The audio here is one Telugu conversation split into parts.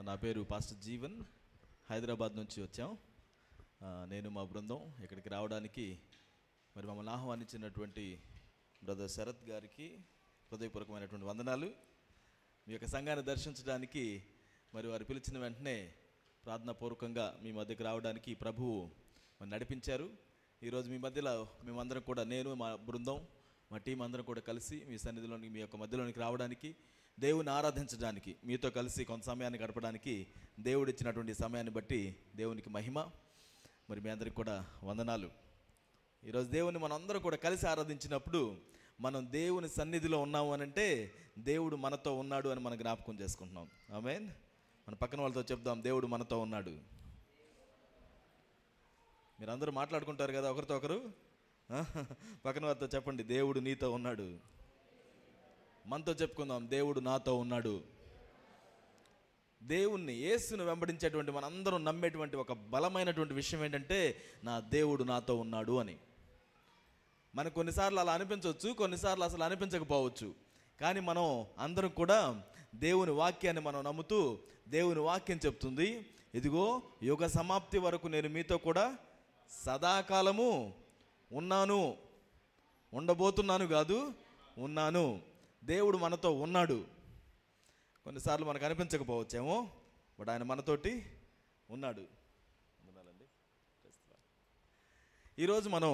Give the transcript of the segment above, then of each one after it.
నా పేరు పాస్టర్ జీవన్. హైదరాబాద్ నుంచి వచ్చాం. నేను మా బృందం ఇక్కడికి రావడానికి మరి మమ్మల్ని ఆహ్వానించినటువంటి బ్రదర్ శరత్ గారికి హృదయపూర్వకమైనటువంటి వందనాలు. మీ యొక్క సంఘాన్ని దర్శించడానికి మరి వారు పిలిచిన వెంటనే ప్రార్థనాపూర్వకంగా మీ మధ్యకు రావడానికి ప్రభువు మరి నడిపించారు. ఈరోజు మీ మధ్యలో మేమందరం కూడా, నేను మా బృందం మా టీం అందరం కూడా కలిసి మీ సన్నిధిలోనికి, మీ యొక్క మధ్యలోనికి రావడానికి, దేవుని ఆరాధించడానికి, మీతో కలిసి కొంత సమయాన్ని గడపడానికి దేవుడు ఇచ్చినటువంటి సమయాన్ని బట్టి దేవునికి మహిమ. మరి మీ అందరికి కూడా వందనాలు. ఈరోజు దేవుని మనం అందరం కూడా కలిసి ఆరాధించినప్పుడు మనం దేవుని సన్నిధిలో ఉన్నాము అని అంటే దేవుడు మనతో ఉన్నాడు అని మనం జ్ఞాపకం చేసుకుంటున్నాం. ఆమేన్. మన పక్కన వాళ్ళతో చెప్దాం, దేవుడు మనతో ఉన్నాడు. మీరు అందరూ మాట్లాడుకుంటారు కదా ఒకరితో ఒకరు. పక్కన వారితో చెప్పండి, దేవుడు నీతో ఉన్నాడు. మనతో చెప్పుకుందాం, దేవుడు నాతో ఉన్నాడు. దేవుణ్ణి, యేసును వెంబడించేటువంటి మనందరం నమ్మేటువంటి ఒక బలమైనటువంటి విషయం ఏంటంటే నా దేవుడు నాతో ఉన్నాడు అని. మనకు కొన్నిసార్లు అలా అనిపించవచ్చు, కొన్నిసార్లు అసలు అనిపించకపోవచ్చు. కానీ మనం అందరం కూడా దేవుని వాక్యాన్ని మనం నమ్ముతూ, దేవుని వాక్యం చెప్తుంది, ఇదిగో యుగ సమాప్తి వరకు నేను మీతో కూడా సదాకాలము ఉన్నాను, ఉండబోతున్నాను కాదు, ఉన్నాను. దేవుడు మనతో ఉన్నాడు. కొన్నిసార్లు మనకు అనిపించకపోవచ్చేమో, బట్ ఆయన మనతోటి ఉన్నాడు. ఈరోజు మనం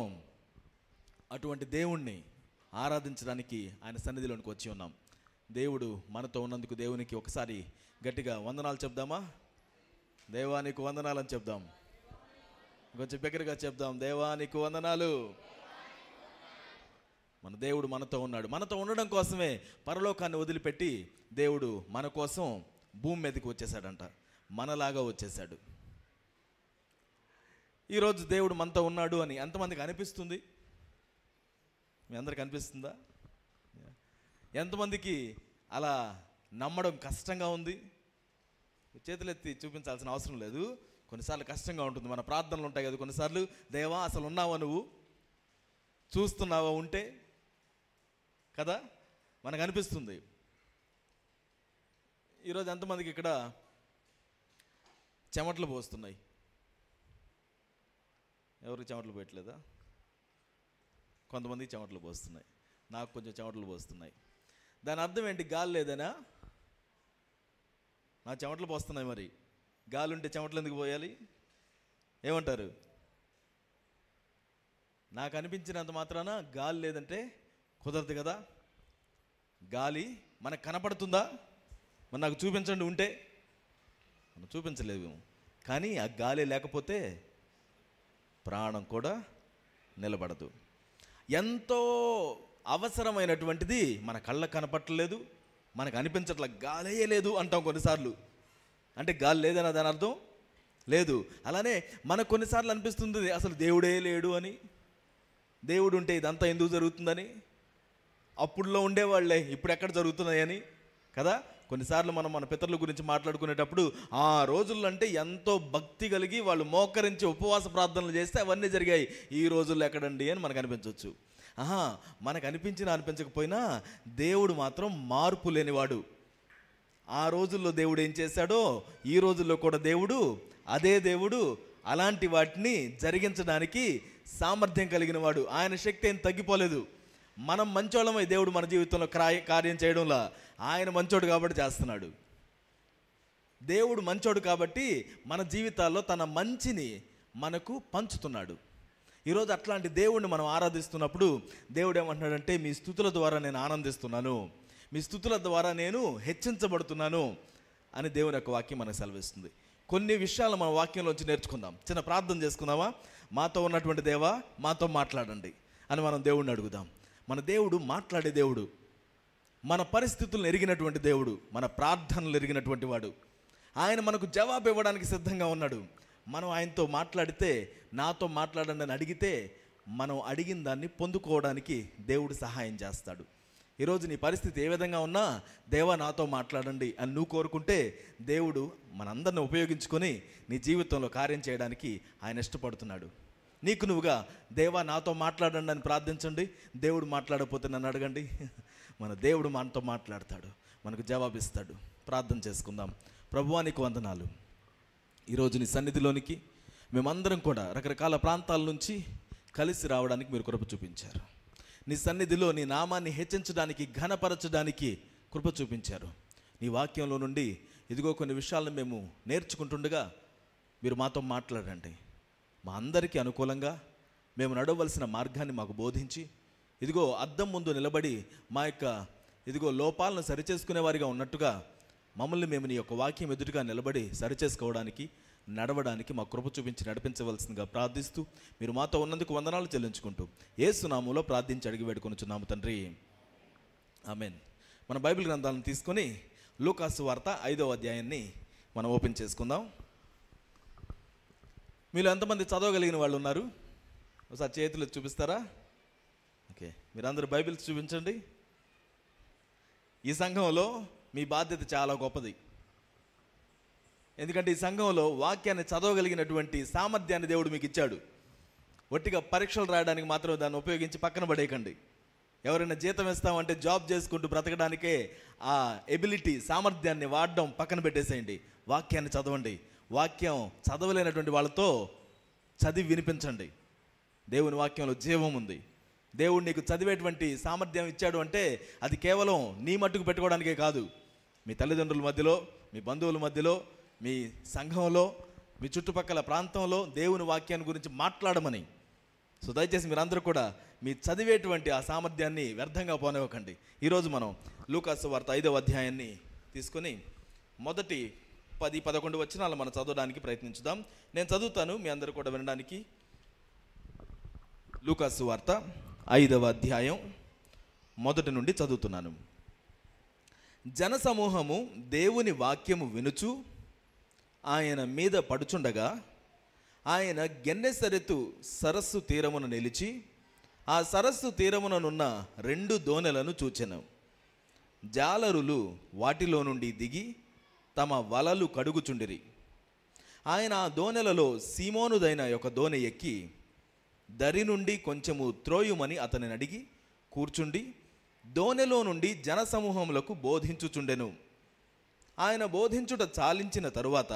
అటువంటి దేవుణ్ణి ఆరాధించడానికి ఆయన సన్నిధిలోనికి వచ్చి ఉన్నాం. దేవుడు మనతో ఉన్నందుకు దేవునికి ఒకసారి గట్టిగా వందనాలు చెప్దామా? దేవానికి వందనాలు అని చెప్దాం. కొంచెం దగ్గరగా చెప్దాం, దేవానికి వందనాలు. మన దేవుడు మనతో ఉన్నాడు. మనతో ఉండడం కోసమే పరలోకాన్ని వదిలిపెట్టి దేవుడు మన కోసం భూమి మీదకి వచ్చేసాడంట. మనలాగా వచ్చేసాడు. ఈరోజు దేవుడు మనతో ఉన్నాడు అని ఎంతమందికి అనిపిస్తుంది? మీ అందరికి అనిపిస్తుందా? ఎంతమందికి అలా నమ్మడం కష్టంగా ఉంది? చేతులెత్తి చూపించాల్సిన అవసరం లేదు. కొన్నిసార్లు కష్టంగా ఉంటుంది. మన ప్రార్థనలు ఉంటాయి కదా కొన్నిసార్లు, దేవా అసలు ఉన్నావా, నువ్వు చూస్తున్నావా ఉంటే కదా మనకు అనిపిస్తుంది. ఈరోజు ఎంతమందికి ఇక్కడ చెమటలు పోస్తున్నాయి? ఎవరికి చెమటలు పోయట్లేదా? కొంతమందికి చెమటలు పోస్తున్నాయి. నాకు కొంచెం చెమటలు పోస్తున్నాయి. దాని అర్థం ఏంటి? గాలి లేదనా? నా చెమటలు పోస్తున్నాయి. మరి గాలి ఉంటే చెమటలు ఎందుకు పోయాలి? ఏమంటారు? నాకు అనిపించినంత మాత్రాన గాలి లేదంటే కుదరదు కదా. గాలి మనకు కనపడుతుందా? మరి నాకు చూపించండి ఉంటే. మనం చూపించలేము. కానీ ఆ గాలి లేకపోతే ప్రాణం కూడా నిలబడదు. ఎంతో అవసరమైనటువంటిది మన కళ్ళకు కనపట్టలేదు, మనకు అనిపించట్ల, గాలే లేదు అంటాం కొన్నిసార్లు. అంటే గాలి లేదని దాని అర్థం లేదు. అలానే మనకు కొన్నిసార్లు అనిపిస్తుంది అసలు దేవుడే లేడు అని, దేవుడు ఉంటే ఇదంతా ఎందుకు జరుగుతుందని, అప్పుడులో ఉండేవాళ్ళే ఇప్పుడు ఎక్కడ జరుగుతున్నాయని కదా. కొన్నిసార్లు మనం మన పితరుల గురించి మాట్లాడుకునేటప్పుడు ఆ రోజుల్లో అంటే ఎంతో భక్తి కలిగి వాళ్ళు మోకరించి ఉపవాస ప్రార్థనలు చేస్తే అవన్నీ జరిగాయి. ఈ రోజుల్లో ఎక్కడండి అని మనకు అనిపించవచ్చు. మనకు అనిపించినా అనిపించకపోయినా దేవుడు మాత్రం మార్పు లేనివాడు. ఆ రోజుల్లో దేవుడు ఏం చేశాడో ఈ రోజుల్లో కూడా దేవుడు అదే దేవుడు. అలాంటి వాటిని జరిగించడానికి సామర్థ్యం కలిగిన వాడు. ఆయన శక్తి ఏం తగ్గిపోలేదు. మనం మంచోళ్ళమై దేవుడు మన జీవితంలో కార్యం చేయడంలా ఆయన మంచోడు కాబట్టి చేస్తున్నాడు. దేవుడు మంచోడు కాబట్టి మన జీవితాల్లో తన మంచిని మనకు పంచుతున్నాడు. ఈరోజు అట్లాంటి దేవుడిని మనం ఆరాధిస్తున్నప్పుడు దేవుడు ఏమంటున్నాడంటే, మీ స్తుతుల ద్వారా నేను ఆనందిస్తున్నాను, మీ స్తుతుల ద్వారా నేను హెచ్చించబడుతున్నాను అని దేవుని యొక్క వాక్యం మనకు సెలవిస్తుంది. కొన్ని విషయాలు మన వాక్యంలోంచి నేర్చుకుందాం. చిన్న ప్రార్థన చేసుకుందామా? మాతో ఉన్నటువంటి దేవా మాతో మాట్లాడండి అని మనం దేవుడిని అడుగుదాం. మన దేవుడు మాట్లాడే దేవుడు, మన పరిస్థితులను ఎరిగినటువంటి దేవుడు, మన ప్రార్థనలు ఎరిగినటువంటి వాడు. ఆయన మనకు జవాబు ఇవ్వడానికి సిద్ధంగా ఉన్నాడు. మనం ఆయనతో మాట్లాడితే, నాతో మాట్లాడండి అని అడిగితే మనం అడిగిన దాన్ని పొందుకోవడానికి దేవుడు సహాయం చేస్తాడు. ఈరోజు నీ పరిస్థితి ఏ విధంగా ఉన్నా దేవా నాతో మాట్లాడండి అని నువ్వు కోరుకుంటే దేవుడు మనందరిని ఉపయోగించుకొని నీ జీవితంలో కార్యం చేయడానికి ఆయన ఇష్టపడుతున్నాడు. నీకు నువ్వుగా దేవా నాతో మాట్లాడండి అని ప్రార్థించండి. దేవుడు మాట్లాడకపోతే నన్ను అడగండి. మన దేవుడు మనతో మాట్లాడతాడు, మనకు జవాబిస్తాడు. ప్రార్థన చేసుకుందాం. ప్రభువా నీకు వందనాలు. ఈరోజు నీ సన్నిధిలోనికి మేమందరం కూడా రకరకాల ప్రాంతాల నుంచి కలిసి రావడానికి మీరు కృప చూపించారు. నీ సన్నిధిలో నీ నామాన్ని హెచ్చించడానికి, ఘనపరచడానికి కృప చూపించారు. నీ వాక్యంలో నుండి ఇదిగో కొన్ని విషయాలను మేము నేర్చుకుంటుండగా మీరు మాతో మాట్లాడండి. మా అందరికీ అనుకూలంగా మేము నడవలసిన మార్గాన్ని మాకు బోధించి, ఇదిగో అద్దం ముందు నిలబడి మా యొక్క ఇదిగో లోపాలను సరిచేసుకునే వారిగా ఉన్నట్టుగా మమ్మల్ని మేము నీ యొక్క వాక్యం ఎదుటిగా నిలబడి సరిచేసుకోవడానికి, నడవడానికి మా కృప చూపించి నడిపించవలసిందిగా ప్రార్థిస్తూ, మీరు మాతో ఉన్నందుకు వందనాలు చెల్లించుకుంటూ యేసు నామములో ప్రార్థించి అడిగి వేడుకొనుచున్నాము తండ్రి, ఆమేన్. మన బైబిల్ గ్రంథాలను తీసుకొని లూకాసు వార్త 5వ అధ్యాయాన్ని మనం ఓపెన్ చేసుకుందాం. మీలో ఎంతమంది చదవగలిగిన వాళ్ళు ఉన్నారు? ఒకసారి చేతులు చూపిస్తారా? ఓకే, మీరందరూ బైబిల్స్ చూపించండి. ఈ సంఘంలో మీ బాధ్యత చాలా గొప్పది. ఎందుకంటే ఈ సంఘంలో వాక్యాన్ని చదవగలిగినటువంటి సామర్థ్యాన్ని దేవుడు మీకు ఇచ్చాడు. ఒట్టిగా పరీక్షలు రాయడానికి మాత్రం దాన్ని ఉపయోగించి పక్కన పడేయకండి. ఎవరైనా జీతం ఇస్తామంటే జాబ్ చేసుకుంటూ బ్రతకడానికే ఆ ఎబిలిటీ, సామర్థ్యాన్ని వాడడం పక్కన పెట్టేసేయండి. వాక్యాన్ని చదవండి. వాక్యం చదవలేనటువంటి వాళ్ళతో చదివి వినిపించండి. దేవుని వాక్యంలో జీవం ఉంది. దేవుడు నీకు చదివేటువంటి సామర్థ్యం ఇచ్చాడు అంటే అది కేవలం నీ మట్టుకు పెట్టుకోవడానికే కాదు, మీ తల్లిదండ్రుల మధ్యలో, మీ బంధువుల మధ్యలో, మీ సంఘంలో, మీ చుట్టుపక్కల ప్రాంతంలో దేవుని వాక్యాన్ని గురించి మాట్లాడమని. సో దయచేసి మీరందరూ కూడా మీ చదివేటువంటి ఆ సామర్థ్యాన్ని వ్యర్థంగా పోనివ్వకండి. ఈరోజు మనం లూకాసు వార్త 5వ అధ్యాయాన్ని తీసుకొని మొదటి 10-11 వచనాలు మనం చదవడానికి ప్రయత్నించుదాం. నేను చదువుతాను, మీ అందరూ కూడా వినడానికి. లూకాసు వార్త 5వ అధ్యాయం మొదటి నుండి చదువుతున్నాను. జనసమూహము దేవుని వాక్యము వినుచు ఆయన మీద పడుచుండగా ఆయన గెన్నెసరెతు సరస్సు తీరమున నిలిచి ఆ సరస్సు తీరముననున్న 2 దోణెలను చూచెను. జాలరులు వాటిలో నుండి దిగి తమ వలలు కడుగుచుండిరి. ఆయన ఆ దోణెలలో సీమోనుదైన ఒక దోణె ఎక్కి దరి నుండి కొంచెము త్రోయుమని అతనిని అడిగి కూర్చుండి దోణెలో నుండి జనసమూహములకు బోధించుచుండెను. ఆయన బోధించుట చాలించిన తరువాత,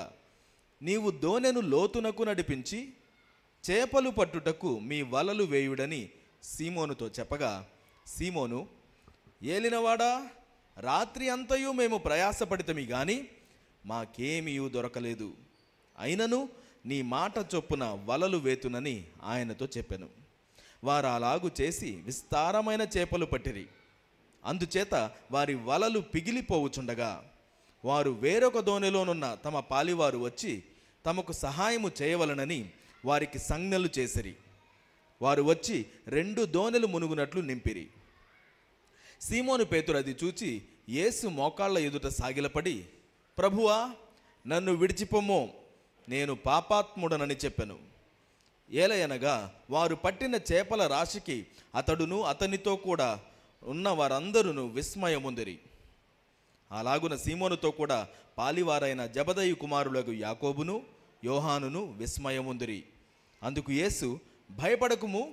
నీవు దోణెను లోతునకు నడిపించి చేపలు పట్టుటకు మీ వలలు వేయుడని సీమోనుతో చెప్పగా, సీమోను, ఏలినవాడా, రాత్రి అంతయు మేము ప్రయాసపడితమి గాని మాకేమీయూ దొరకలేదు. అయినను నీ మాట చొప్పున వలలు వేతునని ఆయనతో చెప్పెను. వారు అలాగు చేసి విస్తారమైన చేపలు పట్టిరి. అందుచేత వారి వలలు పిగిలిపోవుచుండగా వారు వేరొక దోణిలోనున్న తమ పాలివారు వచ్చి తమకు సహాయము చేయవలనని వారికి సంజ్ఞలు చేసిరి. వారు వచ్చి 2 దోణెలు మునుగునట్లు నింపిరి. సీమోను పేతురు అది చూచి యేసు మోకాళ్ళ ఎదుట సాగిలపడి, ప్రభువా, నన్ను విడిచిపొమ్ము, నేను పాపాత్ముడనని చెప్పెను. ఏలయనగా వారు పట్టిన చేపల రాశికి అతడును అతనితో కూడా ఉన్న వారందరూ విస్మయముందిరి. అలాగున సీమోనుతో కూడా పాలివారైన జబదయి కుమారులకు యాకోబును యోహానును విస్మయముందిరి. అందుకు యేసు, భయపడకుము,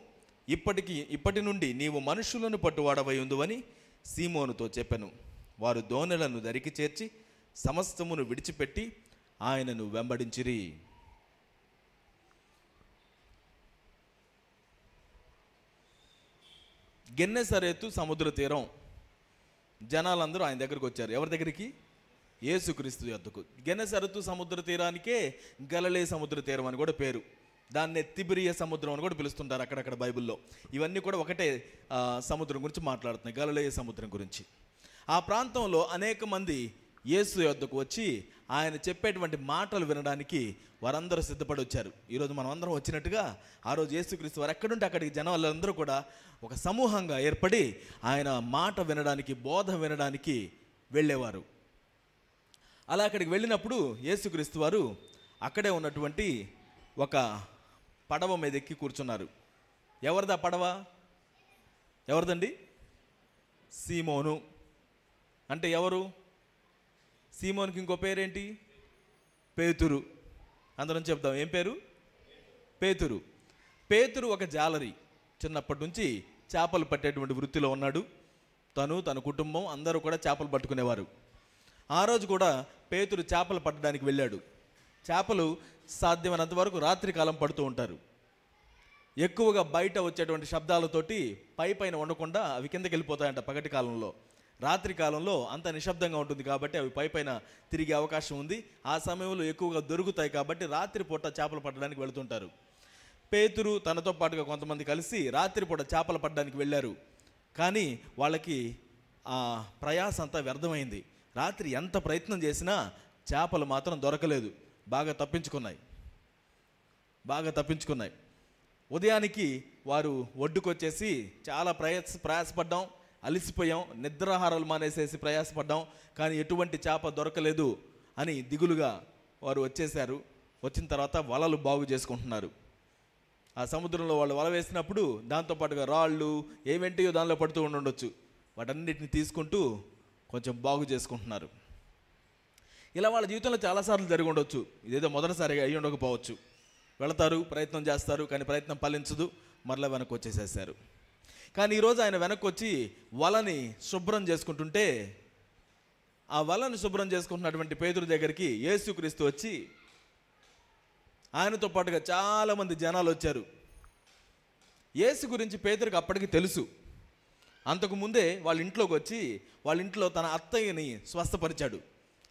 ఇప్పటి నుండి నీవు మనుషులను పట్టువాడవై ఉందువని సీమోనుతో చెప్పెను. వారు దోణెలను దరికి చేర్చి సమస్తమును విడిచిపెట్టి ఆయనను వెంబడించిరి. గెన్నెసరెతు సముద్ర తీరం. జనాలందరూ ఆయన దగ్గరికి వచ్చారు. ఎవరి దగ్గరికి? యేసుక్రీస్తు యొద్దకు. గెన్నెసరెతు సముద్ర తీరానికే గలిలయ సముద్ర తీరం అని కూడా పేరు. దాన్నే తిబిరియ సముద్రం అని కూడా పిలుస్తుంటారు అక్కడక్కడ బైబిల్లో. ఇవన్నీ కూడా ఒకటే సముద్రం గురించి మాట్లాడుతున్నాయి, గలిలయ సముద్రం గురించి. ఆ ప్రాంతంలో అనేక మంది యేసు యొద్దకు వచ్చి ఆయన చెప్పేటువంటి మాటలు వినడానికి వారందరూ సిద్ధపడి వచ్చారు. ఈరోజు మనం అందరం వచ్చినట్టుగా ఆ రోజు యేసుక్రీస్తు వారు ఎక్కడుంటే అక్కడికి జనాలందరూ కూడా ఒక సమూహంగా ఏర్పడి ఆయన మాట వినడానికి, బోధ వినడానికి వెళ్ళేవారు. అలా అక్కడికి వెళ్ళినప్పుడు యేసుక్రీస్తు వారు అక్కడే ఉన్నటువంటి ఒక పడవ మీద ఎక్కి కూర్చున్నారు. ఎవరిదా పడవ? ఎవరిదండి? సీమోను. అంటే ఎవరు? సీమోనుకి ఇంకో పేరేంటి? పేతురు. అందరం చెప్దాం, ఏం పేరు? పేతురు. పేతురు ఒక జాలరి. చిన్నప్పటి నుంచి చేపలు పట్టేటువంటి వృత్తిలో ఉన్నాడు. తన కుటుంబం అందరూ కూడా చేపలు పట్టుకునేవారు. ఆ రోజు కూడా పేతురు చేపలు పట్టడానికి వెళ్ళాడు. చేపలు సాధ్యమైనంత వరకు రాత్రి కాలం పడుతూ ఉంటారు. ఎక్కువగా బయట వచ్చేటువంటి శబ్దాలతోటి పైన ఉండకుండా అవి కిందకి వెళ్ళిపోతాయంట పగటి కాలంలో. రాత్రి కాలంలో అంత నిశ్శబ్దంగా ఉంటుంది కాబట్టి అవి పైన తిరిగే అవకాశం ఉంది. ఆ సమయంలో ఎక్కువగా దొరుకుతాయి కాబట్టి రాత్రిపూట చేపలు పట్టడానికి వెళుతుంటారు. పేతురు తనతో పాటుగా కొంతమంది కలిసి రాత్రిపూట చేపలు పట్టడానికి వెళ్ళారు. కానీ వాళ్ళకి ఆ ప్రయాస అంతా వ్యర్థమైంది. రాత్రి ఎంత ప్రయత్నం చేసినా చేపలు మాత్రం దొరకలేదు. బాగా తప్పించుకున్నాయి. ఉదయానికి వారు ఒడ్డుకొచ్చేసి చాలా ప్రయాసపడ్డాం, అలిసిపోయాం, నిద్రాహారాలు మానేసేసి ప్రయాసపడ్డాం, కానీ ఎటువంటి చేప దొరకలేదు అని దిగులుగా వారు వచ్చేసారు. వచ్చిన తర్వాత వలలు బాగు చేసుకుంటున్నారు. ఆ సముద్రంలో వాళ్ళు వల వేసినప్పుడు దాంతోపాటుగా రాళ్ళు ఏమేంటియో దానిలో పడుతూ ఉండొచ్చు. వాటన్నిటిని తీసుకుంటూ కొంచెం బాగు చేసుకుంటున్నారు. ఇలా వాళ్ళ జీవితంలో చాలాసార్లు జరిగి ఉండొచ్చు. ఇదేదో మొదటిసారిగా అయ్యి ఉండకపోవచ్చు. వెళతారు, ప్రయత్నం చేస్తారు, కానీ ప్రయత్నం ఫలించదు, మరలా వెనక్కి వచ్చేసేసారు. కానీ ఈరోజు ఆయన వెనక్కి వచ్చి వలని శుభ్రం చేసుకుంటుంటే ఆ వలని శుభ్రం చేసుకుంటున్నటువంటి పేతురు దగ్గరికి యేసుక్రీస్తు వచ్చి ఆయనతో పాటుగా చాలామంది జనాలు వచ్చారు. యేసు గురించి పేతురుకి అప్పటికి తెలుసు. అంతకుముందే వాళ్ళ ఇంట్లోకి వచ్చి వాళ్ళ ఇంట్లో తన అత్తయ్యని స్వస్థపరిచాడు.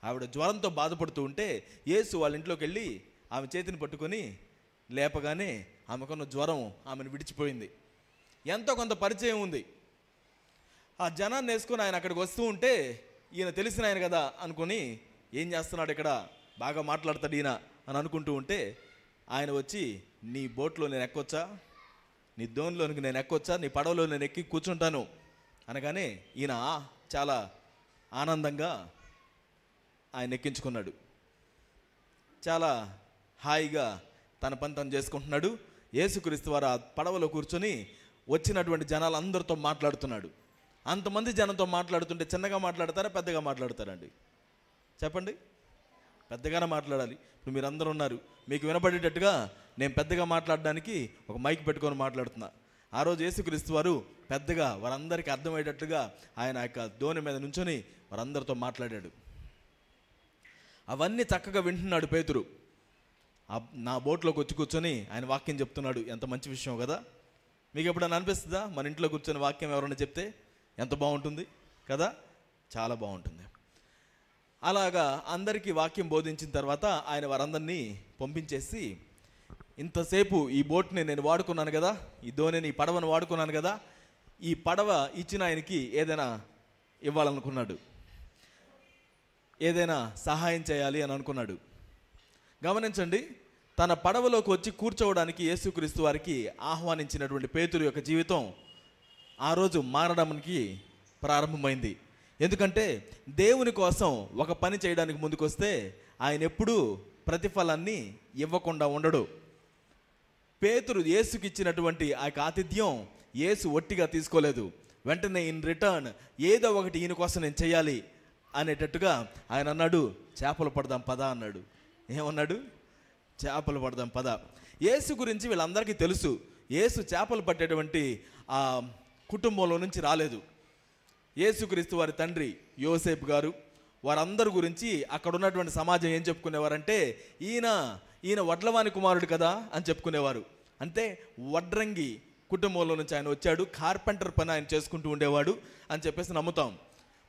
ఆవిడ జ్వరంతో బాధపడుతూ ఉంటే యేసు వాళ్ళ ఇంట్లోకి వెళ్ళి ఆమె చేతిని పట్టుకొని లేపగానే ఆమెకున్న జ్వరం ఆమెను విడిచిపోయింది. ఎంతో కొంత పరిచయం ఉంది. ఆ జనాన్ని వేసుకొని ఆయన అక్కడికి వస్తూ ఉంటే ఈయన తెలిసిన ఆయన కదా అనుకుని ఏం చేస్తున్నాడు ఇక్కడ, బాగా మాట్లాడతాడు ఈయన అని అనుకుంటూ ఉంటే ఆయన వచ్చి నీ బోట్లో నేను ఎక్కొచ్చా, నీ దోణిలోనికి నేను ఎక్కొచ్చా, నీ పడవలో నేను ఎక్కి కూర్చుంటాను అనగానే ఈయన చాలా ఆనందంగా ఆయన ఎక్కించుకున్నాడు. చాలా హాయిగా తన పని తను చేసుకుంటున్నాడు. యేసుక్రీస్తు వారు ఆ పడవలో కూర్చొని వచ్చినటువంటి జనాలందరితో మాట్లాడుతున్నాడు. అంతమంది జనంతో మాట్లాడుతుంటే చిన్నగా మాట్లాడతారా, పెద్దగా మాట్లాడతారండి? చెప్పండి. పెద్దగానే మాట్లాడాలి. ఇప్పుడు మీరందరూ ఉన్నారు, మీకు వినపడేటట్టుగా నేను పెద్దగా మాట్లాడడానికి ఒక మైక్ పెట్టుకొని మాట్లాడుతున్నా. ఆ రోజు యేసుక్రీస్తు వారు పెద్దగా వారందరికీ అర్థమయ్యేటట్టుగా ఆయన యొక్క దోణి మీద నుంచొని వారందరితో మాట్లాడాడు. అవన్నీ చక్కగా వింటున్నాడు పేతురు. నా బోట్లోకి వచ్చి కూర్చొని ఆయన వాక్యం చెప్తున్నాడు. ఎంత మంచి విషయం కదా. మీకు ఎప్పుడైనా అనిపిస్తుందా మన ఇంట్లో కూర్చొని వాక్యం ఎవరైనా చెప్తే ఎంత బాగుంటుంది కదా? చాలా బాగుంటుంది. అలాగా అందరికీ వాక్యం బోధించిన తర్వాత ఆయన వారందరినీ పంపించేసి, ఇంతసేపు ఈ బోట్ని నేను వాడుకున్నాను కదా, ఈ దోణిని, ఈ పడవను వాడుకున్నాను కదా, ఈ పడవ ఇచ్చిన ఆయనకి ఏదైనా ఇవ్వాలనుకున్నాడు, ఏదైనా సహాయం చేయాలి అని అనుకున్నాడు. గమనించండి, తన పడవలోకి వచ్చి కూర్చోవడానికి యేసుక్రీస్తు వారికి ఆహ్వానించినటువంటి పేతురు యొక్క జీవితం ఆ రోజు మారడానికి ప్రారంభమైంది. ఎందుకంటే దేవుని కోసం ఒక పని చేయడానికి ముందుకొస్తే ఆయన ఎప్పుడూ ప్రతిఫలాన్ని ఇవ్వకుండా ఉండడు. పేతురు యేసుకి ఇచ్చినటువంటి ఆ యొక్క ఆతిథ్యం యేసు ఒట్టిగా తీసుకోలేదు. వెంటనే ఇన్ రిటర్న్ ఏదో ఒకటి ఈయన కోసం నేను చేయాలి అనేటట్టుగా ఆయన అన్నాడు, చేపలు పడదాం పదా అన్నాడు. ఏమన్నాడు? చేపలు పడదాం పద. యేసు గురించి వీళ్ళందరికీ తెలుసు. యేసు చేపలు పట్టేటువంటి ఆ కుటుంబంలో నుంచి రాలేదు. యేసుక్రీస్తు వారి తండ్రి యోసేపు గారు వారందరి గురించి అక్కడ ఉన్నటువంటి సమాజం ఏం చెప్పుకునేవారంటే, ఈయన వడ్లవాని కుమారుడు కదా అని చెప్పుకునేవారు. అంటే వడ్రంగి కుటుంబంలో నుంచి ఆయన వచ్చాడు, కార్పెంటర్ పని ఆయన చేసుకుంటూ ఉండేవాడు అని చెప్పేసి నమ్ముతాం.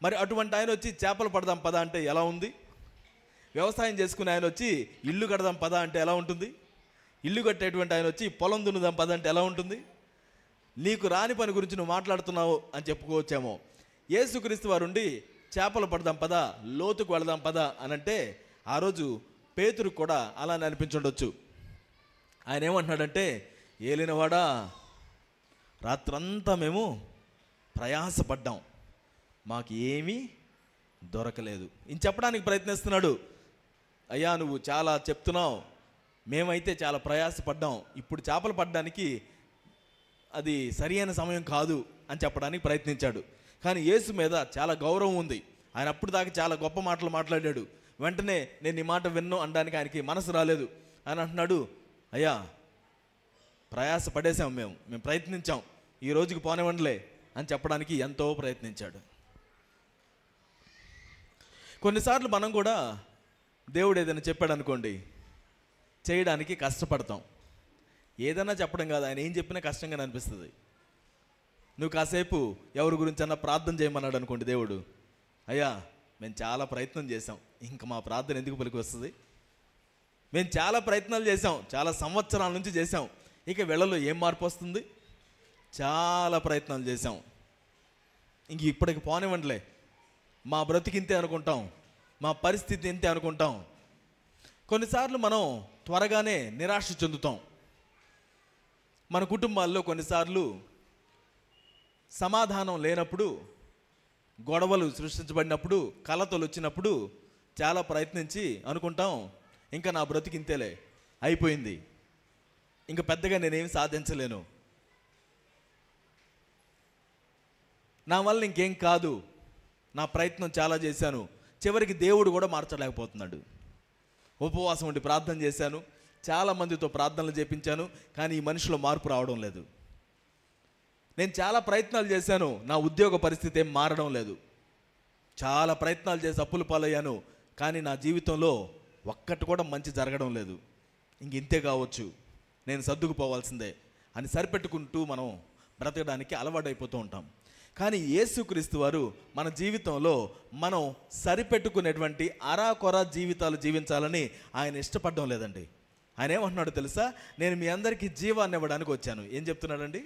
మరి అటువంటి ఆయన వచ్చి చేపలు పడదాం పద అంటే ఎలా ఉంది? వ్యవసాయం చేసుకునే ఆయన వచ్చి ఇల్లు కడదాం పద అంటే ఎలా ఉంటుంది? ఇల్లు కట్టేటువంటి ఆయన వచ్చి పొలం దున్నుదాం పద అంటే ఎలా ఉంటుంది? నీకు రాని పని గురించి నువ్వు మాట్లాడుతున్నావు అని చెప్పుకోవచ్చేమో. యేసుక్రీస్తు వారుండి చేపలు పడదాం పద, లోతుకు వెళదాం పద అనంటే ఆ రోజు పేతురు కూడా అలానే అనిపించుండొచ్చు. ఆయన ఏమంటున్నాడంటే, ఏలినవాడా, రాత్రంతా మేము ప్రయాసపడ్డాం, మాకు ఏమీ దొరకలేదు అని చెప్పడానికి ప్రయత్నిస్తున్నాడు. అయ్యా నువ్వు చాలా చెప్తున్నావు, మేమైతే చాలా ప్రయాసపడ్డాం, ఇప్పుడు చేపలు పడడానికి అది సరియైన సమయం కాదు అని చెప్పడానికి ప్రయత్నించాడు. కానీ యేసు మీద చాలా గౌరవం ఉంది. ఆయన అప్పుడు దాకా చాలా గొప్ప మాటలు మాట్లాడాడు. వెంటనే నేను ఈ మాట విన్ను అనడానికి ఆయనకి మనసు రాలేదు. అని అంటున్నాడు, అయ్యా ప్రయాస పడేసాం, మేము ప్రయత్నించాం, ఈ రోజుకి పోనివ్వండిలే అని చెప్పడానికి ఎంతో ప్రయత్నించాడు. కొన్నిసార్లు మనం కూడా దేవుడు ఏదైనా చెప్పాడు అనుకోండి, చేయడానికి కష్టపడతాం. ఏదైనా చెప్పడం కాదు, ఆయన ఏం చెప్పినా కష్టంగా అనిపిస్తుంది. నువ్వు కాసేపు ఎవరి గురించి అన్నా ప్రార్థన చేయమన్నాడు అనుకోండి దేవుడు, అయ్యా మేము చాలా ప్రయత్నం చేసాం, ఇంకా మా ప్రార్థన ఎందుకు పలికి వస్తుంది? మేము చాలా ప్రయత్నాలు చేసాం, చాలా సంవత్సరాల నుంచి చేసాం, ఇక వీళ్ళలో ఏం మార్పు వస్తుంది? చాలా ప్రయత్నాలు చేసాం, ఇంక ఇప్పటికి పోనివ్వండిలే, మా బ్రతికింతే అనుకుంటాం, మా పరిస్థితి ఇంతే అనుకుంటాం. కొన్నిసార్లు మనం త్వరగానే నిరాశ చెందుతాం. మన కుటుంబాల్లో కొన్నిసార్లు సమాధానం లేనప్పుడు, గొడవలు సృష్టించబడినప్పుడు, కలతలు వచ్చినప్పుడు చాలా ప్రయత్నించి అనుకుంటాం, ఇంకా నా బ్రతికింతేలే, అయిపోయింది, ఇంకా పెద్దగా నేనేమి సాధించలేను, నా వల్ల ఇంకేం కాదు, నా ప్రయత్నం చాలా చేశాను, చివరికి దేవుడు కూడా మార్చలేకపోతున్నాడు. ఉపవాసం ఉండి ప్రార్థన చేశాను, చాలామందితో ప్రార్థనలు చేపించాను, కానీ ఈ మనిషిలో మార్పు రావడం లేదు. నేను చాలా ప్రయత్నాలు చేశాను, నా ఉద్యోగ పరిస్థితి ఏం మారడం లేదు. చాలా ప్రయత్నాలు చేసి అప్పుల పాలయ్యాను, కానీ నా జీవితంలో ఒక్కటి కూడా మంచి జరగడం లేదు, ఇంక ఇంతే కావచ్చు, నేను సర్దుకుపోవాల్సిందే అని సరిపెట్టుకుంటూ మనం బ్రతకడానికి అలవాటైపోతూ ఉంటాం. కానీ యేసుక్రీస్తు వారు మన జీవితంలో మనం సరిపెట్టుకునేటువంటి అరాకొర జీవితాలు జీవించాలని ఆయన ఇష్టపడడం లేదండి. ఆయన ఏమంటున్నాడు తెలుసా? నేను మీ అందరికీ జీవాన్ని ఇవ్వడానికి వచ్చాను. ఏం చెప్తున్నాడండి?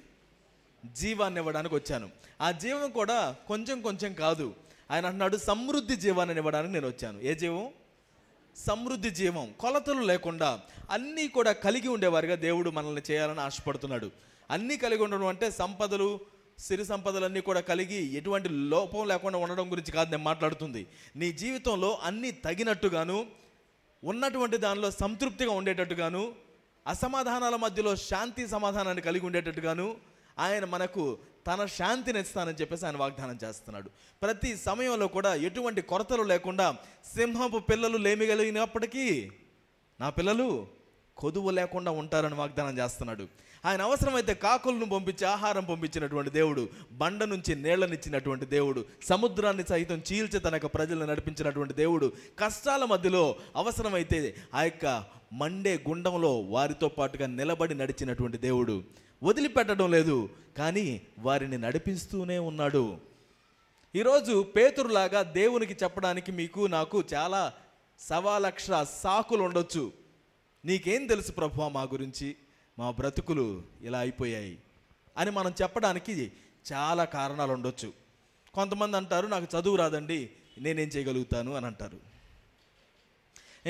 జీవాన్ని ఇవ్వడానికి వచ్చాను. ఆ జీవం కూడా కొంచెం కొంచెం కాదు, ఆయన అంటున్నాడు సమృద్ధి జీవాన్ని ఇవ్వడానికి నేను వచ్చాను. ఏ జీవం? సమృద్ధి జీవం, కొలతలు లేకుండా అన్నీ కూడా కలిగి ఉండేవారుగా దేవుడు మనల్ని చేయాలని ఆశపడుతున్నాడు. అన్నీ కలిగి ఉండడం అంటే సంపదలు, సిరి సంపదలన్నీ కూడా కలిగి ఎటువంటి లోపం లేకుండా ఉండడం గురించి కాదు నేను మాట్లాడుతుంది. నీ జీవితంలో అన్నీ తగినట్టుగాను, ఉన్నటువంటి దానిలో సంతృప్తిగా ఉండేటట్టుగాను, అసమాధానాల మధ్యలో శాంతి సమాధానాన్ని కలిగి ఉండేటట్టుగాను ఆయన మనకు తన శాంతిని ఇస్తానని చెప్పేసి ఆయన వాగ్దానం చేస్తున్నాడు. ప్రతి సమయంలో కూడా ఎటువంటి కొరతలు లేకుండా, సింహపు పిల్లలు లేమిగలిగినప్పటికీ నా పిల్లలు కొదువు లేకుండా ఉంటారని వాగ్దానం చేస్తున్నాడు. ఆయన అవసరమైతే కాకులను పంపించి ఆహారం పంపించినటువంటి దేవుడు, బండ నుంచి నీళ్లనిచ్చినటువంటి దేవుడు, సముద్రాన్ని సైతం చీల్చి తన యొక్క ప్రజలను నడిపించినటువంటి దేవుడు, కష్టాల మధ్యలో అవసరమైతే ఆ యొక్క మండే గుండంలో వారితో పాటుగా నిలబడి నడిచినటువంటి దేవుడు, వదిలిపెట్టడం లేదు, కానీ వారిని నడిపిస్తూనే ఉన్నాడు. ఈరోజు పేతురులాగా దేవునికి చెప్పడానికి మీకు నాకు చాలా 1,00,000 సాకులు ఉండొచ్చు. నీకేం తెలుసు ప్రభువా మా గురించి, మా బ్రతుకులు ఇలా అయిపోయాయి అని మనం చెప్పడానికి చాలా కారణాలు ఉండొచ్చు. కొంతమంది అంటారు నాకు చదువు రాదండి, నేనేం చేయగలుగుతాను అని అంటారు.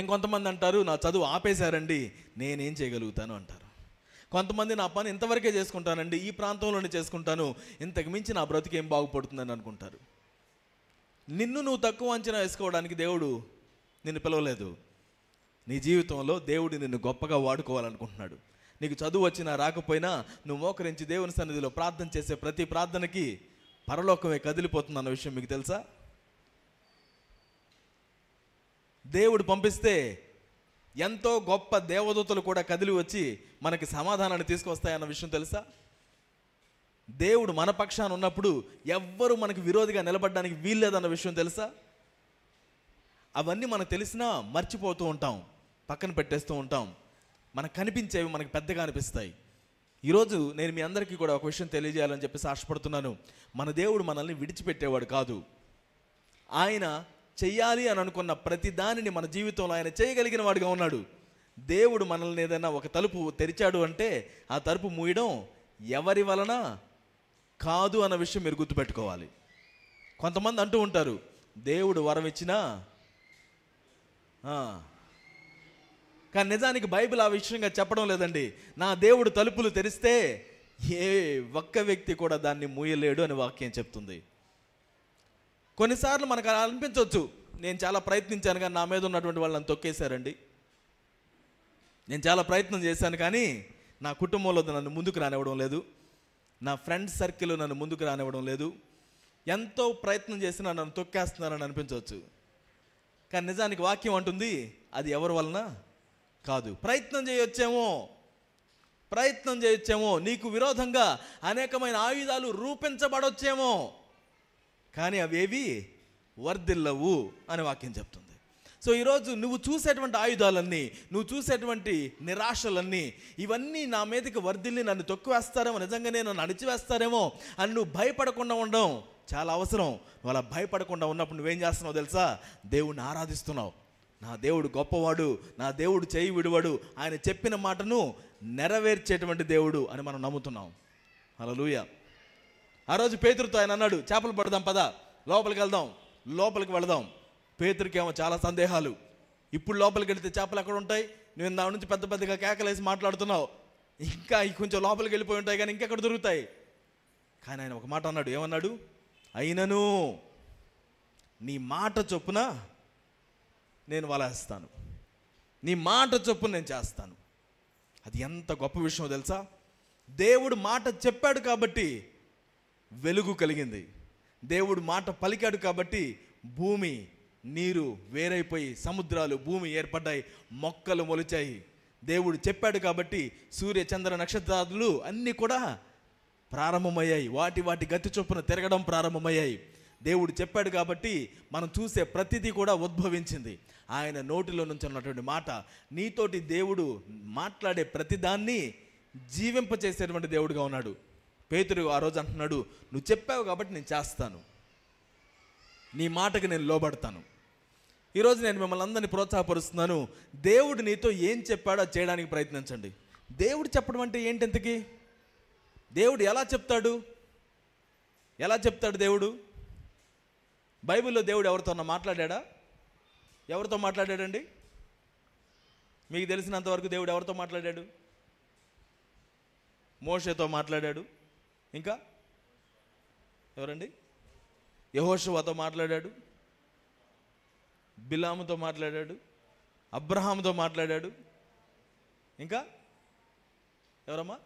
ఇంకొంతమంది అంటారు నా చదువు ఆపేశారండి, నేనేం చేయగలుగుతాను అంటారు. కొంతమంది నా పని ఇంతవరకే చేసుకుంటానండి, ఈ ప్రాంతంలోనే చేసుకుంటాను, ఇంతకు మించి నా బ్రతుకు ఏం బాగుపడుతుందని అనుకుంటారు. నిన్ను నువ్వు తక్కువ అంచనా వేసుకోవడానికి దేవుడు నిన్ను పిలవలేదు. నీ జీవితంలో దేవుడు నిన్ను గొప్పగా వాడుకోవాలనుకుంటున్నాడు. నీకు చదువు వచ్చినా రాకపోయినా నువ్వు మోకరించి దేవుని సన్నిధిలో ప్రార్థన చేసే ప్రతి ప్రార్థనకి పరలోకమే కదిలిపోతుంది అన్న విషయం మీకు తెలుసా? దేవుడు పంపిస్తే ఎంతో గొప్ప దేవదూతలు కూడా కదిలి వచ్చి మనకి సమాధానాన్ని తీసుకొస్తాయన్న విషయం తెలుసా? దేవుడు మన పక్షాన ఉన్నప్పుడు ఎవ్వరూ మనకు విరోధిగా నిలబడడానికి వీల్లేదన్న విషయం తెలుసా? అవన్నీ మనకు తెలిసినా మర్చిపోతూ ఉంటాం, పక్కన పెట్టేస్తూ ఉంటాం. మనకు కనిపించేవి మనకు పెద్దగా అనిపిస్తాయి. ఈరోజు నేను మీ అందరికీ కూడా ఒక విషయం తెలియజేయాలని చెప్పేసి ఆశపడుతున్నాను. మన దేవుడు మనల్ని విడిచిపెట్టేవాడు కాదు. ఆయన చెయ్యాలి అని అనుకున్న ప్రతి దానిని మన జీవితంలో ఆయన చేయగలిగిన వాడుగా ఉన్నాడు. దేవుడు మనల్ని ఏదైనా ఒక తలుపు తెరిచాడు అంటే ఆ తలుపు మూయడం ఎవరి వలన కాదు అన్న విషయం మీరు గుర్తుపెట్టుకోవాలి. కొంతమంది అంటూ ఉంటారు దేవుడు వరం ఇచ్చినా, కానీ నిజానికి బైబిల్ ఆ విషయంగా చెప్పడం లేదండి. నా దేవుడు తలుపులు తెరిస్తే ఏ ఒక్క వ్యక్తి కూడా దాన్ని మూయలేడు అని వాక్యం చెప్తుంది. కొన్నిసార్లు మనకు అలా అనిపించవచ్చు, నేను చాలా ప్రయత్నించాను కానీ నా మీద ఉన్నటువంటి వాళ్ళని తొక్కేశారండి, నేను చాలా ప్రయత్నం చేశాను కానీ నా కుటుంబంలో నన్ను ముందుకు రానివ్వడం లేదు, నా ఫ్రెండ్స్ సర్కిల్ నన్ను ముందుకు రానివ్వడం లేదు, ఎంతో ప్రయత్నం చేసినా నన్ను తొక్కేస్తున్నారని అనిపించవచ్చు. కానీ నిజానికి వాక్యం అంటుంది అది ఎవరి వలన కాదు. ప్రయత్నం చేయొచ్చేమో, నీకు విరోధంగా అనేకమైన ఆయుధాలు రూపించబడొచ్చేమో, కానీ అవేవి వర్ధిల్లవు అని వాక్యం చెప్తుంది. సో ఈరోజు నువ్వు చూసేటువంటి ఆయుధాలన్నీ, నువ్వు చూసేటువంటి నిరాశలన్నీ, ఇవన్నీ నా మీదకి వర్ధిల్లి నన్ను తొక్కువేస్తారేమో, నిజంగానే నన్ను అణిచివేస్తారేమో అని నువ్వు భయపడకుండా ఉండడం చాలా అవసరం. నువ్వు అలా భయపడకుండా ఉన్నప్పుడు నువ్వేం చేస్తున్నావు తెలుసా? దేవుడిని ఆరాధిస్తున్నావు. నా దేవుడు గొప్పవాడు, నా దేవుడు చేయి విడువాడు, ఆయన చెప్పిన మాటను నెరవేర్చేటువంటి దేవుడు అని మనం నమ్ముతున్నాం. హల్లెలూయా. ఆ రోజు పేతురుతో ఆయన అన్నాడు, చేపలు పడదాం పద, లోపలికి వెళ్దాం. లోపలికి వెళదాం. పేతురుకేమో చాలా సందేహాలు. ఇప్పుడు లోపలికి వెళితే చేపలు ఎక్కడ ఉంటాయి? నువ్వు నా నుంచి పెద్ద పెద్దగా కేకలేసి మాట్లాడుతున్నావు, ఇంకా కొంచెం లోపలికి వెళ్ళిపోయి ఉంటాయి కానీ ఇంకెక్కడ దొరుకుతాయి. కానీ ఆయన ఒక మాట అన్నాడు. ఏమన్నాడు? అయినను నీ మాట చొప్పున నేను వలేస్తాను, నీ మాట చొప్పున నేను చేస్తాను. అది ఎంత గొప్ప విషయం తెలుసా? దేవుడు మాట చెప్పాడు కాబట్టి వెలుగు కలిగింది. దేవుడు మాట పలికాడు కాబట్టి భూమి నీరు వేరైపోయి సముద్రాలు భూమి ఏర్పడ్డాయి, మొక్కలు మొలిచాయి. దేవుడు చెప్పాడు కాబట్టి సూర్య చంద్ర నక్షత్రాలు అన్నీ కూడా ప్రారంభమయ్యాయి, వాటి గతి చొప్పున తిరగడం ప్రారంభమయ్యాయి. దేవుడు చెప్పాడు కాబట్టి మనం చూసే ప్రతిదీ కూడా ఉద్భవించింది. ఆయన నోటిలో నుంచి ఉన్నటువంటి మాట, నీతోటి దేవుడు మాట్లాడే ప్రతిదాన్ని జీవింపచేసేటువంటి దేవుడుగా ఉన్నాడు. పేతురు ఆ రోజు అంటున్నాడు, నువ్వు చెప్పావు కాబట్టి నేను చేస్తాను, నీ మాటకి నేను లోబడతాను. ఈరోజు నేను మిమ్మల్ని అందరినీ ప్రోత్సాహపరుస్తున్నాను. దేవుడు నీతో ఏం చెప్పాడో అది చేయడానికి ప్రయత్నించండి. దేవుడు చెప్పడం అంటే ఏంటి? ఎంతకి దేవుడు ఎలా చెప్తాడు? ఎలా చెప్తాడు దేవుడు? బైబిల్లో దేవుడు ఎవరితో మాట్లాడా? ఎవరితో మాట్లాడాడండి? మీకు తెలిసినంతవరకు దేవుడు ఎవరితో మాట్లాడాడు? మోషేతో మాట్లాడాడు. ఇంకా ఎవరండి? యెహోషువతో మాట్లాడాడు, బిలాముతో మాట్లాడాడు, అబ్రహాముతో మాట్లాడాడు. ఇంకా ఎవరమ్మా?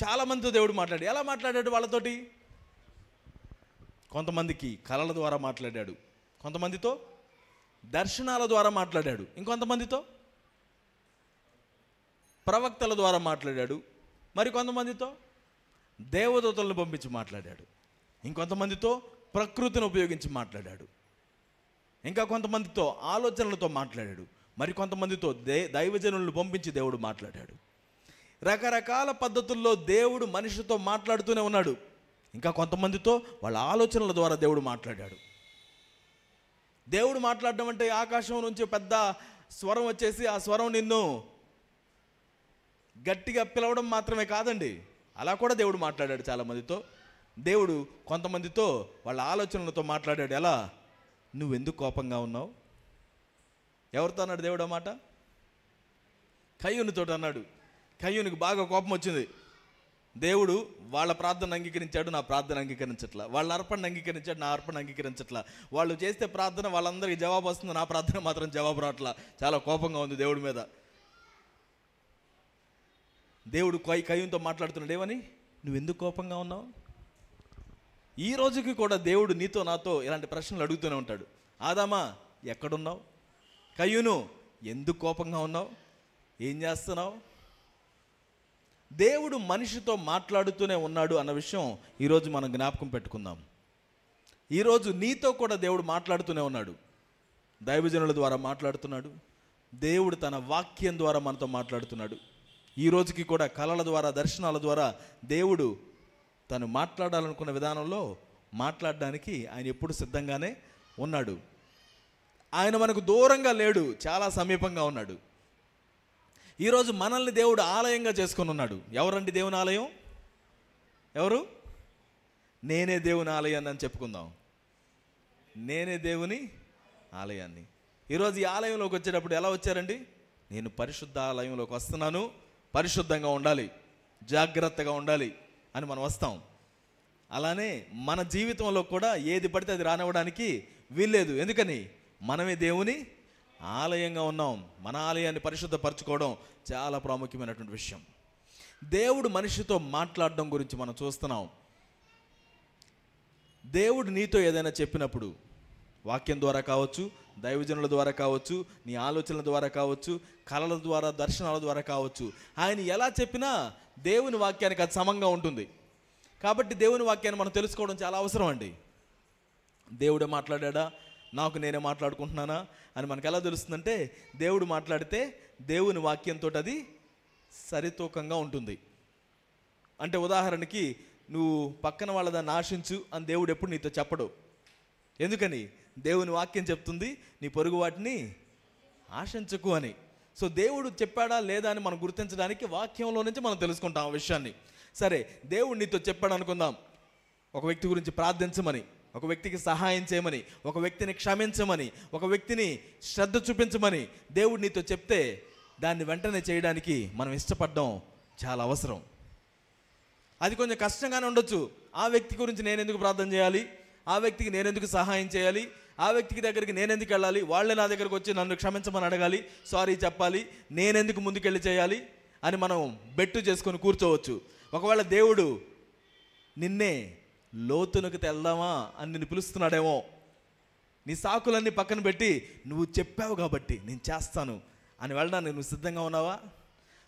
చాలామందితో దేవుడు మాట్లాడాడు. ఎలా మాట్లాడాడు వాళ్ళతోటి? కొంతమందికి కళల ద్వారా మాట్లాడాడు, కొంతమందితో దర్శనాల ద్వారా మాట్లాడాడు, ఇంకొంతమందితో ప్రవక్తల ద్వారా మాట్లాడాడు, మరి కొంతమందితో దేవదూతలను పంపించి మాట్లాడాడు, ఇంకొంతమందితో ప్రకృతిని ఉపయోగించి మాట్లాడాడు, ఇంకా కొంతమందితో ఆలోచనలతో మాట్లాడాడు, మరి కొంతమందితో దైవజనులను పంపించి దేవుడు మాట్లాడాడు. రకరకాల పద్ధతుల్లో దేవుడు మనిషితో మాట్లాడుతూనే ఉన్నాడు. ఇంకా కొంతమందితో వాళ్ళ ఆలోచనల ద్వారా దేవుడు మాట్లాడాడు. దేవుడు మాట్లాడడం అంటే ఆకాశం నుంచి పెద్ద స్వరం వచ్చేసి ఆ స్వరం నిన్ను గట్టిగా పిలవడం మాత్రమే కాదండి. అలా కూడా దేవుడు మాట్లాడాడు చాలామందితో. దేవుడు కొంతమందితో వాళ్ళ ఆలోచనలతో మాట్లాడాడు. ఎలా? నువ్వెందుకు కోపంగా ఉన్నావు? ఎవరితో అన్నాడు దేవుడు ఆ మాట? కయ్యూనితో అన్నాడు. కయ్యూనికి బాగా కోపం వచ్చింది. దేవుడు వాళ్ళ ప్రార్థన అంగీకరించాడు, నా ప్రార్థన అంగీకరించట్లా. వాళ్ళ అర్పణ అంగీకరించాడు, నా అర్పణ అంగీకరించట్లా. వాళ్ళు చేస్తే ప్రార్థన వాళ్ళందరికీ జవాబు వస్తుంది, నా ప్రార్థన మాత్రం జవాబు రావట్లా. చాలా కోపంగా ఉంది దేవుడి మీద. దేవుడు కయ్యూనితో మాట్లాడుతున్నాడు. ఏమని? నువ్వెందుకు కోపంగా ఉన్నావు? ఈ రోజుకి కూడా దేవుడు నీతో నాతో ఇలాంటి ప్రశ్నలు అడుగుతూనే ఉంటాడు. ఆదామా ఎక్కడున్నావు? కయ్యూను ఎందుకు కోపంగా ఉన్నావు? ఏం చేస్తున్నావు? దేవుడు మనిషితో మాట్లాడుతూనే ఉన్నాడు అన్న విషయం ఈరోజు మనం జ్ఞాపకం పెట్టుకుందాం. ఈరోజు నీతో కూడా దేవుడు మాట్లాడుతూనే ఉన్నాడు. దైవజనుల ద్వారా మాట్లాడుతున్నాడు. దేవుడు తన వాక్యం ద్వారా మనతో మాట్లాడుతున్నాడు. ఈ రోజుకి కూడా కళల ద్వారా, దర్శనాల ద్వారా దేవుడు తను మాట్లాడాలనుకున్న విధానంలో మాట్లాడడానికి ఆయన ఎప్పుడు సిద్ధంగానే ఉన్నాడు. ఆయన మనకు దూరంగా లేడు, చాలా సమీపంగా ఉన్నాడు. ఈరోజు మనల్ని దేవుడు ఆలయంగా చేసుకొని ఉన్నాడు. ఎవరండి దేవుని ఆలయం? ఎవరు? నేనే దేవుని ఆలయాన్ని అని చెప్పుకుందాం. నేనే దేవుని ఆలయాన్ని. ఈరోజు ఈ ఆలయంలోకి వచ్చేటప్పుడు ఎలా వచ్చారండి? నేను పరిశుద్ధ ఆలయంలోకి వస్తున్నాను, పరిశుద్ధంగా ఉండాలి, జాగ్రత్తగా ఉండాలి అని మనం వస్తాం. అలానే మన జీవితంలో కూడా ఏది పడితే అది రానివ్వడానికి వీల్లేదు. ఎందుకని? మనమే దేవుని ఆలయంగా ఉన్నాం. మన ఆలయాన్ని పరిశుద్ధపరచుకోవడం చాలా ప్రాముఖ్యమైనటువంటి విషయం. దేవుడు మనిషితో మాట్లాడడం గురించి మనం చూస్తున్నాం. దేవుడు నీతో ఏదైనా చెప్పినప్పుడు వాక్యం ద్వారా కావచ్చు, దైవజనుల ద్వారా కావచ్చు, నీ ఆలోచనల ద్వారా కావచ్చు, కళల ద్వారా, దర్శనాల ద్వారా కావచ్చు, ఆయన ఎలా చెప్పినా దేవుని వాక్యానికి అది సమంగా ఉంటుంది. కాబట్టి దేవుని వాక్యాన్ని మనం తెలుసుకోవడం చాలా అవసరం అండి. దేవుడే మాట్లాడా, నాకు నేనే మాట్లాడుకుంటున్నానా అని మనకు ఎలా తెలుస్తుందంటే, దేవుడు మాట్లాడితే దేవుని వాక్యంతో అది సరితూకంగా ఉంటుంది. అంటే ఉదాహరణకి, నువ్వు పక్కన వాళ్ళ దాన్ని ఆశించు అని దేవుడు ఎప్పుడు నీతో చెప్పడు. ఎందుకని? దేవుని వాక్యం చెప్తుంది నీ పొరుగు వాటిని ఆశించకు అని. సో దేవుడు చెప్పాడా లేదా అని మనం గుర్తించడానికి వాక్యంలో నుంచి మనం తెలుసుకుంటాం ఆ విషయాన్ని. సరే, దేవుడు నీతో చెప్పాడు అనుకుందాం, ఒక వ్యక్తి గురించి ప్రార్థించమని, ఒక వ్యక్తికి సహాయం చేయమని, ఒక వ్యక్తిని క్షమించమని, ఒక వ్యక్తిని శ్రద్ధ చూపించమని దేవుడు నీతో చెప్తే దాన్ని వెంటనే చేయడానికి మనం ఇష్టపడడం చాలా అవసరం. అది కొంచెం కష్టంగానే ఉండొచ్చు. ఆ వ్యక్తి గురించి నేను ఎందుకు ప్రార్థన చేయాలి, ఆ వ్యక్తికి నేను ఎందుకు సహాయం చేయాలి, ఆ వ్యక్తికి దగ్గరికి నేను ఎందుకు వెళ్ళాలి, వాళ్ళే నా దగ్గరకు వచ్చి నన్ను క్షమించమని అడగాలి, సారీ చెప్పాలి, నేనెందుకు ముందుకెళ్ళి చేయాలి అని మనం బెట్టు చేసుకొని కూర్చోవచ్చు. ఒకవేళ దేవుడు నిన్నే లోతునకు తెల్దామా అని నిన్ను పిలుస్తున్నాడేమో. నీ సాకులన్నీ పక్కన పెట్టి నువ్వు చెప్పావు కాబట్టి నేను చేస్తాను అని వెళ్ళడానికి నువ్వు సిద్ధంగా ఉన్నావా?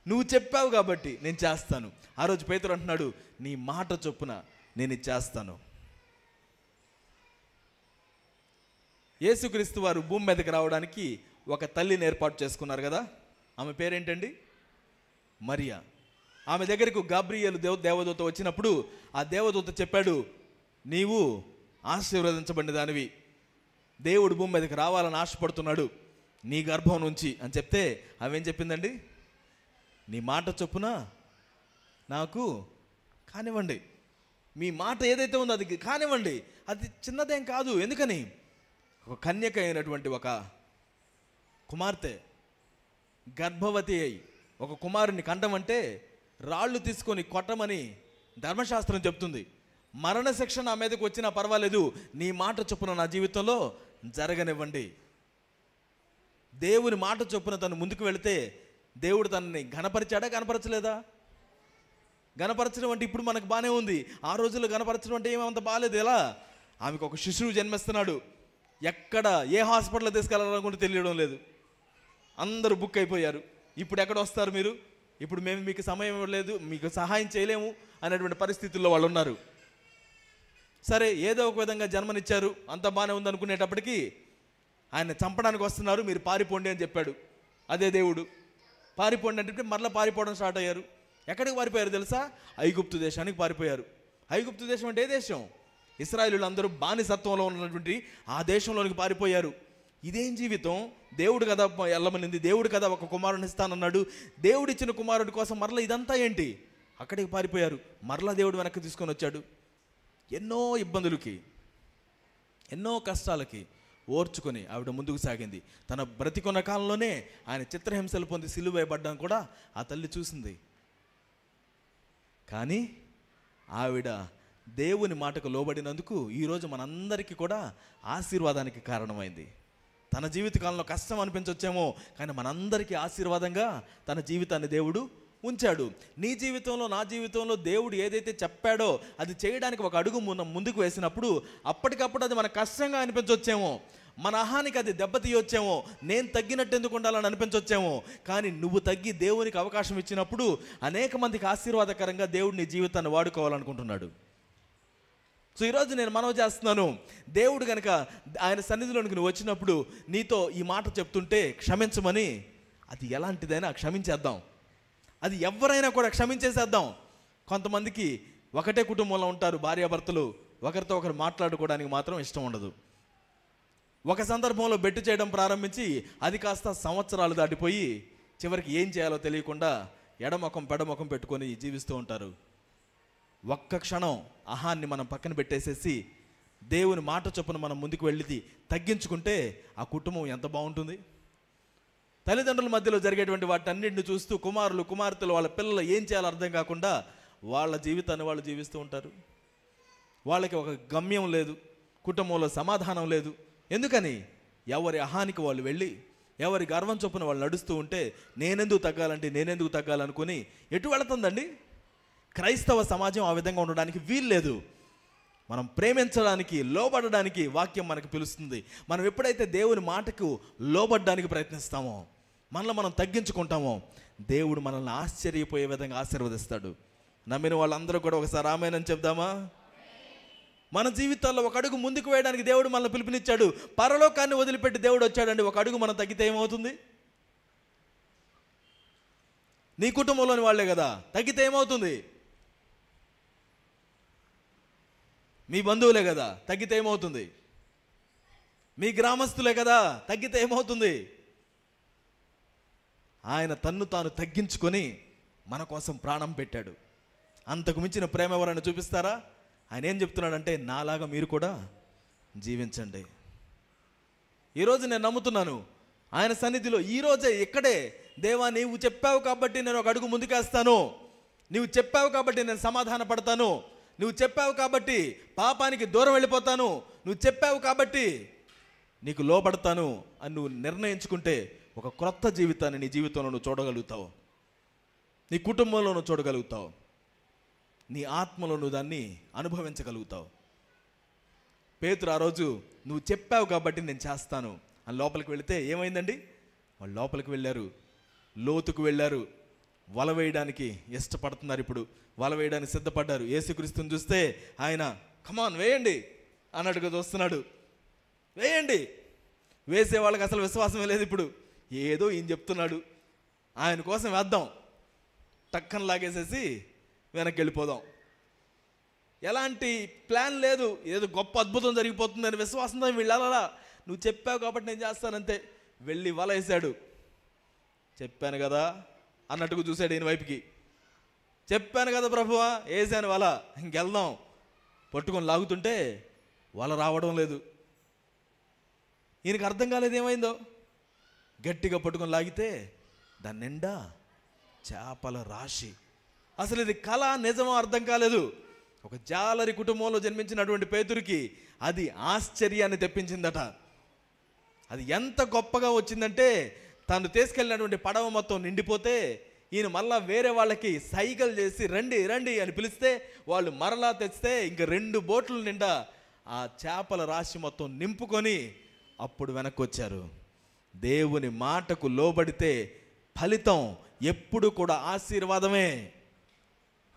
నువ్వు చెప్పావు కాబట్టి నేను చేస్తాను. ఆ రోజు పేతురు అంటున్నాడు, నీ మాట చొప్పున నేను ఇది చేస్తాను. యేసుక్రీస్తు వారు భూమి మీదకి రావడానికి ఒక తల్లిని ఏర్పాటు చేసుకున్నారు కదా. ఆమె పేరేంటండి? మరియా. ఆమె దగ్గరకు గాబ్రియేలు దేవదూత వచ్చినప్పుడు ఆ దేవదూత చెప్పాడు, నీవు ఆశీర్వదించబడిన దానివి, దేవుడు భూమి మీదకి రావాలని ఆశపడుతున్నాడు నీ గర్భం నుంచి అని చెప్తే ఆమె ఏం చెప్పిందండి? నీ మాట చొప్పున నాకు కానివ్వండి. మీ మాట ఏదైతే ఉందో అది కానివ్వండి. అది చిన్నదేం కాదు. ఎందుకని? ఒక కన్యక అయినటువంటి ఒక కుమార్తె గర్భవతి అయి ఒక కుమారుని కంటమంటే రాళ్ళు తీసుకొని కొట్టమని ధర్మశాస్త్రం చెప్తుంది. మరణశిక్ష నా మీదకి వచ్చినా పర్వాలేదు, నీ మాట చొప్పున నా జీవితంలో జరగనివ్వండి. దేవుని మాట చొప్పున తను ముందుకు వెళితే దేవుడు తనని ఘనపరిచాడా, గణపరచలేదా? గణపరచడం అంటే ఇప్పుడు మనకు బాగానే ఉంది. ఆ రోజుల్లో గణపరచడం అంటే ఏమంత బాగాలేదు. ఎలా? ఆమెకు ఒక శిశువు జన్మిస్తున్నాడు. ఎక్కడ ఏ హాస్పిటల్లో తీసుకెళ్ళాలనుకుంటే తెలియడం లేదు. అందరూ బుక్ అయిపోయారు. ఇప్పుడు ఎక్కడ వస్తారు మీరు? ఇప్పుడు మేము మీకు సమయం ఇవ్వలేదు, మీకు సహాయం చేయలేము అనేటువంటి పరిస్థితుల్లో వాళ్ళు ఉన్నారు. సరే, ఏదో ఒక విధంగా జన్మనిచ్చారు, అంత బాగానే ఉంది అనుకునేటప్పటికీ ఆయన చంపడానికి వస్తున్నారు, మీరు పారిపోండి అని చెప్పాడు. అదే దేవుడు. పారిపోండి అంటే మరలా పారిపోవడం స్టార్ట్ అయ్యారు. ఎక్కడికి పారిపోయారు తెలుసా? ఐగుప్తు దేశానికి పారిపోయారు. ఐగుప్తు దేశం అంటే ఏ దేశం? ఇశ్రాయేలీయులు అందరూ బానిసత్వంలో ఉన్నటువంటి ఆ దేశంలోనికి పారిపోయారు. ఇదేం జీవితం? దేవుడు కదా వెళ్ళమనింది, దేవుడు కదా ఒక కుమారుని ఇస్తానన్నాడు. దేవుడు ఇచ్చిన కుమారుడి కోసం మరలా ఇదంతా ఏంటి? అక్కడికి పారిపోయారు. మరలా దేవుడు వెనక్కి తీసుకొని వచ్చాడు. ఎన్నో ఇబ్బందులకి, ఎన్నో కష్టాలకి ఓర్చుకొని ఆవిడ ముందుకు సాగింది. తన బ్రతికున్న కాలంలోనే ఆయన చిత్రహింసలు పొంది సిలువ వేయబడ్డం కూడా ఆ తల్లి చూసింది. కానీ ఆవిడ దేవుని మాటకు లోబడినందుకు ఈరోజు మనందరికీ కూడా ఆశీర్వాదానికి కారణమైంది. తన జీవితకాలంలో కష్టం అనిపించవచ్చేమో, కానీ మనందరికీ ఆశీర్వాదంగా తన జీవితాన్ని దేవుడు ఉంచాడు. నీ జీవితంలో, నా జీవితంలో దేవుడు ఏదైతే చెప్పాడో అది చేయడానికి ఒక అడుగు ముందుకు వేసినప్పుడు అప్పటికప్పుడు అది మన కష్టంగా అనిపించవచ్చేమో, మన అహానికి అది దెబ్బతీయొచ్చేమో, నేను తగ్గినట్టు ఎందుకు ఉండాలని అనిపించవచ్చేమో, కానీ నువ్వు తగ్గి దేవునికి అవకాశం ఇచ్చినప్పుడు అనేక మందికి ఆశీర్వాదకరంగా దేవుడు నీ జీవితాన్ని వాడుకోవాలనుకుంటున్నాడు. సో ఈరోజు నేను మనవి చేస్తున్నాను, దేవుడు కనుక ఆయన సన్నిధిలోనికి నువ్వు వచ్చినప్పుడు నీతో ఈ మాట చెప్తుంటే క్షమించమని, అది ఎలాంటిదైనా క్షమించేద్దాం. అది ఎవరైనా కూడా క్షమించేసేద్దాం. కొంతమందికి ఒకటే కుటుంబంలో ఉంటారు భార్యాభర్తలు, ఒకరితో ఒకరు మాట్లాడుకోవడానికి మాత్రం ఇష్టం ఉండదు. ఒక సందర్భంలో బెట్టు చేయడం ప్రారంభించి అది కాస్త సంవత్సరాలు దాటిపోయి చివరికి ఏం చేయాలో తెలియకుండా ఎడముఖం పెడముఖం పెట్టుకొని జీవిస్తూ ఉంటారు. ఒక్క క్షణం అహాన్ని మనం పక్కన పెట్టేసేసి దేవుని మాట చొప్పున మనం ముందుకు వెళ్ళి తగ్గించుకుంటే ఆ కుటుంబం ఎంత బాగుంటుంది. తల్లిదండ్రుల మధ్యలో జరిగేటువంటి వాటన్నింటిని చూస్తూ కుమారులు కుమార్తెలు వాళ్ళ పిల్లలు ఏం చేయాలో అర్థం కాకుండా వాళ్ళ జీవితాన్ని వాళ్ళు జీవిస్తూ ఉంటారు. వాళ్ళకి ఒక గమ్యం లేదు, కుటుంబంలో సమాధానం లేదు. ఎందుకని? ఎవరి అహానికి వాళ్ళు వెళ్ళి ఎవరి గర్వం చొప్పున వాళ్ళు నడుస్తూ ఉంటే నేనెందుకు తగ్గాలనుకుని ఎటు వెళుతుందండి? క్రైస్తవ సమాజం ఆ విధంగా ఉండడానికి వీల్లేదు. మనం ప్రేమించడానికి, లోబడడానికి వాక్యం మనకు పిలుస్తుంది. మనం ఎప్పుడైతే దేవుని మాటకు లోబడడానికి ప్రయత్నిస్తామో, మనల్ని మనం తగ్గించుకుంటామో, దేవుడు మనల్ని ఆశ్చర్యపోయే విధంగా ఆశీర్వదిస్తాడు. నమ్మిన వాళ్ళందరూ కూడా ఒకసారి ఆమేనని చెప్దామా? మన జీవితాల్లో ఒక అడుగు ముందుకు వేయడానికి దేవుడు మనల్ని పిలుపునిచ్చాడు. పరలోకాన్ని వదిలిపెట్టి దేవుడు వచ్చాడండి. ఒక అడుగు మనం తగ్గితే ఏమవుతుంది? నీ కుటుంబంలోని వాళ్ళే కదా, తగ్గితే ఏమవుతుంది? మీ బంధువులే కదా, తగ్గితే ఏమవుతుంది? మీ గ్రామస్తులే కదా, తగ్గితే ఏమవుతుంది? ఆయన తన్ను తాను తగ్గించుకొని మన కోసం ప్రాణం పెట్టాడు. అంతకు మించిన ప్రేమ ఎవరైనా చూపిస్తారా? ఆయన ఏం చెప్తున్నాడంటే, నాలాగా మీరు కూడా జీవించండి. ఈరోజు నేను నమ్ముతున్నాను ఆయన సన్నిధిలో, ఈరోజే ఇక్కడే, దేవా నీవు చెప్పావు కాబట్టి నేను ఒక అడుగు ముందుకేస్తాను, నువ్వు చెప్పావు కాబట్టి నేను సమాధాన పడతాను, నువ్వు చెప్పావు కాబట్టి పాపానికి దూరం వెళ్ళిపోతాను, నువ్వు చెప్పావు కాబట్టి నీకు లోబడతాను అని నువ్వు నిర్ణయించుకుంటే ఒక క్రొత్త జీవితాన్ని నీ జీవితంలో నువ్వు చూడగలుగుతావు, నీ కుటుంబంలో నువ్వు చూడగలుగుతావు, నీ ఆత్మలో నువ్వు దాన్ని అనుభవించగలుగుతావు. పేతురు ఆ రోజు నువ్వు చెప్పావు కాబట్టి నేను చేస్తాను అని లోపలికి వెళితే ఏమైందండి? వాళ్ళు లోపలికి వెళ్ళారు, లోతుకు వెళ్ళారు, వల వేయడానికి ఇష్టపడుతున్నారు. ఇప్పుడు వల వేయడానికి సిద్ధపడ్డారు. యేసుక్రీస్తుని చూస్తే ఆయన కమాన్ వేయండి అన్నట్టుగా చూస్తున్నాడు. వేయండి. వేసే వాళ్ళకి అసలు విశ్వాసమే లేదు. ఇప్పుడు ఏదో ఈయన చెప్తున్నాడు, ఆయన కోసం వేద్దాం, టక్కన లాగేసేసి వెనక్కి వెళ్ళిపోదాం. ఎలాంటి ప్లాన్ లేదు, ఏదో గొప్ప అద్భుతం జరిగిపోతుందని విశ్వాసంతో వీళ్ళలా, నువ్వు చెప్పావు కాబట్టి నేను చేస్తానంతే. వెళ్ళి వల వేసాడు. చెప్పాను కదా అన్నట్టుగా చూశాడు ఈయన వైపుకి. చెప్పాను కదా ప్రభువా, వేసాను వల, ఇంకెళ్దాం. పట్టుకొని లాగుతుంటే వల రావడం లేదు. ఈయనకి అర్థం కాలేదు ఏమైందో. గట్టిగా పట్టుకొని లాగితే దాని నిండా చేపల రాశి. అసలు ఇది కళ నిజమో అర్థం కాలేదు. ఒక జాలరి కుటుంబంలో జన్మించినటువంటి పేతురికి అది ఆశ్చర్యాన్ని తెప్పించిందట. అది ఎంత గొప్పగా వచ్చిందంటే, తను తీసుకెళ్ళినటువంటి పడవ మొత్తం నిండిపోతే ఈయన మళ్ళా వేరే వాళ్ళకి సైగలు చేసి రండి రండి అని పిలిస్తే వాళ్ళు మరలా తెస్తే ఇంక 2 బోట్ల నిండా ఆ చేపల రాశి మొత్తం నింపుకొని అప్పుడు వెనక్కి వచ్చారు. దేవుని మాటకు లోబడితే ఫలితం ఎప్పుడు కూడా ఆశీర్వాదమే.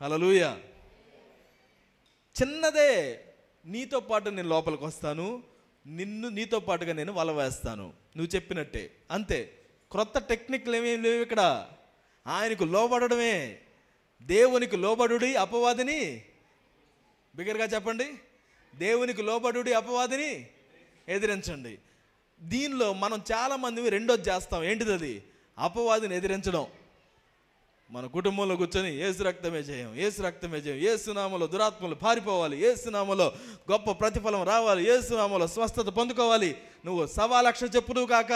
హల్లెలూయా. చిన్నదే, నీతో పాటు నేను లోపలికి వస్తాను, నీతో పాటుగా నేను వల వేస్తాను, నువ్వు చెప్పినట్టే, అంతే. క్రొత్త టెక్నిక్లు ఏమేమి లేవు ఇక్కడ. ఆయనకు లోబడమే. దేవునికి లోబడుడి, అపవాదిని బిగ్గరగా చెప్పండి, దేవునికి లోబడుడి, అపవాదిని ఎదిరించండి. దీనిలో మనం చాలామంది రెండోది చేస్తాం. ఏంటిది అది? అపవాదిని ఎదిరించడం. మన కుటుంబంలో కూర్చొని యేసు రక్తమే జయం, యేసు రక్తమే జయం, యేసు నామములో దురాత్మలు పారిపోవాలి, యేసు నామములో గొప్ప ప్రతిఫలం రావాలి, యేసు నామములో స్వస్థత పొందుకోవాలి. నువ్వు 1,00,000 చెప్పుదు కాక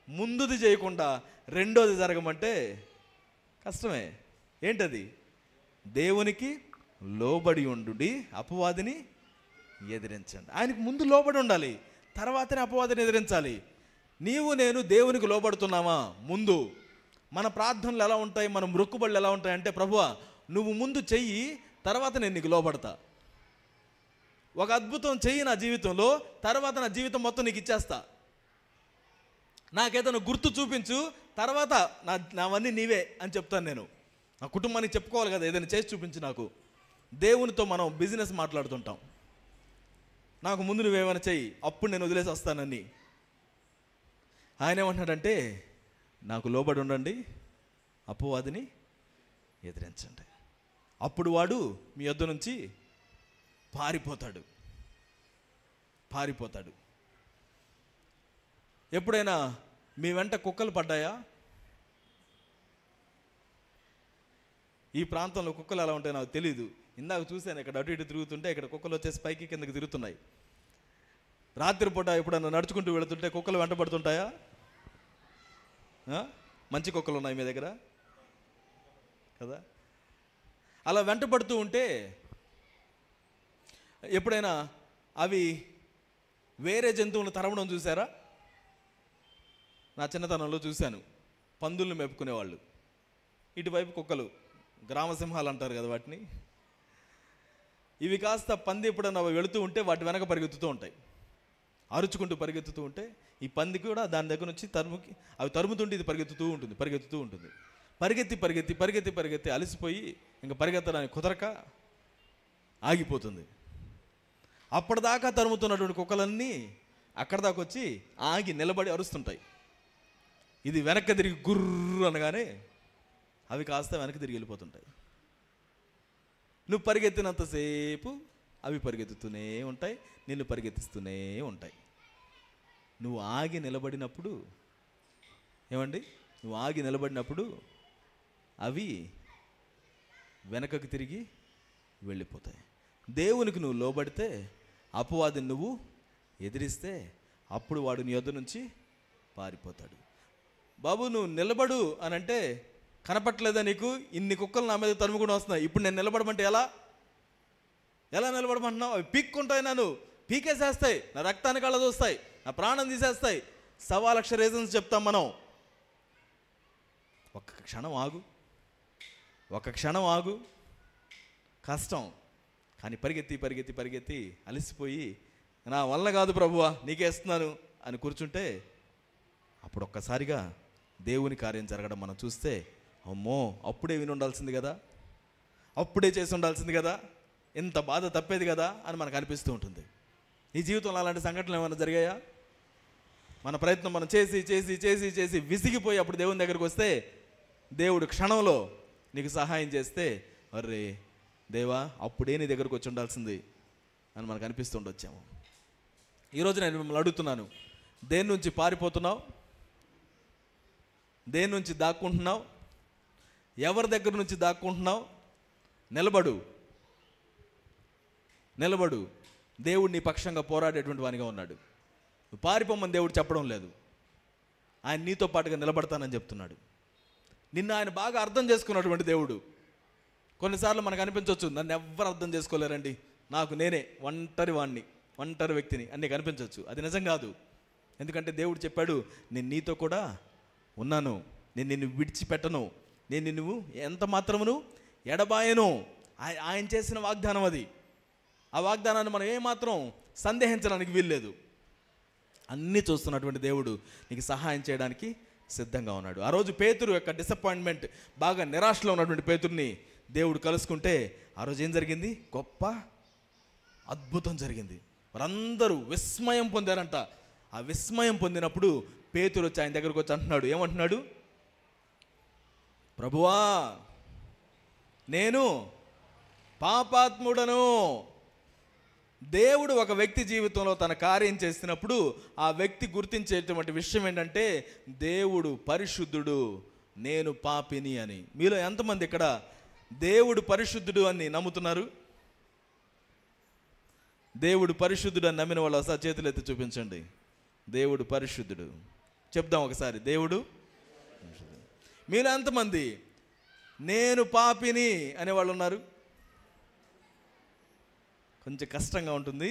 ముందుది చేయకుండా రెండోది జరగమంటే కష్టమే. ఏంటది? దేవునికి లోబడి ఉండుడి, అపవాదిని ఎదిరించండి. ఆయనకు ముందు లోబడి ఉండాలి, తర్వాతనే అపవాదిని ఎదిరించాలి. నీవు నేను దేవునికి లోబడుతున్నామా? ముందు మన ప్రార్థనలు ఎలా ఉంటాయి, మన మొక్కుబడులు ఎలా ఉంటాయి అంటే, ప్రభువా నువ్వు ముందు చెయ్యి, తర్వాత నేను నీకు లోబడతా. ఒక అద్భుతం చెయ్యి నా జీవితంలో, తర్వాత నా జీవితం మొత్తం నీకు ఇచ్చేస్తా. నాకేదైనా గుర్తు చూపించు, తర్వాత నావన్నీ నీవే అని చెప్తాను నేను. నా కుటుంబానికి చెప్పుకోవాలి కదా, ఏదైనా చేసి చూపించు నాకు. దేవునితో మనం బిజినెస్ మాట్లాడుతుంటాం. నాకు ముందు నువ్వేమైనా చెయ్యి, అప్పుడు నేను వదిలేసి వస్తానని. ఆయన ఏమంటున్నాడంటే, నాకు లోబడి ఉండండి, అపవాదిని ఎదిరించండి, అప్పుడు వాడు మీ యొద్ద నుంచి పారిపోతాడు. ఎప్పుడైనా మీ వెంట కుక్కలు పడ్డాయా? ఈ ప్రాంతంలో కుక్కలు ఎలా ఉంటాయో నాకు తెలీదు. ఇందాక చూశాను, ఇక్కడ అటు ఇటు తిరుగుతుంటే ఇక్కడ కుక్కలు వచ్చేసి పైకి కిందకి తిరుగుతున్నాయి. రాత్రిపూట ఎప్పుడన్నా నడుచుకుంటూ వెళుతుంటే కుక్కలు వెంట పడుతుంటాయా? మంచి కుక్కలు ఉన్నాయి మీ దగ్గర కదా? అలా వెంట పడుతూ ఉంటే ఎప్పుడైనా అవి వేరే జంతువులను తరవడం చూసారా? నా చిన్నతనంలో చూశాను. పందులను మేపుకునేవాళ్ళు. ఇటువైపు కుక్కలు, గ్రామసింహాలు అంటారు కదా వాటిని. ఇవి కాస్త పంది ఎప్పుడన్నా వెళుతూ ఉంటే వాటి వెనక పరిగెత్తుతూ ఉంటాయి, అరుచుకుంటూ పరిగెత్తుతూ ఉంటే ఈ పంది కూడా దాని దగ్గర నుంచి అవి తరుముతుంటే ఇది పరిగెత్తుతూ ఉంటుంది. పరిగెత్తి పరిగెత్తి పరిగెత్తి పరిగెత్తి అలసిపోయి ఇంకా పరిగెత్తడానికి కుదరక ఆగిపోతుంది. అప్పటిదాకా తరుముతున్నటువంటి కుక్కలన్నీ అక్కడ దాకా వచ్చి ఆగి నిలబడి అరుస్తుంటాయి. ఇది వెనక్కి తిరిగి గుర్రు అనగానే అవి కాస్త వెనక్కి తిరిగి వెళ్ళిపోతుంటాయి. నువ్వు పరిగెత్తినంతసేపు అవి పరిగెత్తుతూనే ఉంటాయి, నిన్ను పరిగెత్తిస్తూనే ఉంటాయి. నువ్వు ఆగి నిలబడినప్పుడు ఏమండి, నువ్వు ఆగి నిలబడినప్పుడు అవి వెనకకు తిరిగి వెళ్ళిపోతాయి. దేవునికి నువ్వు లోబడితే, అపవాదిని నువ్వు ఎదిరిస్తే, అప్పుడు వాడు నీ యొద్ద నుంచి పారిపోతాడు. బాబు నువ్వు నిలబడు అని అంటే, కనపట్లేదా నీకు, ఇన్ని కుక్కలు నా మీద తరుముకుండా వస్తున్నాయి, ఇప్పుడు నేను నిలబడమంటే ఎలా నిలబడమంటున్నావు? అవి పీక్కుంటాయి, నన్ను పీకేసేస్తాయి, నా రక్తాన్ని కళ్ళ చూస్తాయి, నా ప్రాణం తీసేస్తాయి. 1,00,000 రీజన్స్ చెప్తాం మనం. ఒక్క క్షణం ఆగు. కష్టం, కానీ పరిగెత్తి పరిగెత్తి పరిగెత్తి అలసిపోయి నా వల్ల కాదు ప్రభువా నీకేస్తున్నాను అని కూర్చుంటే, అప్పుడు ఒక్కసారిగా దేవుని కార్యం జరగడం మనం చూస్తే, అమ్మో అప్పుడే విని ఉండాల్సింది కదా, అప్పుడే చేసి ఉండాల్సింది కదా, ఇంత బాధ తప్పేది కదా అని మనకు అనిపిస్తూ ఉంటుంది. ఈ జీవితంలో అలాంటి సంఘటనలు ఏమైనా జరిగాయా? మన ప్రయత్నం మనం చేసి చేసి చేసి చేసి విసిగిపోయి అప్పుడు దేవుని దగ్గరికి వస్తే, దేవుడు క్షణంలో నీకు సహాయం చేస్తే, అర్రే దేవా అప్పుడే నీ దగ్గరకు వచ్చి ఉండాల్సింది అని మనకు అనిపిస్తుండొచ్చాము. ఈరోజు నేను మిమ్మల్ని అడుగుతున్నాను, దేని నుంచి పారిపోతున్నావు? దేని నుంచి దాక్కుంటున్నావు? ఎవరి దగ్గర నుంచి దాక్కుంటున్నావు? నిలబడు. దేవుడు నీ పక్షంగా పోరాడేటువంటి వానిగా ఉన్నాడు. నువ్వు పారిపోమని దేవుడు చెప్పడం లేదు, ఆయన నీతో పాటుగా నిలబడతానని చెప్తున్నాడు. నిన్ను ఆయన బాగా అర్థం చేసుకున్నటువంటి దేవుడు. కొన్నిసార్లు మనకు అనిపించవచ్చు, నన్ను ఎవ్వరు అర్థం చేసుకోలేరండి, నాకు నేనే ఒంటరి వ్యక్తిని అని నీకు అనిపించవచ్చు. అది నిజం కాదు. ఎందుకంటే దేవుడు చెప్పాడు, నేను నీతో కూడా ఉన్నాను, నేను నిన్ను విడిచిపెట్టను, నేను నిన్ను ఎంత మాత్రమును ఎడబాయను. ఆయన చేసిన వాగ్దానం అది. ఆ వాగ్దానాన్ని మనం ఏమాత్రం సందేహించడానికి వీల్లేదు. అన్నీ చూస్తున్నటువంటి దేవుడు నీకు సహాయం చేయడానికి సిద్ధంగా ఉన్నాడు. ఆ రోజు పేతురు యొక్క డిసప్పాయింట్మెంట్, బాగా నిరాశలో ఉన్నటువంటి పేతుర్ని దేవుడు కలుసుకుంటే, ఆ రోజు ఏం జరిగింది? గొప్ప అద్భుతం జరిగింది. వారందరూ విస్మయం పొందారంట. ఆ విస్మయం పొందినప్పుడు పేతురు వచ్చి ఆయన దగ్గరకు వచ్చి అంటున్నాడు, ఏమంటున్నాడు? ప్రభువా నేను పాపాత్ముడను. దేవుడు ఒక వ్యక్తి జీవితంలో తన కార్యం చేసినప్పుడు ఆ వ్యక్తి గుర్తించేటువంటి విషయం ఏంటంటే, దేవుడు పరిశుద్ధుడు, నేను పాపిని అని. మీలో ఎంతమంది ఇక్కడ దేవుడు పరిశుద్ధుడు అని నమ్ముతున్నారు? దేవుడు పరిశుద్ధుడు అని నమ్మిన వాళ్ళు ఒకసారి చేతులు ఎత్తి చూపించండి. దేవుడు పరిశుద్ధుడు చెప్దాం ఒకసారి. దేవుడు మీలో ఎంతమంది నేను పాపిని అనేవాళ్ళు ఉన్నారు? కొంచెం కష్టంగా ఉంటుంది,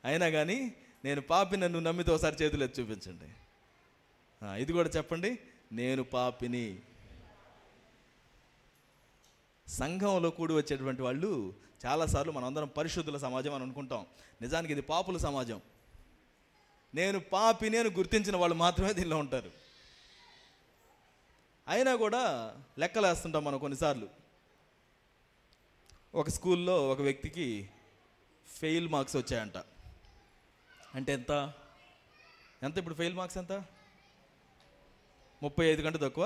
అయినా కానీ నేను పాపిని నన్ను నమ్మితే ఒకసారి చేతులు ఎత్తి చూపించండి. ఇది కూడా చెప్పండి, నేను పాపిని. సంఘంలో కూడి వచ్చేటువంటి వాళ్ళు చాలాసార్లు మనందరం పరిశుద్ధుల సమాజం అని అనుకుంటాం. నిజానికి ఇది పాపుల సమాజం. నేను పాపిని అని గుర్తించిన వాళ్ళు మాత్రమే దీనిలో ఉంటారు. అయినా కూడా లెక్కలు వేస్తుంటాం మనం కొన్నిసార్లు. ఒక స్కూల్లో ఒక వ్యక్తికి ఫెయిల్ మార్క్స్ వచ్చాయంట. అంటే ఎంత ఇప్పుడు ఫెయిల్ మార్క్స్ ఎంత? 35 కంటే తక్కువ,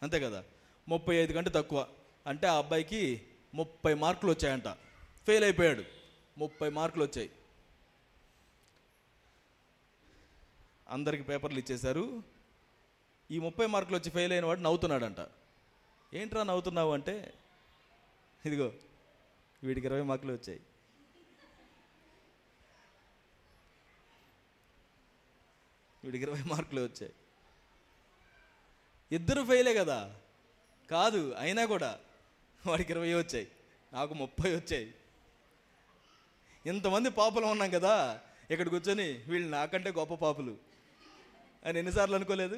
అంతే కదా? 35 కంటే తక్కువ అంటే ఆ అబ్బాయికి 30 మార్కులు వచ్చాయంట. ఫెయిల్ అయిపోయాడు, 30 మార్కులు వచ్చాయి. అందరికి పేపర్లు ఇచ్చేశారు. ఈ 30 మార్కులు వచ్చి ఫెయిల్ అయిన వాడు నవ్వుతున్నాడంట. ఏంట్రా నవ్వుతున్నావు అంటే, ఇదిగో వీడికి 20 మార్కులు వచ్చాయి. వీడికి 20 మార్కులు వచ్చాయి. ఇద్దరు ఫెయిలే కదా? కాదు, అయినా కూడా వాడికి 20 వచ్చాయి, నాకు 30 వచ్చాయి. ఇంతమంది పాపులు ఉన్నాం కదా, ఇక్కడ కూర్చొని వీళ్ళు నాకంటే గొప్ప పాపులు అని ఎన్నిసార్లు అనుకోలేదు?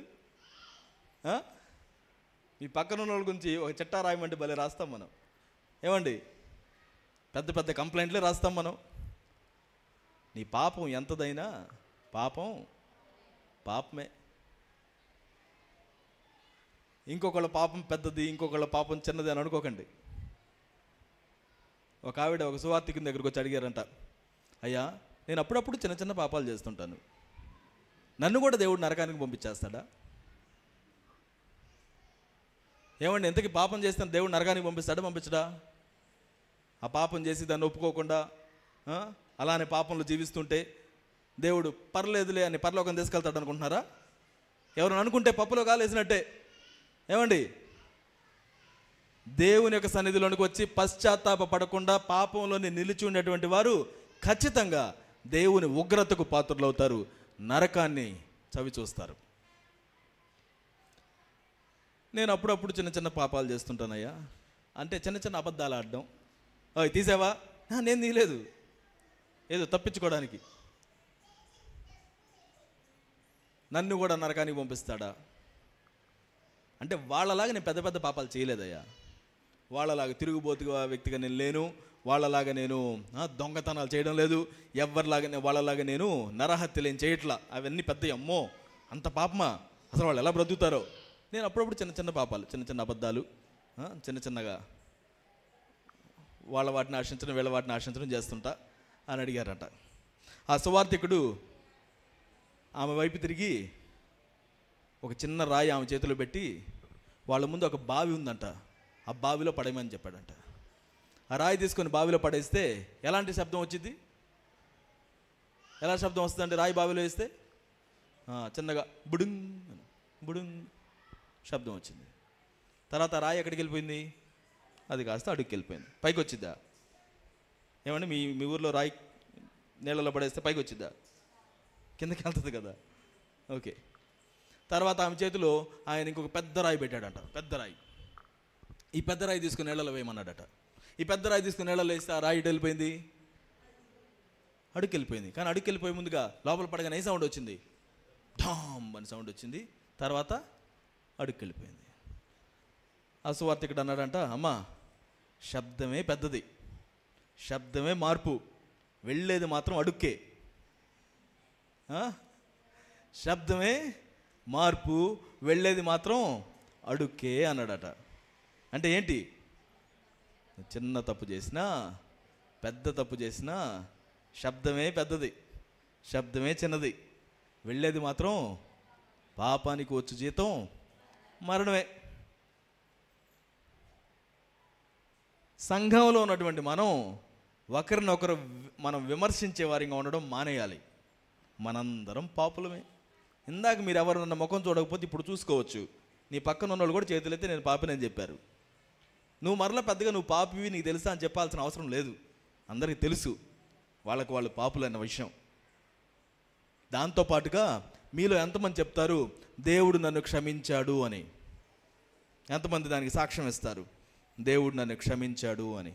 ఈ పక్కన ఉన్న వాళ్ళ గురించి ఒక చిట్టా రాయమంటే భలే రాస్తాం మనం. ఏమండి, పెద్ద పెద్ద కంప్లైంట్లే రాస్తాం మనం. నీ పాపం ఎంతదైనా పాపమే. ఇంకొకళ్ళ పాపం పెద్దది, ఇంకొకళ్ళ పాపం చిన్నది అని అనుకోకండి. ఒక ఆవిడ ఒక సువార్తికుని దగ్గరికి వచ్చి అడిగారంట, అయ్యా నేను అప్పుడప్పుడు చిన్న చిన్న పాపాలు చేస్తుంటాను, నన్ను కూడా దేవుడు నరకానికి పంపించేస్తాడా? ఏమండి, ఎంతకి పాపం చేస్తే దేవుడు నరకానికి పంపిస్తాడా, పంపించడా? ఆ పాపం చేసి దాన్ని ఒప్పుకోకుండా అలానే పాపంలో జీవిస్తుంటే దేవుడు పర్లేదులే అని పరలోకం తీసుకెళ్తాడు అనుకుంటున్నారా? ఎవరైనా అనుకుంటే పప్పులో కాలేసినట్టే. ఏమండి, దేవుని యొక్క సన్నిధిలోనికి వచ్చి పశ్చాత్తాప పడకుండా పాపంలోని నిలిచి ఉండేటువంటి వారు ఖచ్చితంగా దేవుని ఉగ్రతకు పాత్రులవుతారు, నరకాన్ని చవి చూస్తారు. నేను అప్పుడప్పుడు చిన్న చిన్న పాపాలు చేస్తుంటానయ్యా అంటే చిన్న చిన్న అబద్ధాలు ఆడడం. అవి తీసావా? నేను తీయలేదు, ఏదో తప్పించుకోవడానికి. నన్ను కూడా నరకానికి పంపిస్తాడా అంటే వాళ్ళలాగా నేను పెద్ద పెద్ద పాపాలు చేయలేదయ్యా, వాళ్ళలాగా తిరుగుబోతుగా వ్యక్తిగా నేను లేను, వాళ్ళలాగా నేను దొంగతనాలు చేయడం లేదు, ఎవరిలాగా వాళ్ళలాగా నేను నరహత్యలు ఏం చేయట్లా. అవన్నీ పెద్ద అమ్మో అంత పాపమా, అసలు వాళ్ళు ఎలా బ్రతుకుతారో. నేను అప్పుడప్పుడు చిన్న చిన్న పాపాలు, చిన్న చిన్న అబద్ధాలు, చిన్న చిన్నగా వాళ్ళ వాటిని ఆశించడం వీళ్ళ వాటిని ఆశించడం చేస్తుంటా అని అడిగారట. ఆ సువార్తికుడు ఆమె వైపు తిరిగి ఒక చిన్న రాయి ఆమె చేతిలో పెట్టి వాళ్ళ ముందు ఒక బావి ఉందంట, ఆ బావిలో పడేయమని చెప్పాడంట. ఆ రాయి తీసుకొని బావిలో పడేస్తే ఎలాంటి శబ్దం వచ్చింది? ఎలా శబ్దం వస్తుందంటే రాయి బావిలో వేస్తే చిన్నగా బుడుంగ్ బుడుంగ్ శబ్దం వచ్చింది. తర్వాత రాయి ఎక్కడికి వెళ్ళిపోయింది? అది కాస్త అడుగుకి వెళ్ళిపోయింది. పైకి వచ్చిద్దా? ఏమండి, మీ ఊర్లో రాయి నీళ్ళలో పడేస్తే పైకి వచ్చిద్దా? కిందకి వెళ్తుంది కదా. ఓకే. తర్వాత ఆమె చేతిలో ఆయన ఇంకొక పెద్ద రాయి పెట్టాడంట, పెద్ద రాయి. ఈ పెద్ద రాయి తీసుకుని నీళ్ళలో వేయమన్నాడట. ఈ పెద్ద రాయి తీసుకుని నీళ్ళలో వేస్తే ఆ రాయి వెళ్ళిపోయింది, అడుగుకి వెళ్ళిపోయింది. కానీ అడుగుకి వెళ్ళిపోయే ముందుగా లోపల పడగానే ఏ సౌండ్ వచ్చింది? ఢామ్ అని సౌండ్ వచ్చింది. తర్వాత అడుగుకి వెళ్ళిపోయింది. ఆ సువార్తికుడు అన్నాడంట, అమ్మా శబ్దమే పెద్దది, శబ్దమే మార్పు, వెళ్ళేది మాత్రం అడుక్కే. శబ్దమే మార్పు, వెళ్ళేది మాత్రం అడుక్కే అన్నాడట. అంటే ఏంటి? చిన్న తప్పు చేసినా పెద్ద తప్పు చేసినా శబ్దమే పెద్దది, శబ్దమే చిన్నది, వెళ్ళేది మాత్రం పాపానికి వచ్చు జీతం మరణమే. సంఘంలో ఉన్నటువంటి మనం ఒకరినొకరు మనం విమర్శించే వారిగా ఉండడం మానేయాలి. మనందరం పాపులమే. ఇందాక మీరు ఎవరన్నా ముఖం చూడకపోతే ఇప్పుడు చూసుకోవచ్చు. నీ పక్కన ఉన్నవాళ్ళు కూడా చేతులైతే నేను పాపినని చెప్పారు. నువ్వు మరలా పెద్దగా నువ్వు పాపివి నీకు తెలుసా అని చెప్పాల్సిన అవసరం లేదు. అందరికీ తెలుసు వాళ్ళకు వాళ్ళు పాపులన్న విషయం. దాంతోపాటుగా మీలో ఎంతమంది చెప్తారు దేవుడు నన్ను క్షమించాడు అని? ఎంతమంది దానికి సాక్ష్యం ఇస్తారు దేవుడు నన్ను క్షమించాడు అని?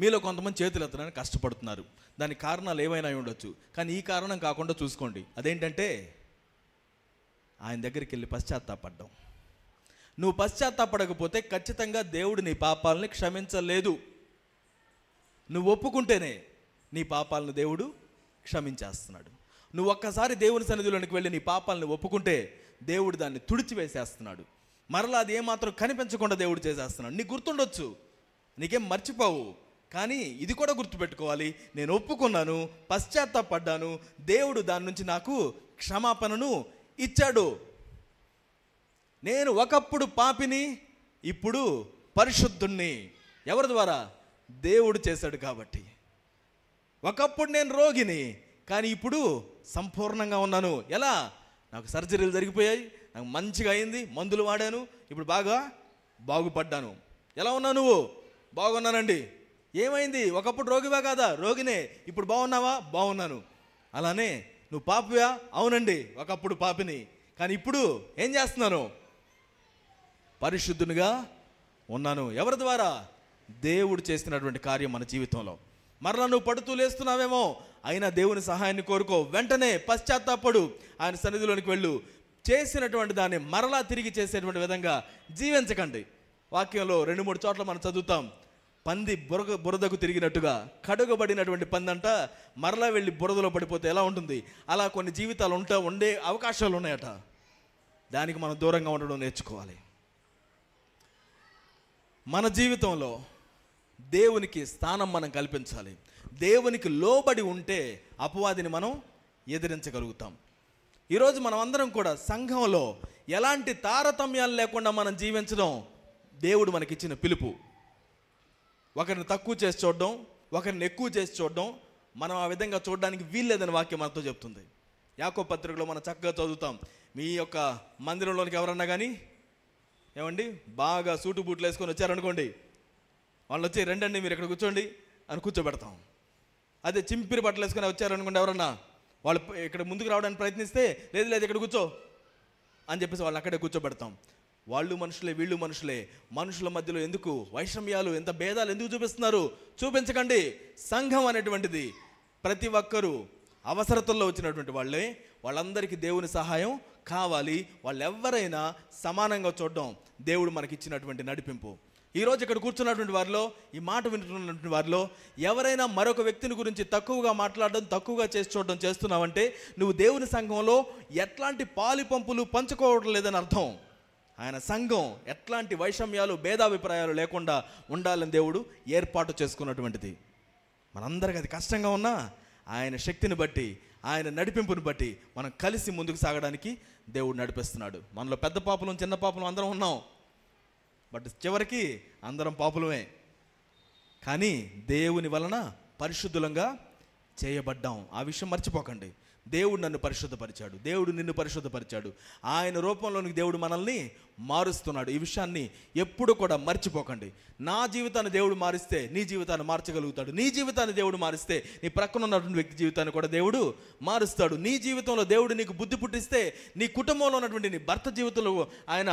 మీలో కొంతమంది చేతులు ఎత్తడానికి కష్టపడుతున్నారు. దానికి కారణాలు ఏమైనా ఉండొచ్చు, కానీ ఈ కారణం కాకుండా చూసుకోండి. అదేంటంటే ఆయన దగ్గరికి వెళ్ళి పశ్చాత్తాపడ్డం. నువ్వు పశ్చాత్తాపడకపోతే ఖచ్చితంగా దేవుడు నీ పాపాలని క్షమించలేదు. నువ్వు ఒప్పుకుంటేనే నీ పాపాలను దేవుడు క్షమించేస్తున్నాడు. నువ్వు ఒక్కసారి దేవుని సన్నిధిలోనికి వెళ్ళి నీ పాపాలను ఒప్పుకుంటే దేవుడు దాన్ని తుడిచివేసేస్తున్నాడు. మరలా అది ఏమాత్రం కనిపించకుండా దేవుడు చేసేస్తున్నాడు. నీకు గుర్తుండొచ్చు, నీకేం మర్చిపోవు, కానీ ఇది కూడా గుర్తుపెట్టుకోవాలి, నేను ఒప్పుకున్నాను, పశ్చాత్తాపడ్డాను, దేవుడు దాని నుంచి నాకు క్షమాపణను ఇచ్చాడు. నేను ఒకప్పుడు పాపిని, ఇప్పుడు పరిశుద్ధుణ్ణి. ఎవరి ద్వారా? దేవుడు చేశాడు కాబట్టి. ఒకప్పుడు నేను రోగిని, కానీ ఇప్పుడు సంపూర్ణంగా ఉన్నాను. ఎలా? నాకు సర్జరీలు జరిగిపోయాయి, నాకు మంచిగా అయింది, మందులు వాడాను, ఇప్పుడు బాగా బాగుపడ్డాను. ఎలా ఉన్నావు నువ్వు? బాగున్నానండి. ఏమైంది? ఒకప్పుడు రోగివా కాదా? రోగినే. ఇప్పుడు బాగున్నావా? బాగున్నాను. అలానే నువ్వు పాపివా? అవునండి, ఒకప్పుడు పాపిని, కానీ ఇప్పుడు ఏం చేస్తున్నాను? పరిశుద్ధునిగా ఉన్నాను. ఎవరి ద్వారా? దేవుడు చేస్తున్నటువంటి కార్యం మన జీవితంలో. మరలా నువ్వు పడుతూ లేస్తున్నావేమో, అయినా దేవుని సహాయాన్ని కోరుకో, వెంటనే పశ్చాత్తాపడు, ఆయన సన్నిధిలోనికి వెళ్ళు. చేసినటువంటి దాన్ని మరలా తిరిగి చేసేటువంటి విధంగా జీవించకండి. వాక్యంలో 2-3 చోట్ల మనం చదువుతాం, పంది బురదకు తిరిగినట్టుగా. కడుగబడినటువంటి పందంట మరలా వెళ్ళి బురదలో పడిపోతే ఎలా ఉంటుంది, అలా కొన్ని జీవితాలు ఉండే అవకాశాలు ఉన్నాయట. దానికి మనం దూరంగా ఉండడం నేర్చుకోవాలి. మన జీవితంలో దేవునికి స్థానం మనం కల్పించాలి. దేవునికి లోబడి ఉంటే అపవాదిని మనం ఎదిరించగలుగుతాం. ఈరోజు మనం అందరం కూడా సంఘంలో ఎలాంటి తారతమ్యాలు లేకుండా మనం జీవించడం దేవుడు మనకిచ్చిన పిలుపు. ఒకరిని తక్కువ చేసి చూడడం, ఒకరిని ఎక్కువ చేసి చూడడం, మనం ఆ విధంగా చూడడానికి వీల్లేదని వాక్యం మనతో చెప్తుంది. యాకోబు పత్రికలో మనం చక్కగా చదువుతాం. మీ యొక్క మందిరంలోనికి ఎవరన్నా కానీ ఏమండి బాగా సూటు బూట్లు వేసుకొని వచ్చారనుకోండి, వాళ్ళు వచ్చి రెండండి మీరు ఇక్కడ కూర్చోండి అని కూర్చోబెడతాం. అదే చింపిరి బట్టలు వేసుకొని వచ్చారనుకోండి ఎవరన్నా, వాళ్ళు ఇక్కడ ముందుకు రావడానికి ప్రయత్నిస్తే లేదు లేదు ఇక్కడ కూర్చో అని చెప్పేసి వాళ్ళని అక్కడే కూర్చోబెడతాం. వాళ్ళు మనుషులే, వీళ్ళు మనుషులే. మనుషుల మధ్యలో ఎందుకు వైషమ్యాలు, ఎంత భేదాలు ఎందుకు చూపిస్తున్నారు? చూపించకండి. సంఘం అనేటువంటిది ప్రతి ఒక్కరూ అవసరతల్లో వచ్చినటువంటి వాళ్ళే. వాళ్ళందరికీ దేవుని సహాయం కావాలి. వాళ్ళు ఎవరైనా సమానంగా చూడడం దేవుడు మనకిచ్చినటువంటి నడిపింపు. ఈరోజు ఇక్కడ కూర్చున్నటువంటి వారిలో, ఈ మాట వింటున్నటువంటి వారిలో ఎవరైనా మరొక వ్యక్తిని గురించి తక్కువగా మాట్లాడడం, తక్కువగా చేసి చూడడం చేస్తున్నావంటే నువ్వు దేవుని సంఘంలో ఎట్లాంటి పాలి పంపులు పంచుకోవడం లేదని అర్థం. ఆయన సంఘం ఎట్లాంటి వైషమ్యాలు, భేదాభిప్రాయాలు లేకుండా ఉండాలని దేవుడు ఏర్పాటు చేసుకున్నటువంటిది. మనందరికీ అది కష్టంగా ఉన్నా ఆయన శక్తిని బట్టి, ఆయన నడిపింపుని బట్టి మనం కలిసి ముందుకు సాగడానికి దేవుడు నడిపిస్తున్నాడు. మనలో పెద్ద పాపులం, చిన్న పాపులం అందరం ఉన్నాం. బట్ చివరికి అందరం పాపులమే. కానీ దేవుని వలన పరిశుద్ధులంగా చేయబడ్డాం. ఆ విషయం మర్చిపోకండి. దేవుడు నన్ను పరిశుద్ధపరిచాడు, దేవుడు నిన్ను పరిశుద్ధపరిచాడు. ఆయన రూపంలోనికి దేవుడు మనల్ని మారుస్తున్నాడు. ఈ విషయాన్ని ఎప్పుడు కూడా మర్చిపోకండి. నా జీవితాన్ని దేవుడు మారిస్తే నీ జీవితాన్ని మార్చగలుగుతాడు. నీ జీవితాన్ని దేవుడు మారిస్తే నీ ప్రక్కన ఉన్నటువంటి వ్యక్తి జీవితాన్ని కూడా దేవుడు మారుస్తాడు. నీ జీవితంలో దేవుడు నీకు బుద్ధి పుట్టిస్తే నీ కుటుంబంలో ఉన్నటువంటి నీ భర్త జీవితంలో ఆయన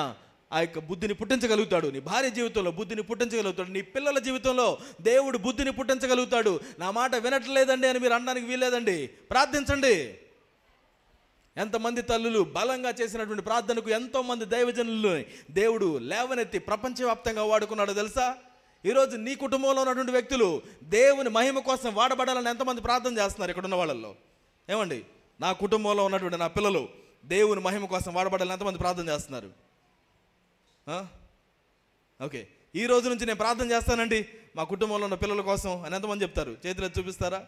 ఆ యొక్క బుద్ధిని పుట్టించగలుగుతాడు. నీ భార్య జీవితంలో బుద్ధిని పుట్టించగలుగుతాడు. నీ పిల్లల జీవితంలో దేవుడు బుద్ధిని పుట్టించగలుగుతాడు. నా మాట వినట్లేదండి అని మీరు అనడానికి వీల్లేదండి. ప్రార్థించండి. ఎంతమంది తల్లులు బలంగా చేసినటువంటి ప్రార్థనకు ఎంతోమంది దైవజనులు దేవుడు లేవనెత్తి ప్రపంచవ్యాప్తంగా వాడుకున్నాడో తెలుసా? ఈరోజు నీ కుటుంబంలో ఉన్నటువంటి వ్యక్తులు దేవుని మహిమ కోసం వాడబడాలని ఎంతమంది ప్రార్థన చేస్తున్నారు ఇక్కడ ఉన్న వాళ్ళల్లో? ఏమండి, నా కుటుంబంలో ఉన్నటువంటి నా పిల్లలు దేవుని మహిమ కోసం వాడబడాలని ఎంతమంది ప్రార్థన చేస్తున్నారు? ఓకే, ఈ రోజు నుంచి నేను ప్రార్థన చేస్తానండి మా కుటుంబంలో ఉన్న పిల్లల కోసం అని ఎంతమంది చెప్తారు? చేతులు చూపిస్తారా?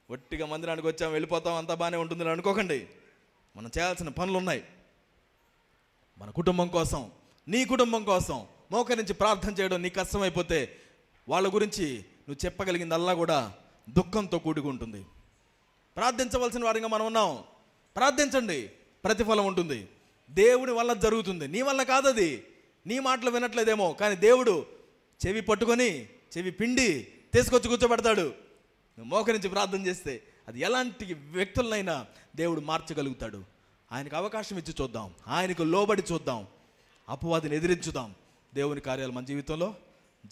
ఒట్టిగా మందిరానికి వచ్చాం వెళ్ళిపోతాం అంతా బాగానే ఉంటుంది అనుకోకండి. మనం చేయాల్సిన పనులు ఉన్నాయి. మన కుటుంబం కోసం, నీ కుటుంబం కోసం మోకరించి ప్రార్థన చేయడం నీకు కష్టమైపోతే వాళ్ళ గురించి నువ్వు చెప్పగలిగిందల్లా కూడా దుఃఖంతో కూడుకు ఉంటుంది. ప్రార్థించవలసిన వారిగా మనం ఉన్నాం. ప్రార్థించండి, ప్రతిఫలం ఉంటుంది. దేవుడి వల్ల జరుగుతుంది, నీ వల్ల కాదది. నీ మాటలు వినట్లేదేమో, కానీ దేవుడు చెవి పట్టుకొని చెవి పిండి తీసుకొచ్చి కూర్చోబెడతాడు. నువ్వు మోకరించి ప్రార్థన చేస్తే అది ఎలాంటి వ్యక్తులనైనా దేవుడు మార్చగలుగుతాడు. ఆయనకు అవకాశం ఇచ్చి చూద్దాం, ఆయనకు లోబడి చూద్దాం, అపవాదిని ఎదిరించుదాం. దేవుని కార్యాలు మన జీవితంలో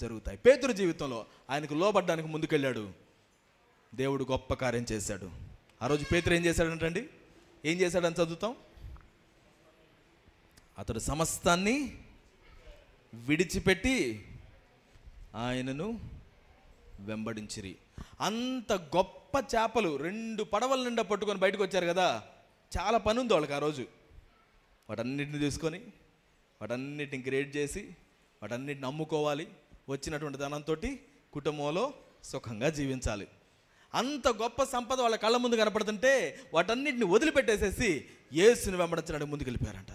జరుగుతాయి. పేతురు జీవితంలో ఆయనకు లోబడ్డానికి ముందుకెళ్ళాడు, దేవుడు గొప్ప కార్యం చేశాడు. ఆ రోజు పేతురు ఏం చేశాడంటండి? ఏం చేశాడని చదువుతాం. అతడు సమస్తాన్ని విడిచిపెట్టి ఆయనను వెంబడించిరి. అంత గొప్ప చేపలు 2 పడవల నిండా పట్టుకొని బయటకు వచ్చారు కదా. చాలా పని ఉంది వాళ్ళకి ఆ రోజు. వాటన్నిటిని తీసుకొని వాటన్నిటిని గ్రేడ్ చేసి వాటన్నిటిని అమ్ముకోవాలి. వచ్చినటువంటి ధనంతో కుటుంబంలో సుఖంగా జీవించాలి. అంత గొప్ప సంపద వాళ్ళ కళ్ళ ముందు కనపడుతుంటే వాటన్నిటిని వదిలిపెట్టేసేసి యేసుని వెంబడించడానికి ముందుకు వెళ్ళిపోయారంట.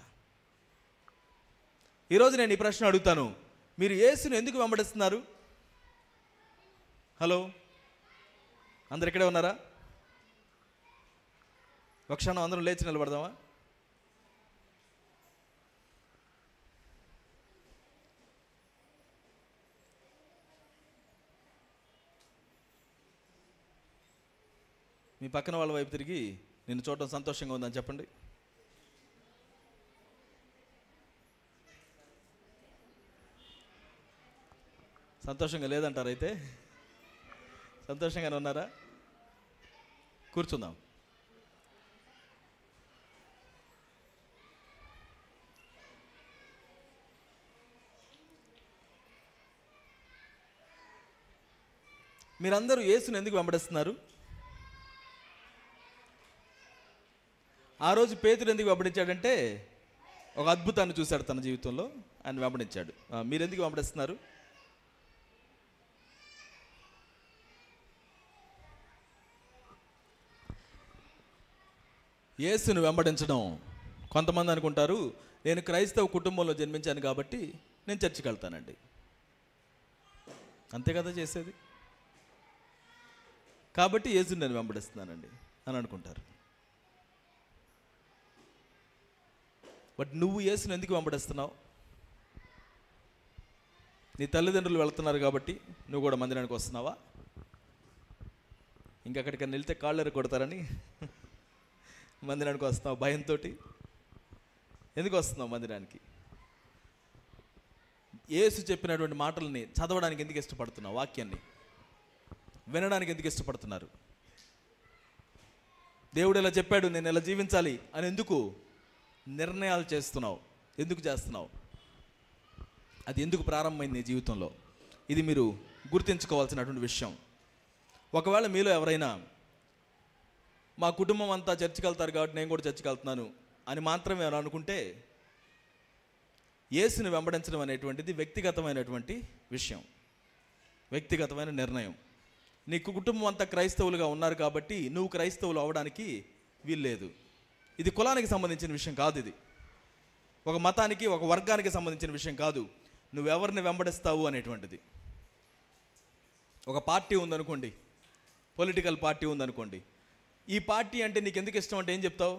ఈరోజు నేను ఈ ప్రశ్న అడుగుతాను, మీరు యేసుని ఎందుకు వెంబడిస్తున్నారు? హలో, అందరు ఇక్కడే ఉన్నారా? ఒక క్షణం అందరం లేచి నిలబడదామా? మీ పక్కన వాళ్ళ వైపు తిరిగి నిన్ను చూడటం సంతోషంగా ఉందని చెప్పండి. సంతోషంగా లేదంటారు? అయితే సంతోషంగానే ఉన్నారా? కూర్చుందాం. మీరందరూ యేసుని ఎందుకు వెంబడిస్తున్నారు? ఆ రోజు పేతురు ఎందుకు వెంబడించాడంటే ఒక అద్భుతాన్ని చూశాడు తన జీవితంలో, ఆయన వెంబడించాడు. మీరు ఎందుకు వెంబడిస్తున్నారు? యేసును వెంబడించడం, కొంతమంది అనుకుంటారు నేను క్రైస్తవ కుటుంబంలో జన్మించాను కాబట్టి నేను చర్చికి వెళ్తానండి, అంతే కదా చేసేది, కాబట్టి యేసుని నేను వెంబడిస్తున్నానండి అని అనుకుంటారు. బట్ నువ్వు యేసుని ఎందుకు వెంబడిస్తున్నావు? నీ తల్లిదండ్రులు వెళ్తున్నారు కాబట్టి నువ్వు కూడా మందిరానికి వస్తున్నావా? ఇంకెక్కడికన్నా వెళ్తే కాళ్ళెర కొడతారని మందిరానికి వస్తున్నావు భయంతో? ఎందుకు వస్తున్నావు మందిరానికి? యేసు చెప్పినటువంటి మాటల్ని చదవడానికి ఎందుకు ఇష్టపడుతున్నావు? వాక్యాన్ని వినడానికి ఎందుకు ఇష్టపడుతున్నారు? దేవుడు ఎలా చెప్పాడు, నేను ఎలా జీవించాలి అని ఎందుకు నిర్ణయాలు చేస్తున్నావు? ఎందుకు చేస్తున్నావు? అది ఎందుకు ప్రారంభమైంది నీ జీవితంలో? ఇది మీరు గుర్తించుకోవాల్సినటువంటి విషయం. ఒకవేళ మీలో ఎవరైనా మా కుటుంబం అంతా చర్చికి వెళ్తారు కాబట్టి నేను కూడా చర్చికి వెళ్తున్నాను అని మాత్రమే అనుకుంటే, యేసుని వెంబడించడం అనేటువంటిది వ్యక్తిగతమైనటువంటి విషయం, వ్యక్తిగతమైన నిర్ణయం. నీ కుటుంబం అంతా క్రైస్తవులుగా ఉన్నారు కాబట్టి నువ్వు క్రైస్తవులు అవ్వడానికి వీల్లేదు. ఇది కులానికి సంబంధించిన విషయం కాదు, ఇది ఒక మతానికి ఒక వర్గానికి సంబంధించిన విషయం కాదు. నువ్వెవరిని వెంబడిస్తావు అనేటువంటిది. ఒక పార్టీ ఉందనుకోండి, పొలిటికల్ పార్టీ ఉందనుకోండి, ఈ పార్టీ అంటే నీకు ఎందుకు ఇష్టం అంటే ఏం చెప్తావు?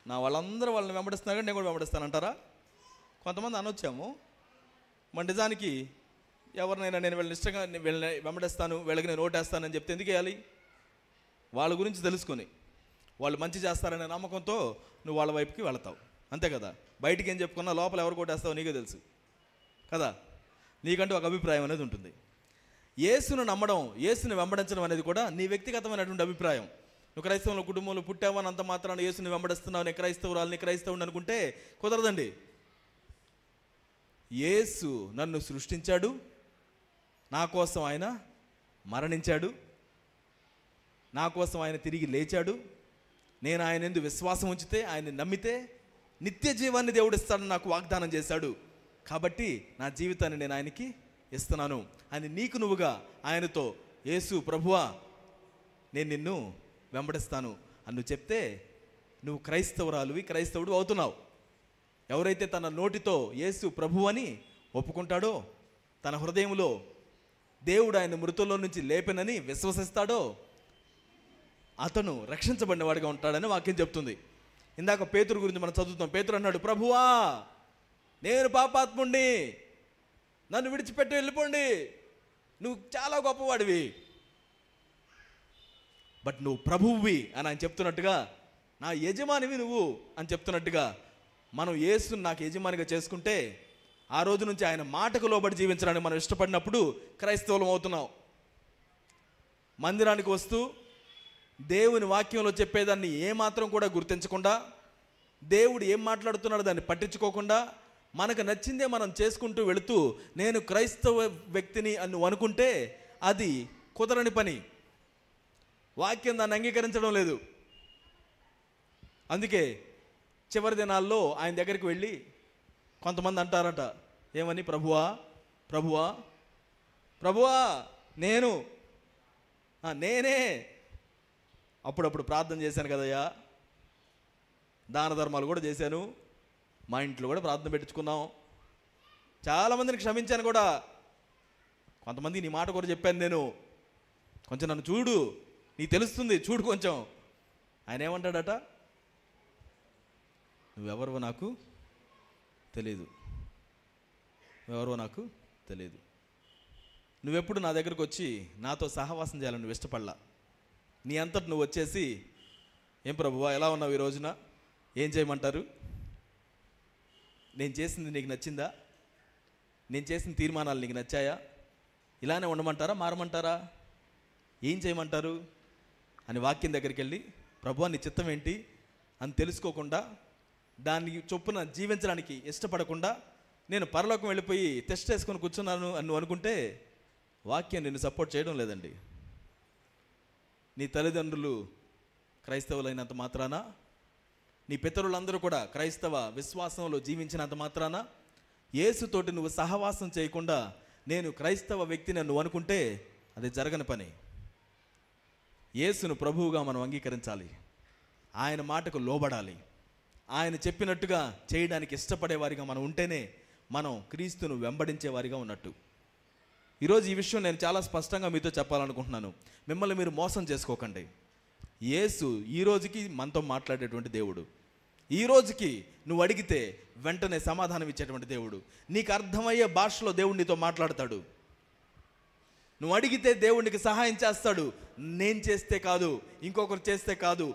నా వాళ్ళందరూ వాళ్ళని వెంబడిస్తున్నారు కానీ నేను కూడా వెంబడిస్తానంటారా? కొంతమంది అనొచ్చాము. మన నిజానికి ఎవరినైనా నేను వీళ్ళని ఇష్టంగా వీళ్ళని వెంబడిస్తాను, వీళ్ళకి నేను ఓటేస్తానని చెప్తే ఎందుకు వేయాలి? వాళ్ళ గురించి తెలుసుకొని వాళ్ళు మంచి చేస్తారనే నమ్మకంతో నువ్వు వాళ్ళ వైపుకి వెళతావు, అంతే కదా. బయటికి ఏం చెప్పుకున్నా లోపల ఎవరు ఓటేస్తావో నీకే తెలుసు కదా. నీకంటూ ఒక అభిప్రాయం అనేది ఉంటుంది. యేసును నమ్మడం, యేసుని వెంబడించడం అనేది కూడా నీ వ్యక్తిగతమైనటువంటి అభిప్రాయం. నువ్వు క్రైస్తవుల కుటుంబంలో పుట్టావని అంత మాత్రాన యేసుని వెంబడిస్తున్నావు, నేను క్రైస్తవురాలని క్రైస్తవుని అనుకుంటే కుదరదండి. యేసు నన్ను సృష్టించాడు, నా కోసం ఆయన మరణించాడు, నా కోసం ఆయన తిరిగి లేచాడు. నేను ఆయన యందు విశ్వాసం ఉంచితే, ఆయన్ని నమ్మితే నిత్య జీవాన్ని దేవుడు ఇస్తాడని నాకు వాగ్దానం చేశాడు. కాబట్టి నా జీవితాన్ని నేను ఆయనకి ఇస్తున్నాను అని నీకు నువ్వుగా ఆయనతో, యేసు ప్రభువా నేను నిన్ను వెంబడిస్తాను అని నువ్వు చెప్తే నువ్వు క్రైస్తవురాలువి, క్రైస్తవుడు అవుతున్నావు. ఎవరైతే తన నోటితో యేసు ప్రభు అని ఒప్పుకుంటాడో, తన హృదయంలో దేవుడు ఆయన మృతుల్లో నుంచి లేపెనని విశ్వసిస్తాడో, అతను రక్షించబడినవాడిగా ఉంటాడని వాక్యం చెప్తుంది. ఇందాక పేతురు గురించి మనం చదువుతాం. పేతురు అన్నాడు, ప్రభువా నేను పాపాత్ముణ్ణి, నన్ను విడిచిపెట్టి వెళ్ళిపోండి, నువ్వు చాలా గొప్పవాడివి, బట్ నువ్వు ప్రభువువి అని ఆయన చెప్తున్నట్టుగా, నా యజమానివి నువ్వు అని చెప్తున్నట్టుగా, మనం యేసుని నాకు యజమానిగా చేసుకుంటే ఆ రోజు నుంచి ఆయన మాటకు లోబడి జీవించడానికి మనం ఇష్టపడినప్పుడు క్రైస్తవులం అవుతున్నాం. మందిరానికి వస్తూ దేవుని వాక్యంలో చెప్పేదాన్ని ఏమాత్రం కూడా గుర్తించకుండా, దేవుడు ఏం మాట్లాడుతున్నాడో దాన్ని పట్టించుకోకుండా, మనకు నచ్చిందే మనం చేసుకుంటూ వెళుతూ నేను క్రైస్తవ వ్యక్తిని అని నువ్వు అనుకుంటే అది కుదరని పని. వాక్యం దాన్ని అంగీకరించడం లేదు. అందుకే చివరి దినాల్లో ఆయన దగ్గరికి వెళ్ళి కొంతమంది అంటారట, ఏమని? ప్రభువా ప్రభువా ప్రభువా నేనే అప్పుడప్పుడు ప్రార్థన చేశాను కదయ్యా, దాన ధర్మాలు కూడా చేశాను, మా ఇంట్లో కూడా ప్రార్థన పెట్టించుకున్నాం, చాలామందిని క్షమించాను కూడా, కొంతమంది నీ మాట కూడా చెప్పాను నేను, కొంచెం నన్ను చూడు, నీకు తెలుస్తుంది చూడు కొంచెం. ఆయన ఏమంటాడట? నువ్వెవరో నాకు తెలియదు, నువ్వెవరో నాకు తెలియదు. నువ్వెప్పుడు నా దగ్గరకు వచ్చి నాతో సహవాసం చేయాలని నువ్వు ఇష్టపడలా. నీ అంతటి నువ్వు వచ్చేసి, ఏం ప్రభువా ఎలా ఉన్నావు ఈ రోజున, ఏం చేయమంటారు, నేను చేసింది నీకు నచ్చిందా, నేను చేసిన తీర్మానాలు నీకు నచ్చాయా, ఇలానే ఉండమంటారా మారమంటారా, ఏం చేయమంటారు అని వాక్యం దగ్గరికి వెళ్ళి ప్రభువా నీ చిత్తం ఏంటి అని తెలుసుకోకుండా, దాన్ని చొప్పున జీవించడానికి ఇష్టపడకుండా నేను పరలోకం వెళ్ళిపోయి టెస్ట్ వేసుకొని కూర్చున్నాను అని నువ్వు అనుకుంటే వాక్యం నిన్ను సపోర్ట్ చేయడం లేదండి. నీ తల్లిదండ్రులు క్రైస్తవులైనంత మాత్రాన, నీ పితరులందరూ కూడా క్రైస్తవ విశ్వాసంలో జీవించినంత మాత్రాన యేసుతోటి నువ్వు సహవాసం చేయకుండా నేను క్రైస్తవ వ్యక్తిని నువ్వు అనుకుంటే అది జరగని పని. యేసును ప్రభువుగా మనం అంగీకరించాలి, ఆయన మాటకు లోబడాలి, ఆయన చెప్పినట్టుగా చేయడానికి ఇష్టపడేవారిగా మనం ఉంటేనే మనం క్రీస్తును వెంబడించే వారిగా ఉన్నట్టు. ఈరోజు ఈ విషయం నేను చాలా స్పష్టంగా మీతో చెప్పాలనుకుంటున్నాను. మిమ్మల్ని మీరు మోసం చేసుకోకండి. యేసు ఈ రోజుకి మనతో మాట్లాడేటువంటి దేవుడు. ఈ రోజుకి నువ్వు అడిగితే వెంటనే సమాధానం ఇచ్చేటువంటి దేవుడు. నీకు అర్థమయ్యే భాషలో దేవుడు నీతో మాట్లాడతాడు. నువ్వు అడిగితే దేవునికి సహాయం చేస్తాడు. నేను చేస్తే కాదు, ఇంకొకరు చేస్తే కాదు,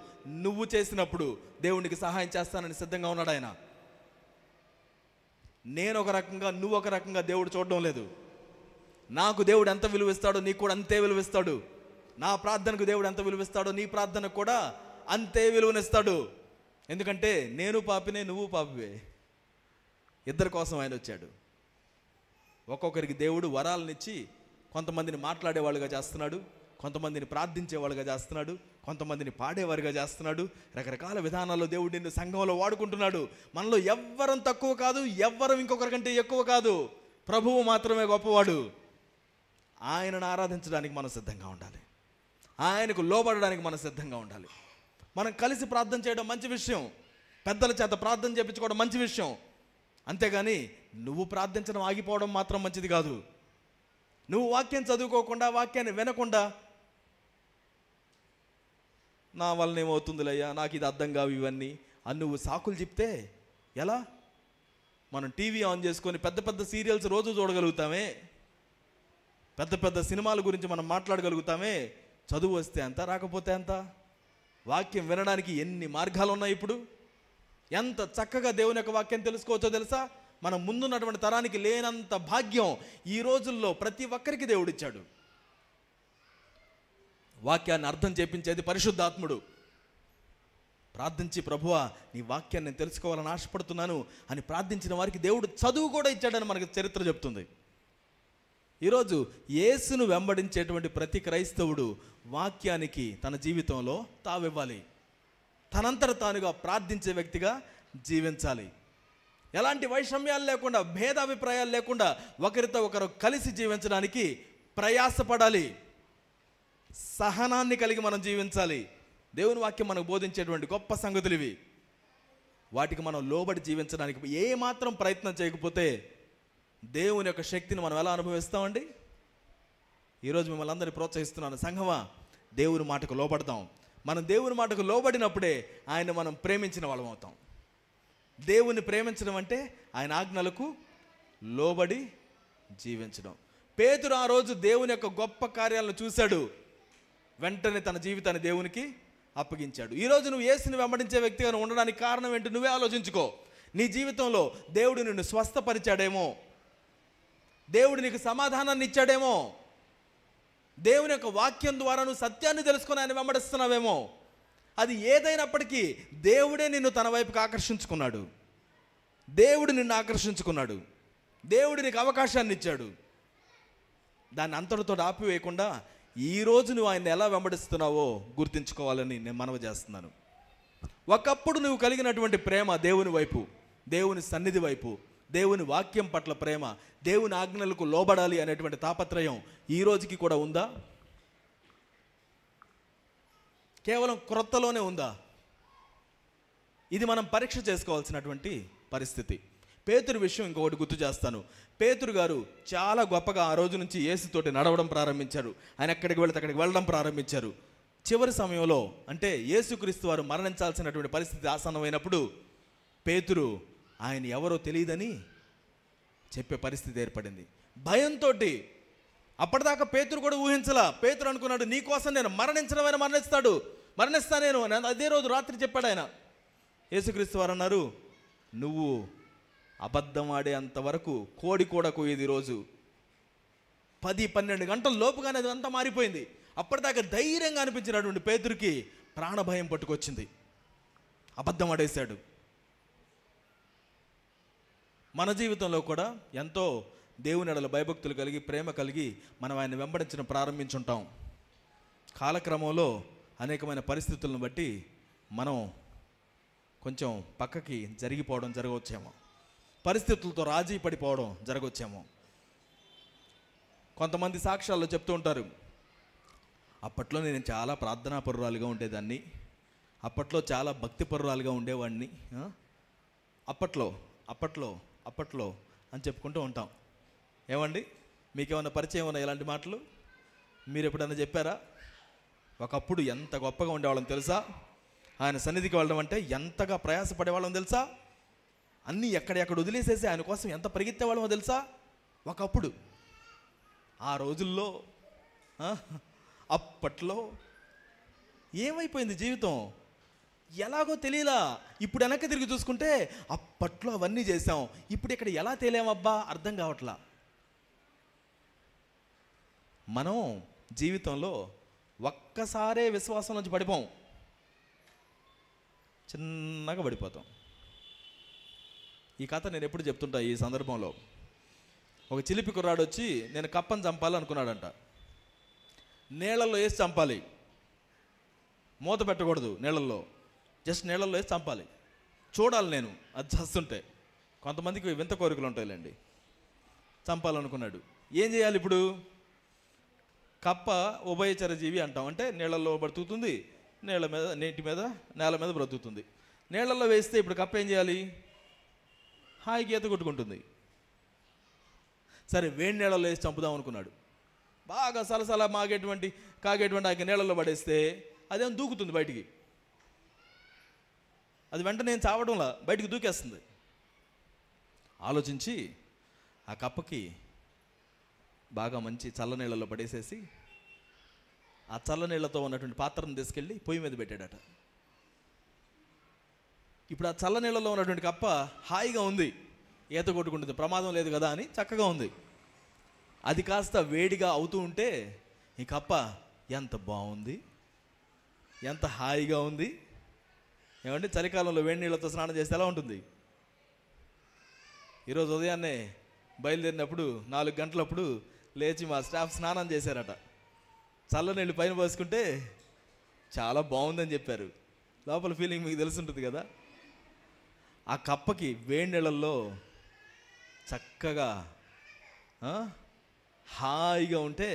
నువ్వు చేసినప్పుడు దేవునికి సహాయం చేస్తానని సిద్ధంగా ఉన్నాడు ఆయన. నేను ఒక రకంగా, నువ్వు ఒక రకంగా దేవుడు చూడడం లేదు. నాకు దేవుడు ఎంత విలువిస్తాడో నీకు కూడా అంతే విలువిస్తాడు. నా ప్రార్థనకు దేవుడు ఎంత విలువిస్తాడో నీ ప్రార్థనకు కూడా అంతే విలువనిస్తాడు. ఎందుకంటే నేను పాపినే, నువ్వు పాపివే. ఇద్దరి కోసం ఆయన వచ్చాడు. ఒక్కొక్కరికి దేవుడు వరాలనిచ్చి కొంతమందిని మాట్లాడేవాళ్ళుగా చేస్తున్నాడు, కొంతమందిని ప్రార్థించేవాళ్ళుగా చేస్తున్నాడు, కొంతమందిని పాడేవారుగా చేస్తున్నాడు. రకరకాల విధానాల్లో దేవుడు నిన్ను సంఘంలో వాడుకుంటున్నాడు. మనలో ఎవ్వరం తక్కువ కాదు, ఎవ్వరం ఇంకొకరికంటే ఎక్కువ కాదు. ప్రభువు మాత్రమే గొప్పవాడు. ఆయనను ఆరాధించడానికి మనం సిద్ధంగా ఉండాలి, ఆయనకు లోబడడానికి మనం సిద్ధంగా ఉండాలి. మనం కలిసి ప్రార్థన చేయడం మంచి విషయం, పెద్దల చేత ప్రార్థన చేయించుకోవడం మంచి విషయం. అంతేగాని నువ్వు ప్రార్థించడం ఆగిపోవడం మాత్రం మంచిది కాదు. నువ్వు వాక్యం చదువుకోకుండా, వాక్యాన్ని వినకుండా నా వలన ఏమవుతుందిలయ్యా, నాకు ఇది అర్థం కావు ఇవన్నీ అని నువ్వు సాకులు చెప్తే ఎలా? మనం టీవీ ఆన్ చేసుకొని పెద్ద పెద్ద సీరియల్స్ రోజు చూడగలుగుతామే, పెద్ద పెద్ద సినిమాల గురించి మనం మాట్లాడగలుగుతామే. చదువు వస్తే అంత, రాకపోతే అంత. వాక్యం వినడానికి ఎన్ని మార్గాలు ఉన్నాయి. ఇప్పుడు ఎంత చక్కగా దేవుని యొక్క వాక్యం తెలుసుకోవచ్చో తెలుసా? మనం ముందున్నటువంటి తరానికి లేనంత భాగ్యం ఈ రోజుల్లో ప్రతి ఒక్కరికి దేవుడిచ్చాడు. వాక్యాన్ని అర్థం చేపించేది పరిశుద్ధాత్ముడు. ప్రార్థించి, ప్రభువా నీ వాక్యాన్ని నేను తెలుసుకోవాలని ఆశపడుతున్నాను అని ప్రార్థించిన వారికి దేవుడు చదువు కూడా ఇచ్చాడని మనకు చరిత్ర చెప్తుంది. ఈరోజు యేసును వెంబడించేటువంటి ప్రతి క్రైస్తవుడు వాక్యానికి తన జీవితంలో తావివ్వాలి. తనంతట తానుగా ప్రార్థించే వ్యక్తిగా జీవించాలి. ఎలాంటి వైషమ్యాలు లేకుండా, భేదాభిప్రాయాలు లేకుండా ఒకరితో ఒకరు కలిసి జీవించడానికి ప్రయాసపడాలి. సహనాన్ని కలిగి మనం జీవించాలి. దేవుని వాక్యం మనకు బోధించేటువంటి గొప్ప సంగతులు ఇవి. వాటికి మనం లోబడి జీవించడానికి ఏమాత్రం ప్రయత్నం చేయకపోతే దేవుని యొక్క శక్తిని మనం ఎలా అనుభవిస్తామండి? ఈరోజు మిమ్మల్ని అందరినీ ప్రోత్సహిస్తున్నాను. సంఘమా, దేవుని మాటకు లోబడతాం. మనం దేవుని మాటకు లోబడినప్పుడే ఆయన మనం ప్రేమించిన వాళ్ళం అవుతాం. దేవుని ప్రేమించడం అంటే ఆయన ఆజ్ఞలకు లోబడి జీవించడం. పేతురు ఆ రోజు దేవుని యొక్క గొప్ప కార్యాలను చూశాడు. వెంటనే తన జీవితాన్ని దేవునికి అప్పగించాడు. ఈరోజు నువ్వు యేసుని వెంబడించే వ్యక్తిగా ఉండడానికి కారణం ఏంటి? నువ్వే ఆలోచించుకో. నీ జీవితంలో దేవుడు నిన్ను స్వస్థపరిచాడేమో, దేవుడు నీకు సమాధానాన్ని ఇచ్చాడేమో, దేవుని యొక్క వాక్యం ద్వారా నువ్వు సత్యాన్ని తెలుసుకొని ఆయన వెంబడిస్తున్నావేమో. అది ఏదైనప్పటికీ దేవుడే నిన్ను తన వైపుకి ఆకర్షించుకున్నాడు. దేవుడు నిన్ను ఆకర్షించుకున్నాడు. దేవుడు నీకు అవకాశాన్ని ఇచ్చాడు. దాన్ని అంతటితో ఆపివేయకుండా ఈరోజు నువ్వు ఆయన ఎలా వెంబడిస్తున్నావో గుర్తించుకోవాలని నేను మనవి చేస్తున్నాను. ఒకప్పుడు నువ్వు కలిగినటువంటి ప్రేమ దేవుని వైపు, దేవుని సన్నిధి వైపు, దేవుని వాక్యం పట్ల ప్రేమ, దేవుని ఆజ్ఞలకు లోబడాలి అనేటువంటి తాపత్రయం ఈ రోజుకి కూడా ఉందా? కేవలం క్రొత్తలోనే ఉందా? ఇది మనం పరీక్ష చేసుకోవాల్సినటువంటి పరిస్థితి. పేతురు విషయం ఇంకొకటి గుర్తు చేస్తాను. పేతురు గారు చాలా గొప్పగా ఆ రోజు నుంచి యేసుతోటి నడవడం ప్రారంభించారు. ఆయన ఎక్కడికి వెళితే అక్కడికి వెళ్ళడం ప్రారంభించారు. చివరి సమయంలో, అంటే యేసుక్రీస్తు వారు మరణించాల్సినటువంటి పరిస్థితి ఆసన్నమైనప్పుడు పేతురు ఆయన ఎవరో తెలియదని చెప్పే పరిస్థితి ఏర్పడింది. భయంతో అప్పటిదాకా పేతురు కూడా ఊహించలా. పేతురు అనుకున్నాడు, నీ కోసం నేను మరణించడమైనా మరణిస్తా నేను అదే రోజు రాత్రి చెప్పాడు ఆయన. యేసుక్రీస్తు వారు అన్నారు, నువ్వు అబద్ధం ఆడే అంతవరకు కోడి కూడా కోయేది రోజు 10-12 గంటల లోపుగానే అది అంతా మారిపోయింది. అప్పటిదాకా ధైర్యంగా అనిపించినటువంటి పేతురుకి ప్రాణభయం పట్టుకొచ్చింది. అబద్ధం ఆడేశాడు. మన జీవితంలో కూడా ఎంతో దేవుని ఎడల భయభక్తులు కలిగి, ప్రేమ కలిగి మనం ఆయన వెంబడించడం ప్రారంభించుంటాం. కాలక్రమంలో అనేకమైన పరిస్థితులను బట్టి మనం కొంచెం పక్కకి జరిగిపోవడం జరగవచ్చేమో, పరిస్థితులతో రాజీ పడిపోవడం జరగవచ్చేమో. కొంతమంది సాక్ష్యాల్లో చెప్తూ ఉంటారు, అప్పట్లో నేను చాలా ప్రార్థనాపరురాలుగా ఉండేదాన్ని, అప్పట్లో చాలా భక్తిపరురాలుగా ఉండేవాడిని, అప్పట్లో అప్పట్లో అప్పట్లో అని చెప్పుకుంటూ ఉంటాం. ఏమండి, మీకేమన్నా పరిచయం ఉన్నా ఇలాంటి మాటలు? మీరు ఎప్పుడన్నా చెప్పారా? ఒకప్పుడు ఎంత గొప్పగా ఉండేవాళ్ళం తెలుసా? ఆయన సన్నిధికి వెళ్ళడం అంటే ఎంతగా ప్రయాసపడేవాళ్ళం తెలుసా? అన్నీ ఎక్కడెక్కడ వదిలేసేసి ఆయన కోసం ఎంత పరిగెత్తేవాళ్ళమో తెలుసా? ఒకప్పుడు, ఆ రోజుల్లో, అప్పట్లో ఏమైపోయింది జీవితం? ఎలాగో తెలియలా. ఇప్పుడు వెనక్కి తిరిగి చూసుకుంటే అప్పట్లో అవన్నీ చేసాం, ఇప్పుడు ఇక్కడ ఎలా తేలేమబ్బా అర్థం కావట్లా. మనం జీవితంలో ఒక్కసారే విశ్వాసం నుంచి పడిపోం, చిన్నగా పడిపోతాం. ఈ కథ నేను ఎప్పుడు చెప్తుంటా. ఈ సందర్భంలో ఒక చిలిపి కుర్రాడు వచ్చి నేను కప్పని చంపాలనుకున్నాడంట. నీళ్ళల్లో వేసి చంపాలి, మూత పెట్టకూడదు, నీళ్ళల్లో జస్ట్ నీళ్ళల్లో వేసి చంపాలి, చూడాలి నేను అది చస్తుంటే. కొంతమందికి వింత కోరికలు ఉంటాయిలేండి. చంపాలనుకున్నాడు. ఏం చేయాలి ఇప్పుడు? కప్ప ఉభయచర జీవి అంటాం, అంటే నీళ్ళల్లో బ్రతుకుతుంది, నీళ్ళ మీద, నీటి మీద, నేల మీద బ్రతుకుతుంది. నీళ్ళల్లో వేస్తే ఇప్పుడు కప్ప ఏం చేయాలి? హాయిగా ఈత కొట్టుకుంటుంది. సరే, వేడి నీళ్ళల్లో వేసి చంపుదాం అనుకున్నాడు. బాగా సలసల కాగేటువంటి ఆ నీళ్ళల్లో పడేస్తే అదేం దూకుతుంది బయటికి. అది వెంటనే నేను చావడంలా బయటికి దూకేస్తుంది. ఆలోచించి ఆ కప్పకి బాగా మంచి చల్ల నీళ్ళలో పడేసేసి ఆ చల్ల నీళ్ళతో ఉన్నటువంటి పాత్రను తీసుకెళ్ళి పొయ్యి మీద పెట్టాడట. ఇప్పుడు ఆ చల్ల నీళ్ళలో ఉన్నటువంటి కప్ప హాయిగా ఉంది, ఈత కొట్టుకుంటుంది, ప్రమాదం లేదు కదా అని చక్కగా ఉంది. అది కాస్త వేడిగా అవుతూ ఉంటే ఈ కప్ప ఎంత బాగుంది, ఎంత హాయిగా ఉంది. ఏమంటే చలికాలంలో వేడి నీళ్ళతో స్నానం చేస్తే ఎలా ఉంటుంది? ఈరోజు ఉదయాన్నే బయలుదేరినప్పుడు 4 గంటలప్పుడు లేచి మా స్టాఫ్ స్నానం చేశారట. చల్లనీళ్ళు పైన పోసుకుంటే చాలా బాగుందని చెప్పారు. లోపల ఫీలింగ్ మీకు తెలుసుంటుంది కదా. ఆ కప్పకి వేడి నీళ్ళల్లో చక్కగా హాయిగా ఉంటే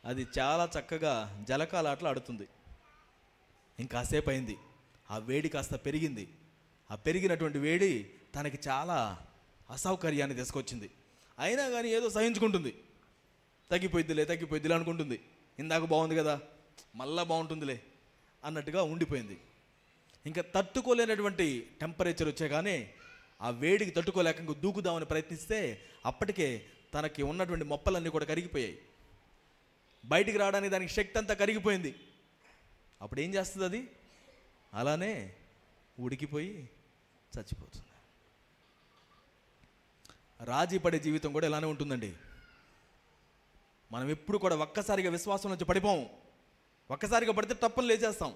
అది చాలా చక్కగా జలకాలాటలు ఆడుతుంది. ఇంకాసేపు అయింది, ఆ వేడి కాస్త పెరిగింది. ఆ పెరిగినటువంటి వేడి తనకి చాలా అసౌకర్యాన్ని తీసుకొచ్చింది. అయినా కానీ ఏదో సహించుకుంటుంది. తగ్గిపోయిద్దిలే అనుకుంటుంది. ఇందాక బాగుంది కదా, మళ్ళా బాగుంటుందిలే అన్నట్టుగా ఉండిపోయింది. ఇంకా తట్టుకోలేనటువంటి టెంపరేచర్ వచ్చే కానీ ఆ వేడికి తట్టుకోలేక ఇంక దూకుదామని ప్రయత్నిస్తే అప్పటికే తనకి ఉన్నటువంటి మొప్పలన్నీ కూడా కరిగిపోయాయి. బయటికి రావడానికి దానికి శక్తి అంతా కరిగిపోయింది. అప్పుడు ఏం చేస్తుంది? అది అలానే ఉడికిపోయి చచ్చిపోతుంది. రాజీ పడే జీవితం కూడా ఇలానే ఉంటుందండి. మనం ఎప్పుడు కూడా ఒక్కసారిగా విశ్వాసం నుంచి పడిపోం. ఒక్కసారిగా పడితే తప్పని లేచేస్తాం.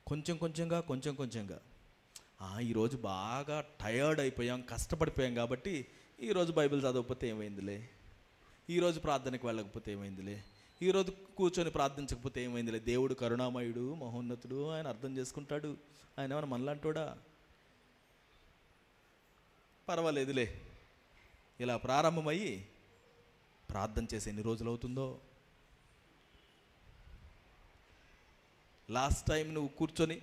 కొంచెం కొంచెంగా ఈరోజు బాగా టయర్డ్ అయిపోయాం, కష్టపడిపోయాం కాబట్టి ఈరోజు బైబిల్ చదవకపోతే ఏమైందిలే, ఈరోజు ప్రార్థనకు వెళ్ళకపోతే ఏమైందిలే, ఈరోజు కూర్చొని ప్రార్థించకపోతే ఏమైందిలే, దేవుడు కరుణామయుడు, మహోన్నతుడు, ఆయన అర్థం చేసుకుంటాడు, ఆయన ఏమైనా మనలాంటోడా, పర్వాలేదులే, ఇలా ప్రారంభమయ్యి ప్రార్థన చేసి ఎన్ని రోజులు అవుతుందో. లాస్ట్ టైం నువ్వు కూర్చొని,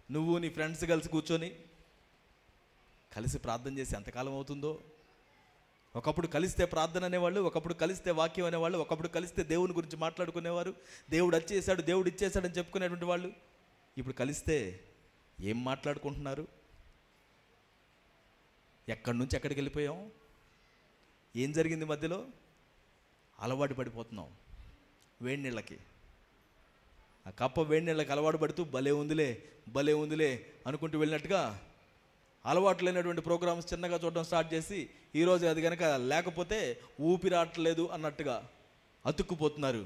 నువ్వు నీ ఫ్రెండ్స్ కలిసి కూర్చొని కలిసి ప్రార్థన చేసి ఎంతకాలం అవుతుందో. ఒకప్పుడు కలిస్తే ప్రార్థన అనేవాళ్ళు, ఒకప్పుడు కలిస్తే వాక్యం అనేవాళ్ళు, ఒకప్పుడు కలిస్తే దేవుని గురించి మాట్లాడుకునేవారు, దేవుడు వచ్చేసాడు, దేవుడు ఇచ్చేసాడని చెప్పుకునేటువంటి వాళ్ళు. ఇప్పుడు కలిస్తే ఏం మాట్లాడుకుంటున్నారు? ఎక్కడి నుంచి ఎక్కడికి వెళ్ళిపోయాం? ఏం జరిగింది మధ్యలో? అలవాటు పడిపోతున్నాం వేడి నీళ్ళకి. ఆ కప్ప వేడి నీళ్ళకి అలవాటు పడుతూ భలే ఉందిలే అనుకుంటూ వెళ్ళినట్టుగా అలవాటు లేనటువంటి ప్రోగ్రామ్స్ చిన్నగా చూడడం స్టార్ట్ చేసి ఈరోజు అది కనుక లేకపోతే ఊపిరాటలేదు అన్నట్టుగా అతుక్కుపోతున్నారు.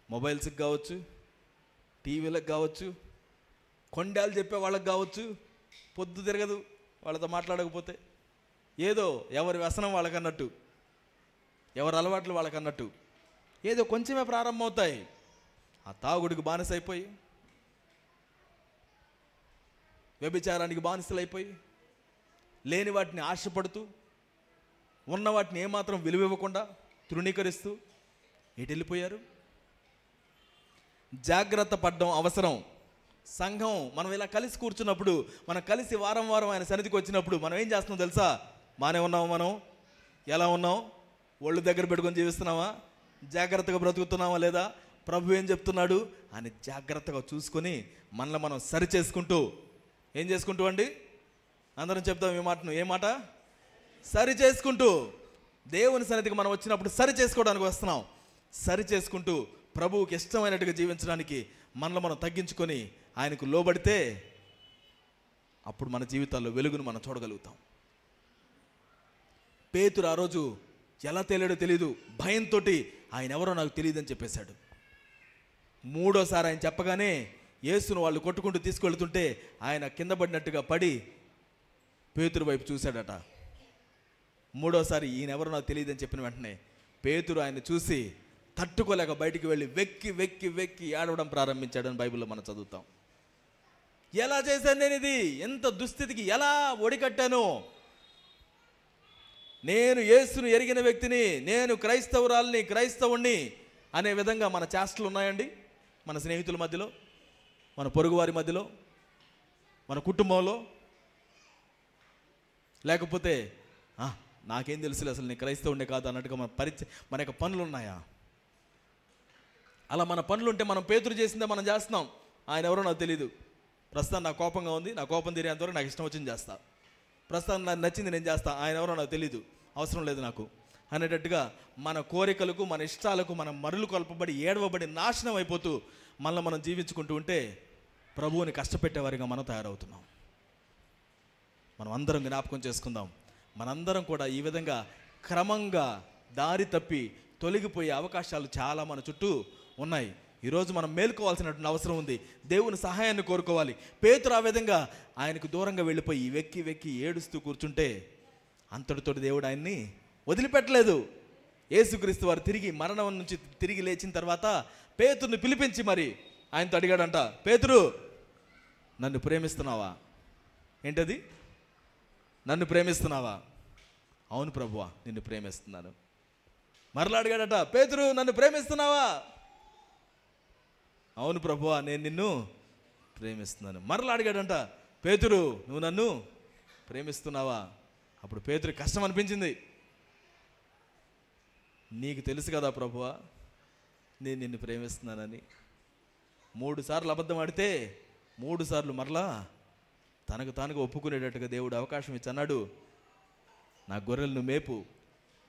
మొబైల్స్కి కావచ్చు, టీవీలకు కావచ్చు, కొండాలు చెప్పే వాళ్ళకి కావచ్చు. పొద్దు తిరగదు వాళ్ళతో మాట్లాడకపోతే. ఏదో ఎవరి వ్యసనం వాళ్ళకన్నట్టు, ఎవరి అలవాట్లు వాళ్ళకన్నట్టు ఏదో కొంచెమే ప్రారంభమవుతాయి. ఆ తాగుడికి బానిసైపోయి వ్యభిచారానికి బానిసలైపోయి, లేని వాటిని ఆశపడుతూ, ఉన్న వాటిని ఏమాత్రం విలువివ్వకుండా తృణీకరిస్తూ ఎటు వెళ్ళిపోయారు? జాగ్రత్త పడడం అవసరం. సంఘం మనం ఇలా కలిసి కూర్చున్నప్పుడు, మనం కలిసి వారం వారం ఆయన సన్నిధికి వచ్చినప్పుడు మనం ఏం చేస్తున్నాం తెలుసా? బాగానే ఉన్నాము, మనం ఎలా ఉన్నాం? ఒళ్ళు దగ్గర పెట్టుకొని జీవిస్తున్నావా? జాగ్రత్తగా బ్రతుకుతున్నావా లేదా? ప్రభు ఏం చెప్తున్నాడు అని జాగ్రత్తగా చూసుకొని మనల్ని మనం సరి చేసుకుంటూ, ఏం చేసుకుంటూ అండి? అందరం చెప్తాం ఈ మాటను. ఏ మాట? సరి చేసుకుంటూ. దేవుని సన్నిధికి మనం వచ్చినప్పుడు సరి చేసుకోవడానికి వస్తున్నాం. సరి చేసుకుంటూ ప్రభువుకి ఇష్టమైనట్టుగా జీవించడానికి మనల్ని మనం తగ్గించుకొని ఆయనకు లోబడితే అప్పుడు మన జీవితాల్లో వెలుగును మనం చూడగలుగుతాం. పేతురు ఆ రోజు ఎలా తేలాడో తెలియదు, భయంతో ఆయన ఎవరో నాకు తెలియదని చెప్పేశాడు. మూడోసారి ఆయన చెప్పగానే యేసును వాళ్ళు కొట్టుకుంటూ తీసుకెళ్తుంటే ఆయన కింద పడినట్టుగా పడి పేతురు వైపు చూశాడట. మూడోసారి ఈయన ఎవరో నాకు తెలియదని చెప్పిన వెంటనే పేతురు ఆయన చూసి తట్టుకోలేక బయటికి వెళ్ళి వెక్కి వెక్కి వెక్కి ఏడవడం ప్రారంభించాడని బైబిల్లో మనం చదువుతాం. ఎలా చేశాను నేను ఇది? ఎంత దుస్థితికి ఎలా ఒడికట్టాను? నేను యేసును ఎరిగిన వ్యక్తిని, నేను క్రైస్తవురాల్ని, క్రైస్తవుణ్ణి అనే విధంగా మన చేష్టలు ఉన్నాయండి. మన స్నేహితుల మధ్యలో, మన పొరుగువారి మధ్యలో, మన కుటుంబంలో. లేకపోతే నాకేం తెలుసులే, అసలు నేను క్రైస్తవుడే కాదు అన్నట్టుగా మన యొక్క పనులు ఉన్నాయా? అలా మన పనులు ఉంటే మనం పేతురు చేసిందే మనం చేస్తున్నాం. ఆయన ఎవరో నాకు తెలియదు, ప్రస్తుతం నాకు కోపంగా ఉంది, నా కోపం తీరేంతవరకు నాకు ఇష్టం వచ్చింది చేస్తా, ప్రస్తుతం నాకు నచ్చింది నేను చేస్తా, ఆయన ఎవరో నాకు తెలీదు, అవసరం లేదు నాకు అనేటట్టుగా మన కోరికలకు, మన ఇష్టాలకు మనం మరులు కొల్పబడి, ఏడవబడి, నాశనం అయిపోతూ మనల్ని మనం జీవించుకుంటూ ఉంటే ప్రభువుని కష్టపెట్టేవారిగా మనం తయారవుతున్నాం. మనం అందరం జ్ఞాపకం చేసుకుందాం. మనందరం కూడా ఈ విధంగా క్రమంగా దారి తప్పి తొలగిపోయే అవకాశాలు చాలా మన చుట్టూ ఉన్నాయి. ఈరోజు మనం మేలుకోవాల్సినటువంటి అవసరం ఉంది. దేవుని సహాయాన్ని కోరుకోవాలి. పేతురు ఆ విధంగా ఆయనకు దూరంగా వెళ్ళిపోయి వెక్కి వెక్కి ఏడుస్తూ కూర్చుంటే అంతటితోటి దేవుడు ఆయన్ని వదిలిపెట్టలేదు. యేసుక్రీస్తు వారు తిరిగి మరణం నుంచి తిరిగి లేచిన తర్వాత పేతురుని పిలిపించి మరి ఆయనతో అడిగాడంట, పేతురు నన్ను ప్రేమిస్తున్నావా? ఏంటది? నన్ను ప్రేమిస్తున్నావా? అవును ప్రభువా, నిన్ను ప్రేమిస్తున్నాను. మరలా అడిగాడట, పేతురు నన్ను ప్రేమిస్తున్నావా? అవును ప్రభువా, నేను నిన్ను ప్రేమిస్తున్నాను. మరలా అడిగాడంట, పేతురు నువ్వు నన్ను ప్రేమిస్తున్నావా? అప్పుడు పేతురు కష్టం అనిపించింది. నీకు తెలుసు కదా ప్రభువా, నేను నిన్ను ప్రేమిస్తున్నానని. 3 సార్లు అబద్ధం ఆడితే 3 సార్లు మరలా తనకు తానుగా ఒప్పుకునేటట్టుగా దేవుడు అవకాశం ఇచ్చి అన్నాడు, నా గొర్రెలను మేపు.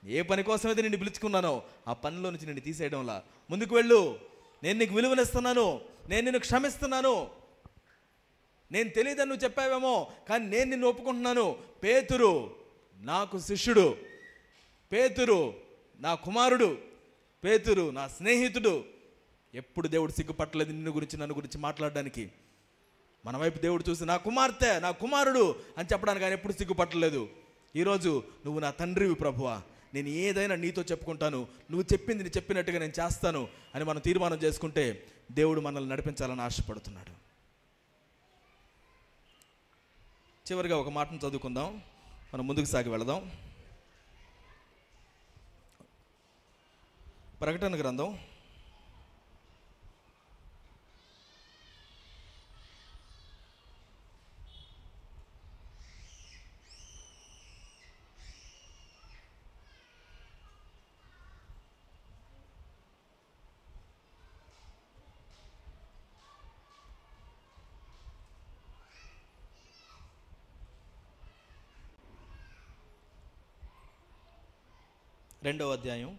ఏ పని కోసమైతే నిన్ను పిలుచుకున్నానో ఆ పనిలో నుంచి నిన్ను తీసేయడంలా ముందుకు వెళ్ళు. నేను నీకు విలువనిస్తున్నాను, నేను నిన్ను క్షమిస్తున్నాను. నేను తెలియదని నువ్వు చెప్పావేమో, కానీ నేను నిన్ను ఒప్పుకుంటున్నాను. పేతురు నాకు శిష్యుడు, పేతురు నా కుమారుడు, పేతురు నా స్నేహితుడు. ఎప్పుడు దేవుడు సిగ్గుపట్టలేదు నిన్ను గురించి, నన్ను గురించి మాట్లాడడానికి. మన వైపు దేవుడు చూసి నా కుమార్తె, నా కుమారుడు అని చెప్పడానికి ఆయన ఎప్పుడు సిగ్గుపట్టలేదు. ఈరోజు నువ్వు నా తండ్రివి ప్రభువా, నేను ఏదైనా నీతో చెప్పుకుంటాను, నువ్వు చెప్పింది నేను చెప్పినట్టుగా నేను చేస్తాను అని మనం తీర్మానం చేసుకుంటే దేవుడు మనల్ని నడిపించాలని ఆశపడుతున్నాడు. చివరిగా ఒక మాటను చదువుకుందాం, మనం ముందుకు సాగి వెళదాం. ప్రకటన గ్రంథం 2వ అధ్యాయం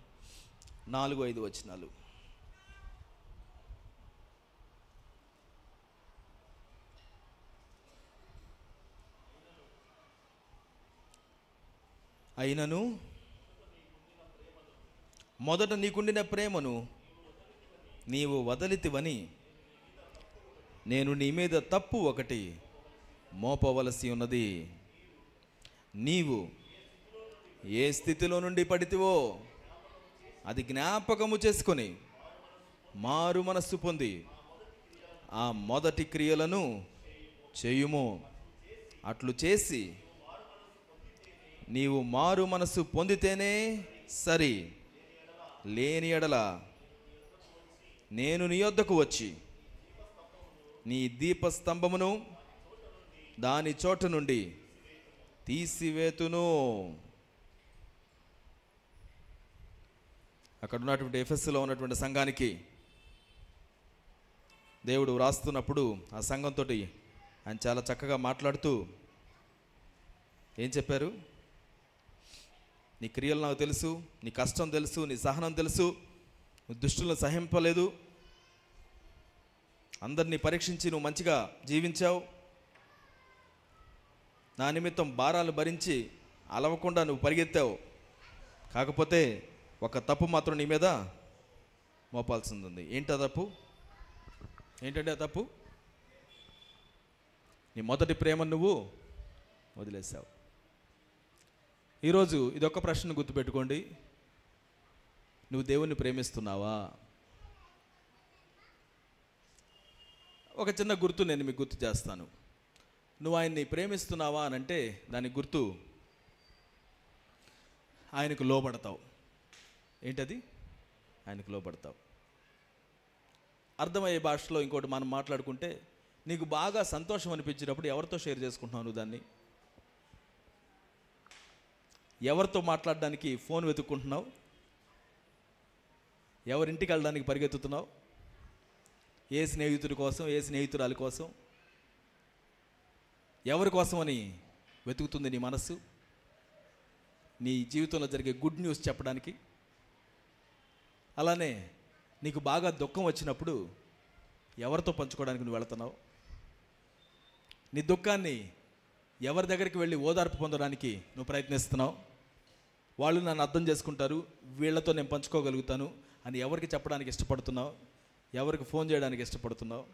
4-5 వచనాలు. అయినను మొదట నీకుండిన ప్రేమను నీవు వదలితివని నేను నీ మీద తప్పు ఒకటి మోపవలసి ఉన్నది. నీవు ఏ స్థితిలో నుండి పడితివో అది జ్ఞాపకము చేసుకొని మారు మనస్సు పొంది ఆ మొదటి క్రియలను చేయుము. అట్లు చేసి నీవు మారు మనసు పొందితేనే సరి, లేని ఎడల నేను నీ యొద్దకు వచ్చి నీ దీపస్తంభమును దాని చోట నుండి తీసివేతును. అక్కడ ఉన్నటువంటి ఎఫెస్సులో ఉన్నటువంటి సంఘానికి దేవుడు వ్రాస్తున్నప్పుడు ఆ సంఘంతో ఆయన చాలా చక్కగా మాట్లాడుతూ ఏం చెప్పారు? నీ క్రియలు నాకు తెలుసు, నీ కష్టం తెలుసు, నీ సహనం తెలుసు, నువ్వు దుష్టులను సహింపలేదు, అందరినీ పరీక్షించి నువ్వు మంచిగా జీవించావు, నా నిమిత్తం భారాలు భరించి అలవకుండా నువ్వు పరిగెత్తావు. కాకపోతే ఒక తప్పు మాత్రం నీ మీద మోపాల్సింది ఉంది. ఏంటి ఆ తప్పు? ఏంటంటే ఆ తప్పు? నీ మొదటి ప్రేమను నువ్వు వదిలేసావు. ఈరోజు ఇదొక్క ప్రశ్న గుర్తుపెట్టుకోండి. నువ్వు దేవుణ్ణి ప్రేమిస్తున్నావా? ఒక చిన్న గుర్తు నేను మీకు గుర్తు చేస్తాను. నువ్వు ఆయన్ని ప్రేమిస్తున్నావా అని అంటే దానికి గుర్తు ఆయనకు లోబడతావు. ఏంటది? ఆయనకు లోబడతావు. అర్థమయ్యే భాషలో ఇంకోటి మనం మాట్లాడుకుంటే, నీకు బాగా సంతోషం అనిపించినప్పుడు ఎవరితో షేర్ చేసుకుంటున్నావు నువ్వు దాన్ని? ఎవరితో మాట్లాడడానికి ఫోన్ వెతుక్కుంటున్నావు? ఎవరింటికి వెళ్ళడానికి పరిగెత్తుతున్నావు? ఏ స్నేహితుడి కోసం, ఏ స్నేహితురాలి కోసం, ఎవరి కోసం అని వెతుకుతుంది నీ మనస్సు? నీ జీవితంలో జరిగే గుడ్ న్యూస్ చెప్పడానికి. అలానే నీకు బాగా దుఃఖం వచ్చినప్పుడు ఎవరితో పంచుకోవడానికి నువ్వు వెళుతున్నావు? నీ దుఃఖాన్ని ఎవరి దగ్గరికి వెళ్ళి ఓదార్పు పొందడానికి నువ్వు ప్రయత్నిస్తున్నావు? వాళ్ళు నన్ను అర్థం చేసుకుంటారు, వీళ్ళతో నేను పంచుకోగలుగుతాను అని ఎవరికి చెప్పడానికి ఇష్టపడుతున్నావు? ఎవరికి ఫోన్ చేయడానికి ఇష్టపడుతున్నావు?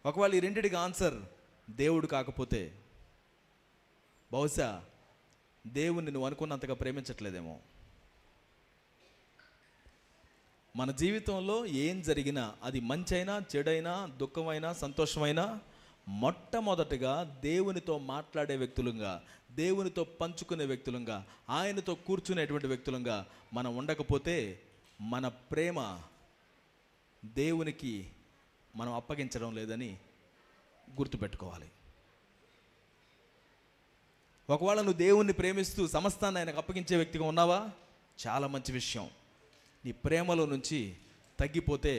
ఒకవేళ ఈ రెండిటికి ఆన్సర్ దేవుడు కాకపోతే, బహుశా దేవుణ్ణి నువ్వు అనుకున్నంతగా ప్రేమించట్లేదేమో. మన జీవితంలో ఏం జరిగినా, అది మంచైనా చెడైనా దుఃఖమైనా సంతోషమైనా, మొట్టమొదటిగా దేవునితో మాట్లాడే వ్యక్తులుగా, దేవునితో పంచుకునే వ్యక్తులుగా, ఆయనతో కూర్చునేటువంటి వ్యక్తులుగా మనం ఉండకపోతే మన ప్రేమ దేవునికి మనం అప్పగించడం లేదని గుర్తుపెట్టుకోవాలి. ఒకవేళ నువ్వు దేవుణ్ణి ప్రేమిస్తూ సమస్తాన్ని ఆయనకు అప్పగించే వ్యక్తిగా ఉన్నావా? చాలా మంచి విషయం. నీ ప్రేమలో నుంచి తగ్గిపోతే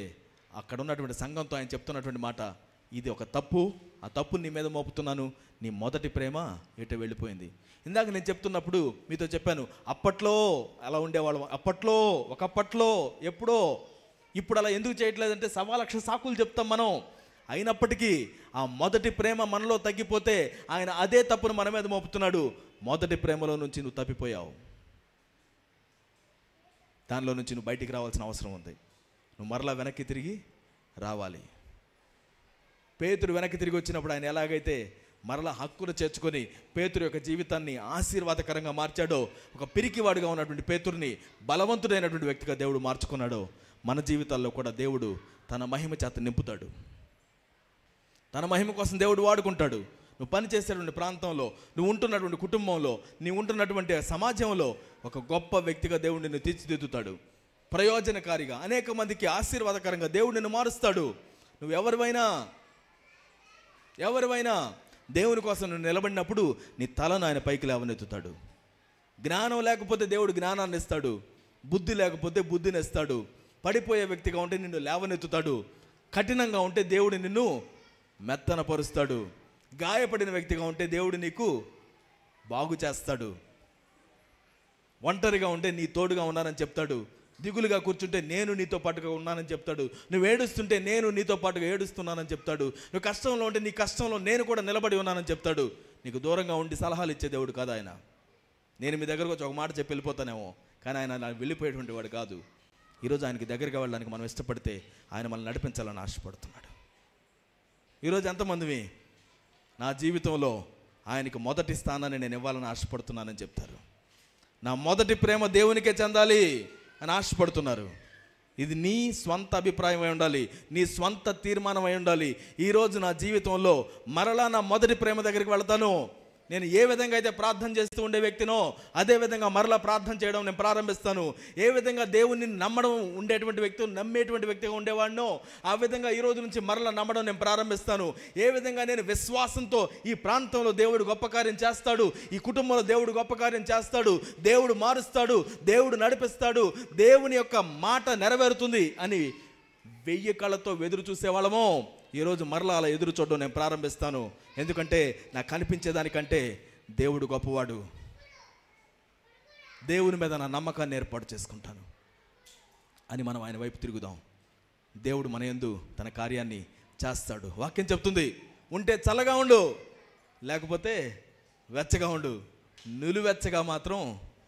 అక్కడ ఉన్నటువంటి సంఘంతో ఆయన చెప్తున్నటువంటి మాట, ఇది ఒక తప్పు, ఆ తప్పుని నీ మీద మోపుతున్నాను, నీ మొదటి ప్రేమ ఎటు వెళ్ళిపోయింది. ఇందాక నేను చెప్తున్నప్పుడు మీతో చెప్పాను, అప్పట్లో అలా ఉండేవాళ్ళం, ఒకప్పట్లో ఎప్పుడో. ఇప్పుడు అలా ఎందుకు చేయట్లేదంటే 1,00,000 సాకులు చెప్తాం మనం. అయినప్పటికీ ఆ మొదటి ప్రేమ మనలో తగ్గిపోతే ఆయన అదే తప్పును మన మీద మోపుతున్నాడు. మొదటి ప్రేమలో నుంచి నువ్వు తప్పిపోయావు, దానిలో నుంచి నువ్వు బయటికి రావాల్సిన అవసరం ఉంది. నువ్వు మరలా వెనక్కి తిరిగి రావాలి. పేతురు వెనక్కి తిరిగి వచ్చినప్పుడు ఆయన ఎలాగైతే మరలా హక్కును చేర్చుకొని పేతురు యొక్క జీవితాన్ని ఆశీర్వాదకరంగా మార్చాడో, ఒక పిరికివాడుగా ఉన్నటువంటి పేతురుని బలవంతుడైనటువంటి వ్యక్తిగా దేవుడు మార్చుకున్నాడో, మన జీవితాల్లో కూడా దేవుడు తన మహిమ చేత నింపుతాడు. తన మహిమ కోసం దేవుడు వాడుకుంటాడు. నువ్వు పనిచేసేటువంటి ప్రాంతంలో, నువ్వు ఉంటున్నటువంటి కుటుంబంలో, నువ్వు ఉంటున్నటువంటి సమాజంలో ఒక గొప్ప వ్యక్తిగా దేవుడు నిన్ను తీర్చిదిద్దుతాడు. ప్రయోజనకారిగా, అనేక మందికి ఆశీర్వాదకరంగా దేవుడు నిన్ను మారుస్తాడు. నువ్వు ఎవరివైనా దేవుని కోసం నువ్వు నిలబడినప్పుడు నీ తలను ఆయన పైకి లేవనెత్తుతాడు. జ్ఞానం లేకపోతే దేవుడు జ్ఞానాన్ని ఇస్తాడు, బుద్ధి లేకపోతే బుద్ధిని ఇస్తాడు. పడిపోయే వ్యక్తిగా ఉంటే నిన్ను లేవనెత్తుతాడు, కఠినంగా ఉంటే దేవుడు నిన్ను మెత్తనపరుస్తాడు, గాయపడిన వ్యక్తిగా ఉంటే దేవుడు నీకు బాగు చేస్తాడు, ఒంటరిగా ఉంటే నీ తోడుగా ఉన్నానని చెప్తాడు, దిగులుగా కూర్చుంటే నేను నీతో పాటుగా ఉన్నానని చెప్తాడు, నువ్వు ఏడుస్తుంటే నేను నీతో పాటుగా ఏడుస్తున్నానని చెప్తాడు, నువ్వు కష్టంలో ఉంటే నీ కష్టంలో నేను కూడా నిలబడి ఉన్నానని చెప్తాడు. నీకు దూరంగా ఉండి సలహాలు ఇచ్చే దేవుడు కాదు ఆయన. నేను మీ దగ్గరకు వచ్చి ఒక మాట చెప్పి వెళ్ళిపోతానేమో, కానీ ఆయన వెళ్ళిపోయేటువంటి వాడు కాదు. ఈరోజు ఆయనకి దగ్గరగా వెళ్ళడానికి మనం ఇష్టపడితే ఆయన మనల్ని నడిపించాలని ఆశపడుతున్నాడు. ఈరోజు ఎంతమందివి నా జీవితంలో ఆయనకి మొదటి స్థానాన్ని నేను ఇవ్వాలని ఆశపడుతున్నానని చెప్తారు. నా మొదటి ప్రేమ దేవునికే చెందాలి అని ఆశపడుతున్నారు. ఇది నీ స్వంత అభిప్రాయం అయి ఉండాలి, నీ స్వంత తీర్మానం అయి ఉండాలి. ఈరోజు నా జీవితంలో మరలా నా మొదటి ప్రేమ దగ్గరికి వెళ్తాను. నేను ఏ విధంగా అయితే ప్రార్థన చేస్తూ ఉండే వ్యక్తినో అదే విధంగా మరలా ప్రార్థన చేయడం నేను ప్రారంభిస్తాను. ఏ విధంగా దేవుణ్ణి నమ్మడం ఉండేటువంటి వ్యక్తి, నమ్మేటువంటి వ్యక్తిగా ఉండేవాడినో ఆ విధంగా ఈ రోజు నుంచి మరలా నమ్మడం నేను ప్రారంభిస్తాను. ఏ విధంగా నేను విశ్వాసంతో ఈ ప్రాంతంలో దేవుడు గొప్ప కార్యం చేస్తాడు, ఈ కుటుంబంలో దేవుడు గొప్ప కార్యం చేస్తాడు, దేవుడు మారుస్తాడు, దేవుడు నడిపిస్తాడు, దేవుని యొక్క మాట నెరవేరుతుంది అని 1000 కళ్ళతో ఎదురు చూసేవాళ్ళమో ఈరోజు మరలా అలా ఎదురు చూడడం నేను ప్రారంభిస్తాను. ఎందుకంటే నాకు కనిపించేదానికంటే దేవుడు గొప్పవాడు. దేవుని మీద నా నమ్మకాన్ని ఏర్పాటు చేసుకుంటాను అని మనం ఆయన వైపు తిరుగుదాం. దేవుడు మన యందు తన కార్యాన్ని చేస్తాడు. వాక్యం చెప్తుంది, ఉంటే చల్లగా ఉండు, లేకపోతే వెచ్చగా ఉండు, నిలువెచ్చగా మాత్రం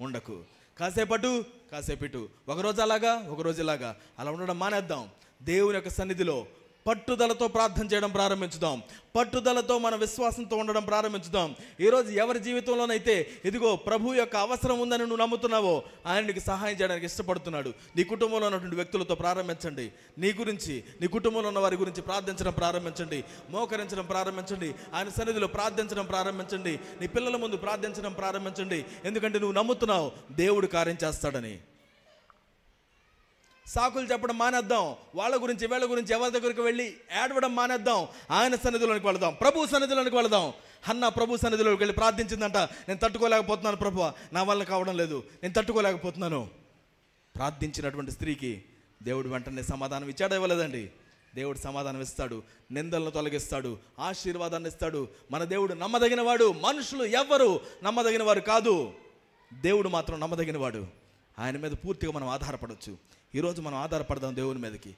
ఉండకు. కాసేపటు కాసేపిటు, ఒకరోజు అలాగా ఒకరోజు ఇలాగా, అలా ఉండడం మానేద్దాం. దేవుని యొక్క సన్నిధిలో పట్టుదలతో ప్రార్థన చేయడం ప్రారంభించుదాం. పట్టుదలతో మన విశ్వాసంతో ఉండడం ప్రారంభించుదాం. ఈరోజు ఎవరి జీవితంలోనైతే ఇదిగో ప్రభు యొక్క అవసరం ఉందని నువ్వు నమ్ముతున్నావో ఆయనకి సహాయం చేయడానికి ఇష్టపడుతున్నాడు. నీ కుటుంబంలో ఉన్నటువంటి వ్యక్తులతో ప్రారంభించండి. నీ గురించి, నీ కుటుంబంలో ఉన్న వారి గురించి ప్రార్థించడం ప్రారంభించండి. మోకరించడం ప్రారంభించండి. ఆయన సన్నిధిలో ప్రార్థించడం ప్రారంభించండి. నీ పిల్లల ముందు ప్రార్థించడం ప్రారంభించండి. ఎందుకంటే నువ్వు నమ్ముతున్నావు దేవుడు కార్యం చేస్తాడని. సాకులు చెప్పడం మానేద్దాం. వాళ్ళ గురించి వీళ్ళ గురించి ఎవరి దగ్గరికి వెళ్ళి ఏడవడం మానేద్దాం. ఆయన సన్నిధిలోనికి వెళదాం, ప్రభు సన్నిధిలోనికి వెళదాం. హన్నా ప్రభు సన్నిధిలోకి వెళ్ళి ప్రార్థించిందంట, నేను తట్టుకోలేకపోతున్నాను ప్రభువా, నా వల్ల కావడం లేదు, నేను తట్టుకోలేకపోతున్నాను. ప్రార్థించినటువంటి స్త్రీకి దేవుడు వెంటనే సమాధానం ఇచ్చాడా? ఇవ్వలేదండి. దేవుడు సమాధానం ఇస్తాడు, నిందలను తొలగిస్తాడు, ఆశీర్వాదాన్ని ఇస్తాడు. మన దేవుడు నమ్మదగిన వాడు. మనుషులు ఎవ్వరు నమ్మదగిన వారు కాదు, దేవుడు మాత్రం నమ్మదగిన వాడు. ఆయన మీద పూర్తిగా మనం ఆధారపడవచ్చు. ఈరోజు మనం ఆధారపడదాం దేవుని మీదకి.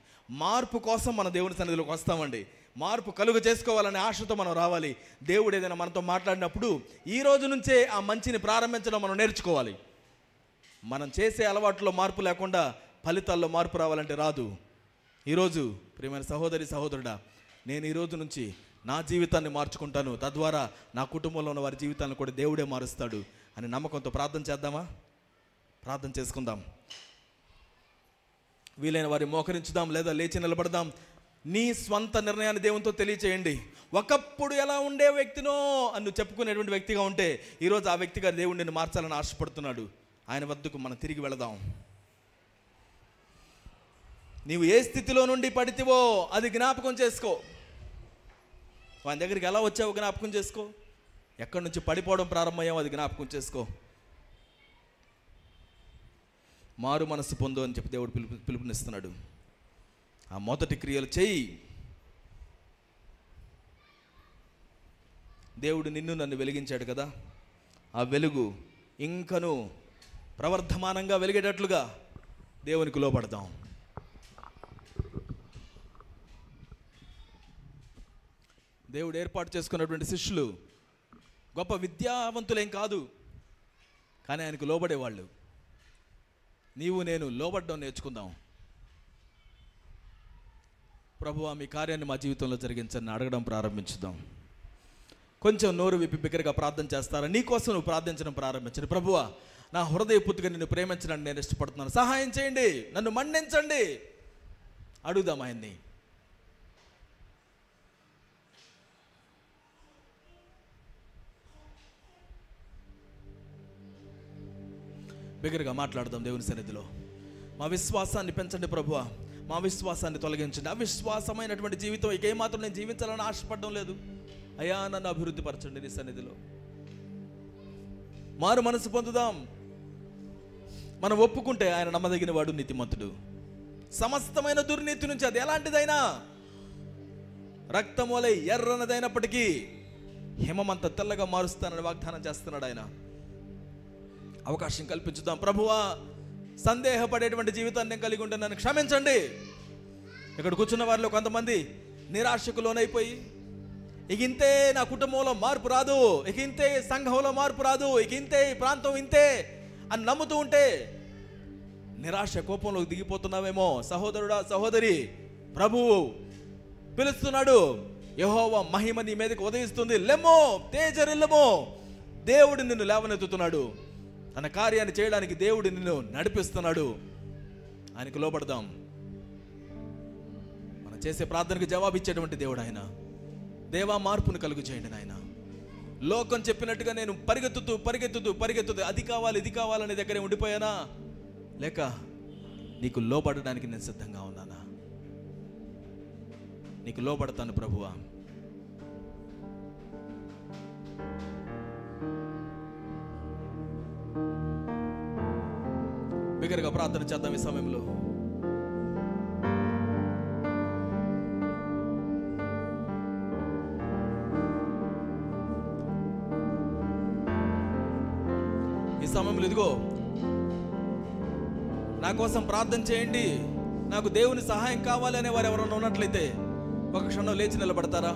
మార్పు కోసం మన దేవుని సన్నిధిలోకి వస్తామండి. మార్పు కలుగ చేసుకోవాలనే ఆశతో మనం రావాలి. దేవుడు ఏదైనా మనతో మాట్లాడినప్పుడు ఈ రోజు నుంచే ఆ మంచిని ప్రారంభించడం మనం నేర్చుకోవాలి. మనం చేసే అలవాట్లో మార్పు లేకుండా ఫలితాల్లో మార్పు రావాలంటే రాదు. ఈరోజు ప్రియమైన సహోదరి సహోదరుడా, నేను ఈరోజు నుంచి నా జీవితాన్ని మార్చుకుంటాను, తద్వారా నా కుటుంబంలో ఉన్న వారి జీవితాలను కూడా దేవుడే మారుస్తాడు అని నమ్మకంతో ప్రార్థన చేద్దామా? ప్రార్థన చేసుకుందాం. వీలైన వారి మోకరించుదాం, లేదా లేచి నిలబడదాం. నీ స్వంత నిర్ణయాన్ని దేవునితో తెలియచేయండి. ఒకప్పుడు ఎలా ఉండే వ్యక్తినో అని నువ్వు చెప్పుకునేటువంటి వ్యక్తిగా ఉంటే ఈరోజు ఆ వ్యక్తిగా దేవుడు నిన్ను మార్చాలని ఆశపడుతున్నాడు. ఆయన వద్దకు మనం తిరిగి వెళదాం. నీవు ఏ స్థితిలో నుండి పడితివో అది జ్ఞాపకం చేసుకో. ఆయన దగ్గరికి ఎలా వచ్చావో జ్ఞాపకం చేసుకో. ఎక్కడి నుంచి పడిపోవడం ప్రారంభమయ్యావో అది జ్ఞాపకం చేసుకో. మారు మనసు పొందు అని చెప్పి దేవుడు పిలుపునిస్తున్నాడు. ఆ మొదటి క్రియలు చేయి. దేవుడు నిన్ను నన్ను వెలిగించాడు కదా, ఆ వెలుగు ఇంకను ప్రవర్ధమానంగా వెలిగేటట్లుగా దేవునికి లోబడదాం. దేవుడు ఏర్పాటు చేసుకున్నటువంటి శిష్యులు గొప్ప విద్యావంతులేం కాదు, కానీ ఆయనకు లోబడేవాళ్ళు. నీవు నేను లోబడ్డం నేర్చుకుందాం. ప్రభువా మీ కార్యాన్ని మా జీవితంలో జరిగించని అడగడం ప్రారంభించుదాం. కొంచెం నోరు విప్పి బిగ్గరగా ప్రార్థన చేస్తారా? నీకోసం నువ్వు ప్రార్థించడం ప్రారంభించండి. ప్రభువా నా హృదయపూర్తిగా నిన్ను ప్రేమించడానికి నేను ఇష్టపడుతున్నాను, సహాయం చేయండి, నన్ను మన్నించండి. అడుగుదాం ఆయన్ని. బిగ్గరగా మాట్లాడదాం దేవుని సన్నిధిలో. మా విశ్వాసాన్ని పెంచండి ప్రభువా, మా విశ్వాసాన్ని తొలగించండి. అవిశ్వాసమైనటువంటి జీవితం ఇక ఏమాత్రం నేను జీవించాలని ఆశపడడం లేదు అయ్యా, నన్ను అభివృద్ధి పరచండి నీ సన్నిధిలో. మారు మనసు పొందుదాం. మనం ఒప్పుకుంటే ఆయన నమ్మదగిన వాడు, నీతిమంతుడు. సమస్తమైన దుర్నీతి నుంచి, అది ఎలాంటిదైనా రక్తమూలై ఎర్రనదైనప్పటికీ హిమమంత తెల్లగా మారుస్తానని వాగ్దానం చేస్తున్నాడు ఆయన. అవకాశం కల్పించుదాం. ప్రభువా సందేహపడేటువంటి జీవితాన్ని నేను కలిగి ఉంటే నన్ను క్షమించండి. ఇక్కడ కూర్చున్న వారిలో కొంతమంది నిరాశకు లోనైపోయి ఇక ఇంతే నా కుటుంబంలో మార్పు రాదు, ఇక ఇంతే సంఘంలో మార్పు రాదు, ఇక ఇంతే ఈ ప్రాంతం ఇంతే అని నమ్ముతూ ఉంటే నిరాశ కోపంలోకి దిగిపోతున్నావేమో. సహోదరుడా సహోదరి, ప్రభువు పిలుస్తున్నాడు. యెహోవా మహిమ నీ మీదకి ఉదయిస్తుంది. లెమ్మో తేజరిల్లమో. దేవుడు నిన్ను లేవనెత్తుతున్నాడు. తన కార్యాన్ని చేయడానికి దేవుడు నిన్ను నడిపిస్తున్నాడు. ఆయనకు లోబడదాం. చేసే ప్రార్థనకు జవాబిచ్చేటువంటి దేవుడు ఆయన. దేవా మార్పును కలుగు చేయండి నాయన. లోకం చెప్పినట్టుగా నేను పరిగెత్తుతూ అది కావాలి ఇది కావాలనే దగ్గరే ఉండిపోయానా, లేక నీకు లోబడడానికి నేను సిద్ధంగా ఉన్నానా? నీకు లోబడతాను ప్రభువా. బిగ్గరగా ప్రార్థన చేద్దాం ఈ సమయంలో. ఈ సమయంలో ఇదిగో నా కోసం ప్రార్థన చేయండి, నాకు దేవుని సహాయం కావాలి అనే వారు ఎవరైనా ఉన్నట్లయితే ఒక క్షణం లేచి నిలబడతారా?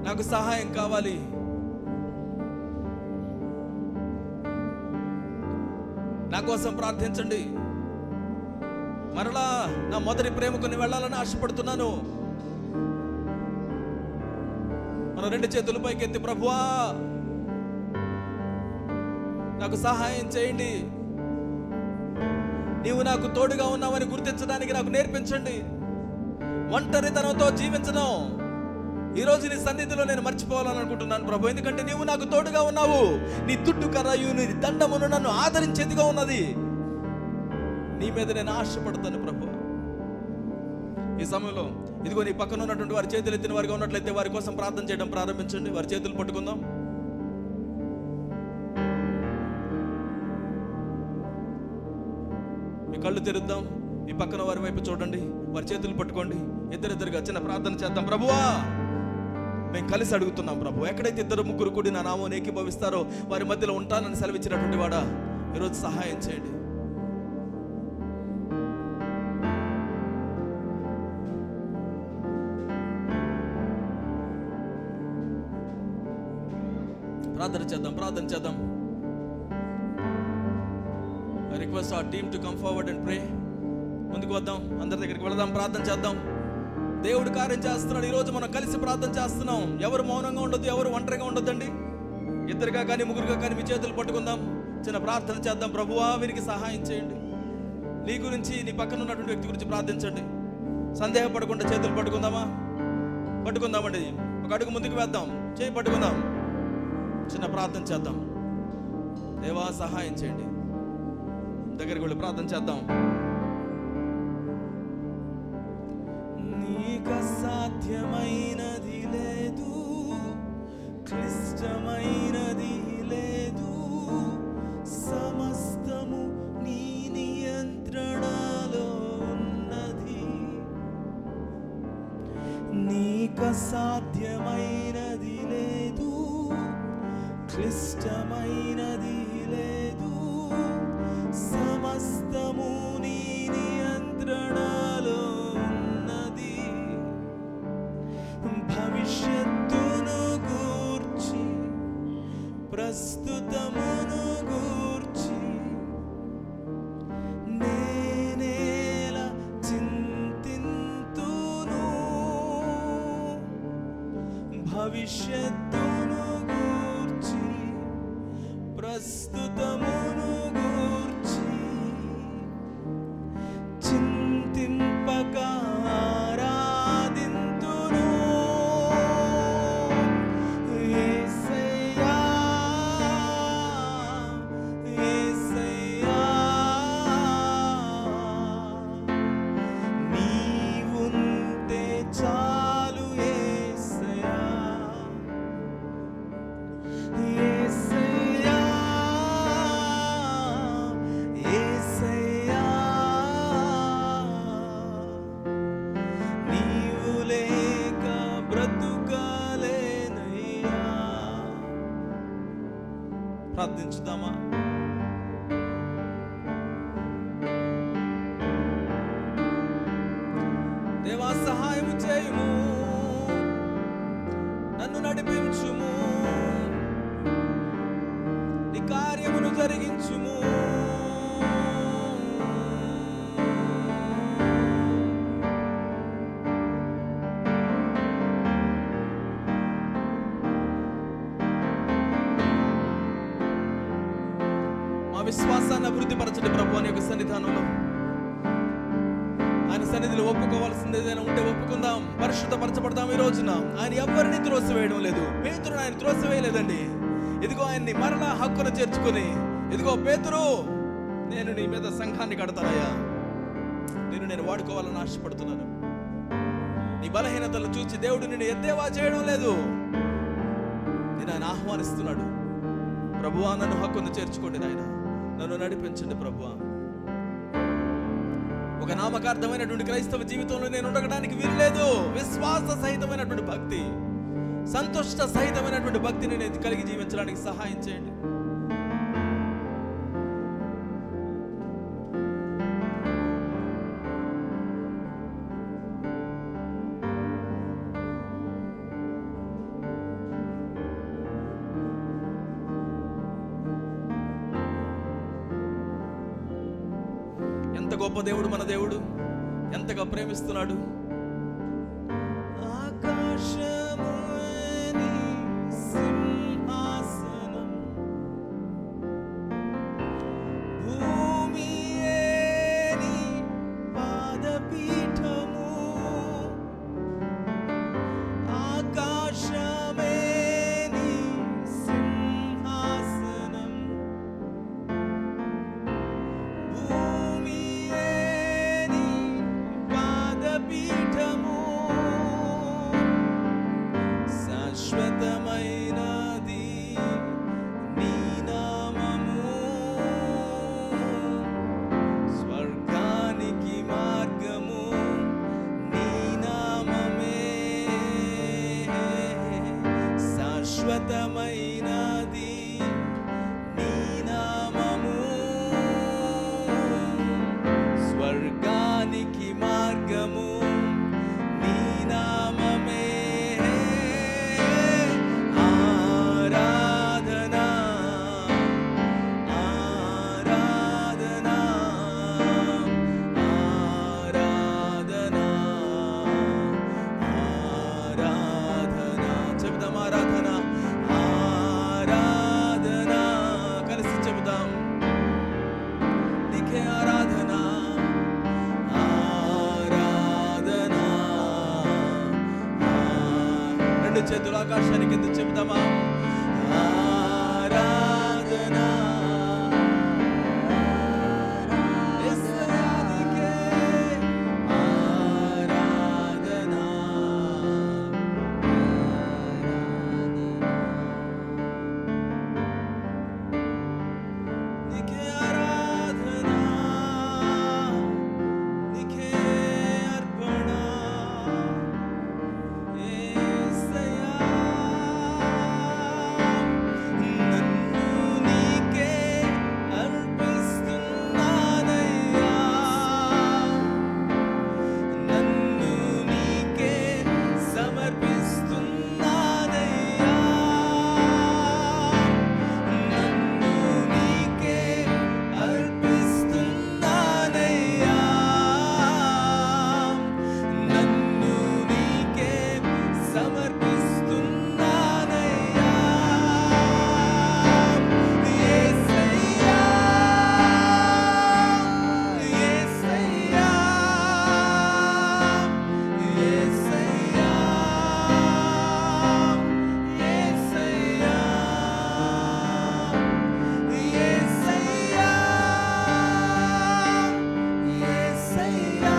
నాకు సహాయం కావాలి, నా కోసం ప్రార్థించండి. మరలా నా మొదటి ప్రేమకు వెళ్ళాలని ఆశపడుతున్నాను. మన రెండు చేతుల పైకెత్తి ప్రభువా నాకు సహాయం చేయండి, నీవు నాకు తోడుగా ఉన్నావని గుర్తించడానికి నాకు నేర్పించండి. ఒంటరితనంతో జీవించడం ఈరోజు నీ సన్నిధిలో నేను మర్చిపోవాలని అనుకుంటున్నాను ప్రభు. ఎందుకంటే నీవు నాకు తోడుగా ఉన్నావు, నీ తుట్టు కర్రయు నీ దండమును నన్ను ఆదరించేదిగా ఉన్నది. నీ మీద నేను ఆశపడతాను ప్రభు. ఈ సమయంలో ఇదిగో నీ పక్కన ఉన్నటువంటి వారి చేతులు ఎత్తిన వారిగా ఉన్నట్లయితే వారి కోసం ప్రార్థన చేయడం ప్రారంభించండి. వారి చేతులు పట్టుకుందాం. మీ కళ్ళు తెరుద్దాం. మీ పక్కన వారి వైపు చూడండి, వారి చేతులు పట్టుకోండి. ఇద్దరిద్దరుగా చిన్న ప్రార్థన చేద్దాం. ప్రభువా మేము కలిసి అడుగుతున్నాం ప్రభు, ఎక్కడైతే ఇద్దరు ముగ్గురు కూడి నా నామం ఏకీభవిస్తారో వారి మధ్యలో ఉంటానని సెలవిచ్చినటువంటి వాడా, ఈరోజు సహాయం చేయండి. ప్రార్థన చేద్దాం. I request our team to come forward and pray. ముందుకు వద్దాం, అందరి దగ్గరికి వెళదాం, ప్రార్థన చేద్దాం. దేవుడు కార్యం చేస్తున్నాడు. ఈరోజు మనం కలిసి ప్రార్థన చేస్తున్నాం. ఎవరు మౌనంగా ఉండొద్దు, ఎవరు ఒంటరిగా ఉండొద్దండి. ఇద్దరుగా కానీ ముగ్గురుగా కానీ మీ చేతులు పట్టుకుందాం, చిన్న ప్రార్థన చేద్దాం. ప్రభువా వీరికి సహాయం చేయండి. నీ గురించి, నీ పక్కన ఉన్నటువంటి వ్యక్తి గురించి ప్రార్థించండి. సందేహపడకుండా చేతులు పట్టుకుందామండి. ఒక అడుగు ముందుకు వేద్దాం, చేయి పట్టుకుందాం, చిన్న ప్రార్థన చేద్దాం. దేవా సహాయం చేయండి. దగ్గరికి వెళ్ళి ప్రార్థన చేద్దాం. నీకు అసాధ్యమైనది లేదు, క్లిష్టమైనది లేదు, సమస్తము నీ నియంత్రణలో ఉన్నది. నీకు అసాధ్యమైనది లేదు, క్లిష్టమైనది లేదు, సమస్తము నీ నియంత్రణలో ఉన్నది. భవిష్యత్తును గూర్చి, ప్రస్తుతమును గూర్చి నేనేలా చింతింతును. భవిష్యత్తును గూర్చి, ప్రస్తుతమును గూర్చి చింతింపక ఆరాధింతును. యేసయ్యా యేసయ్యా నీవుంటే చాలు. యేసయ్యా యేసయ్యా యేసయ్యా నీవు లేక బ్రతుకలేనయ్యా. ప్రార్థించుదామా? దేవా సహాయం చేయుము, నన్ను నడిపించుము, నీ కార్యమును జరిగించుము. మా విశ్వాసాన్ని అభివృద్ధి పరచండి ప్రభు అని యొక్క సన్నిధానంలో. ఆయన సన్నిధిలో ఒప్పుకోవాల్సింది ఏదైనా ఉంటే ఒప్పుకుందాం, పరిశుద్ధపరచబడదాం. ఈ రోజున ఆయన ఎవరిని త్రోసివేయడం లేదు. పేతురుని ఆయన త్రోసివేయలేదండి. ఇదిగో ఆయన్ని మరలా హక్కున చేర్చుకుని, ఇదిగో పేతురు, నేను నీ మీద సంఘాన్ని కడతానయ్యా, నేను వాడుకోవాలని ఆశపడుతున్నాను. నీ బలహీనతలు చూసి దేవుడు నిన్ను ఎద్దేవా చేయడం లేదు. నేను ఆయన ఆహ్వానిస్తున్నాడు. ప్రభువా, నన్ను హక్కును చేర్చుకోండి నాయన, నన్ను నడిపించండి ప్రభువా. ఒక నామకార్థమైనటువంటి క్రైస్తవ జీవితంలో నేను ఉండడానికి వీల్లేదు. విశ్వాస సహితమైనటువంటి భక్తి, సంతుష్ట సహితమైనటువంటి భక్తిని నేను కలిగి జీవించడానికి సహాయం చేయండి. ఎంత గొప్ప దేవుడు మన దేవుడు, ఎంతగా ప్రేమిస్తున్నాడు. ఆకాశముని సింహాసనం, భూమియేని పాదపీఠము, ఆకాశమేని సింహాసనం, భూమియేని పాదపీఠము, శాశ్వతమైనది నీ నామము, స్వర్గానికి మార్గము నీ నామమే, శాశ్వతమైనది నీ నామము, స్వర్గానికి మార్గము నీ నామమే. ఆరాధనా ఆరాధనా ఆరాధనా ఆరాధనా, చెబుదాం ఆరాధన ఆరాధనా, కలిసి చెబుదాం. నీకే ఆరాధన ఆరాధనా. రెండు చేతులు ఆకాశానికి కింద చెబుదామా? ఆరాధనా యేసయ్యా నీకే ఆరాధనా. నీకే ఆరాధనా, నీకే అర్పణ యేసయ్యా. నన్ను నీకే అర్పిస్తున్నానయ్యా, నన్ను నీకే సమర్పిస్తున్నానయ్యా, నన్ను నీకే అర్పిస్తున్నానయ్యా, నన్ను నీకే సమర్పిస్తున్నానయ్యా. యేసయ్యా యేసయ్యా యేసయ్యా యేసయ్యా యేసయ్యా యేసయ్యా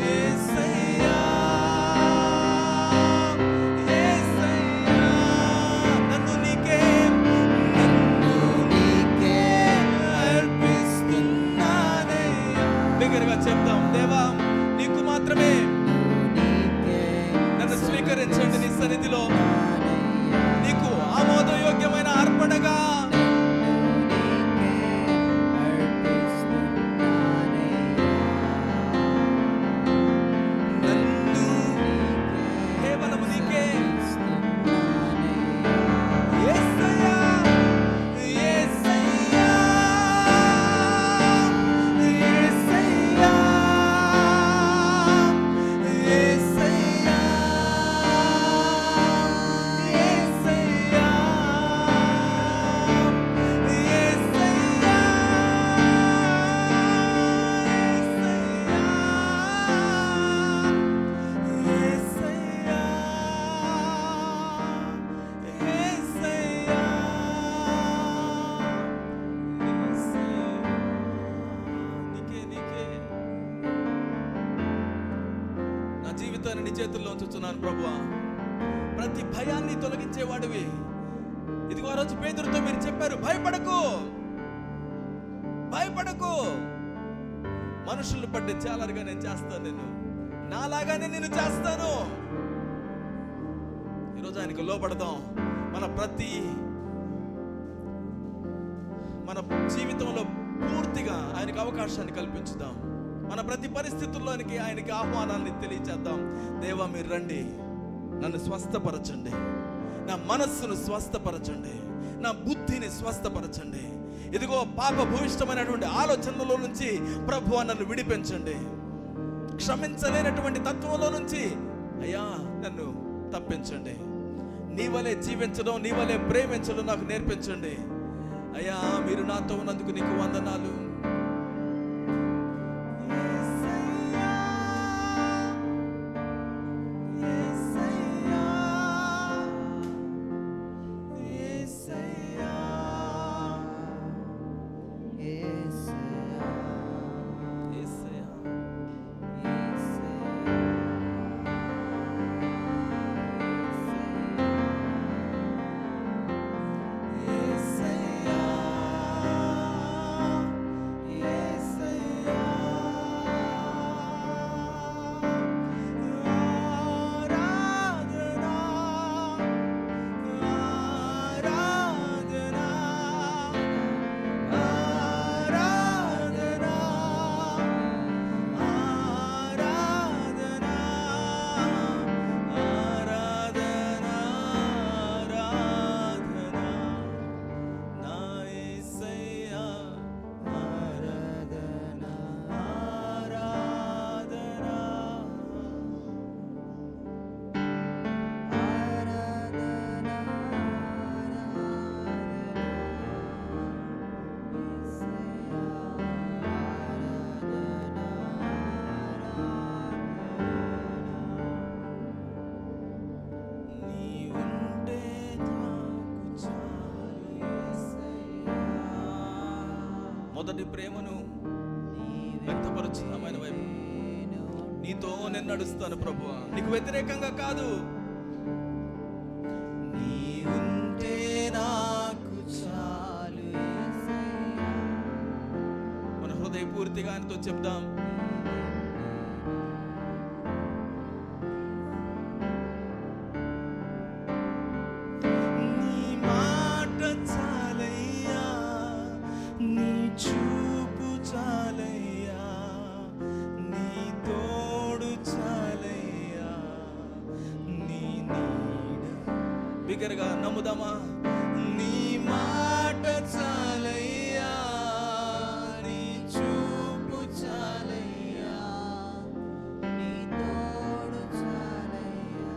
యేసయ్యా యేసయ్యా. నన్ను నీకే అర్పిస్తున్నానయ్యా. బిగ్గరగా చెప్తాం. దేవా, నీకు మాత్రమే నన్ను స్వీకరించండి నీ సన్నిధిలో, నీకు ఆమోదయోగ్యమైన అర్పణగా. నన్ను కేవలము నీకే. యేసయ్యా యేసయ్యా యేసయ్యా యేసయ్యా జీవితాన్ని నీ చేతుల్లో ఉంచుతున్నాను ప్రభువా. ప్రతి భయాన్ని తొలగించేవాడివి. ఇదిగో ఆ రోజు పేతురుతో మీరు చెప్పారు, భయపడకు, భయపడకు, మనుషుల్ని పట్టి చాలరుగా నేను చేస్తాను, నిన్ను నాలాగానే నేను చేస్తాను. ఈరోజు ఆయనకు లోపడదాం. మన జీవితంలో పూర్తిగా ఆయనకు అవకాశాన్ని కల్పించుదాం. మన ప్రతి పరిస్థితుల్లోనికి ఆయనకి ఆహ్వానాన్ని తెలియచేద్దాం. దేవా మీరు రండి, నన్ను స్వస్థపరచండి, నా మనస్సును స్వస్థపరచండి, నా బుద్ధిని స్వస్థపరచండి. ఇదిగో పాప భూయిష్టమైనటువంటి ఆలోచనలో నుంచి ప్రభువా నన్ను విడిపించండి. క్షమించలేనటువంటి తత్వంలో నుంచి అయ్యా నన్ను తప్పించండి. నీ వలే జీవించడం, నీ వలే ప్రేమించడం నాకు నేర్పించండి. అయ్యా మీరు నాతో ఉన్నందుకు నీకు వందనాలు. మొదటి ప్రేమను వ్యక్తపరుచున్నామైన వైపు నీతో నేను నడుస్తాను ప్రభువా, నీకు వ్యతిరేకంగా కాదు. నీ ఉంటే నాకు చాలు. మన హృదయపూర్తిగా ఆయనతో చెప్దాం. బిగ్గరగా నమ్ముదామా? నీ మాట చాలయ్యా, నీ చూపు చాలయ్యా, నీ తోడు చాలయ్యా.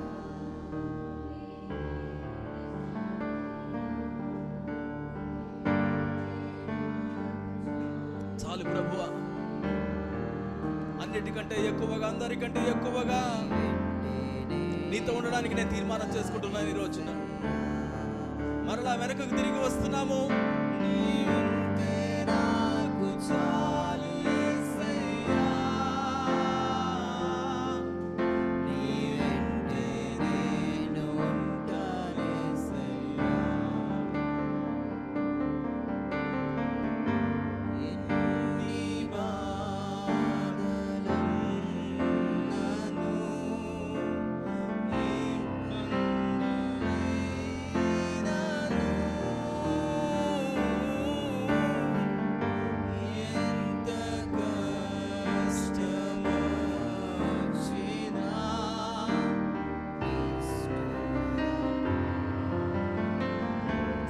చాలు ప్రభువా, అన్నిటికంటే ఎక్కువగా, అందరికంటే ఎక్కువగా నీతో ఉండడానికి నేను తీర్మానం చేసుకుంటున్నాను. ఈ రోజున మరలా వెనకకు తిరిగి వస్తున్నాము.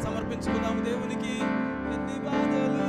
సమర్పించుకున్నాము దేవునికి. ఎన్ని బాధలు,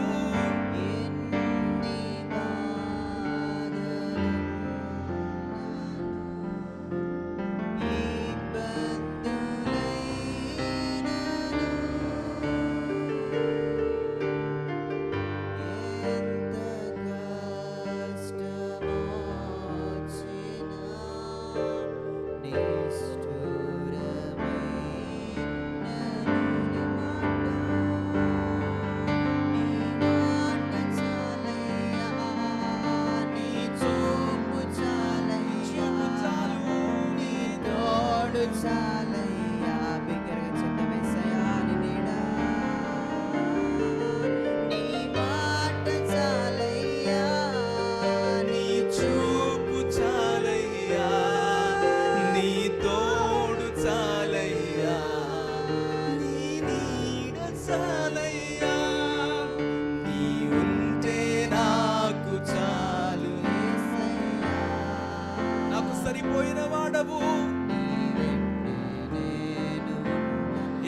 వాడవు.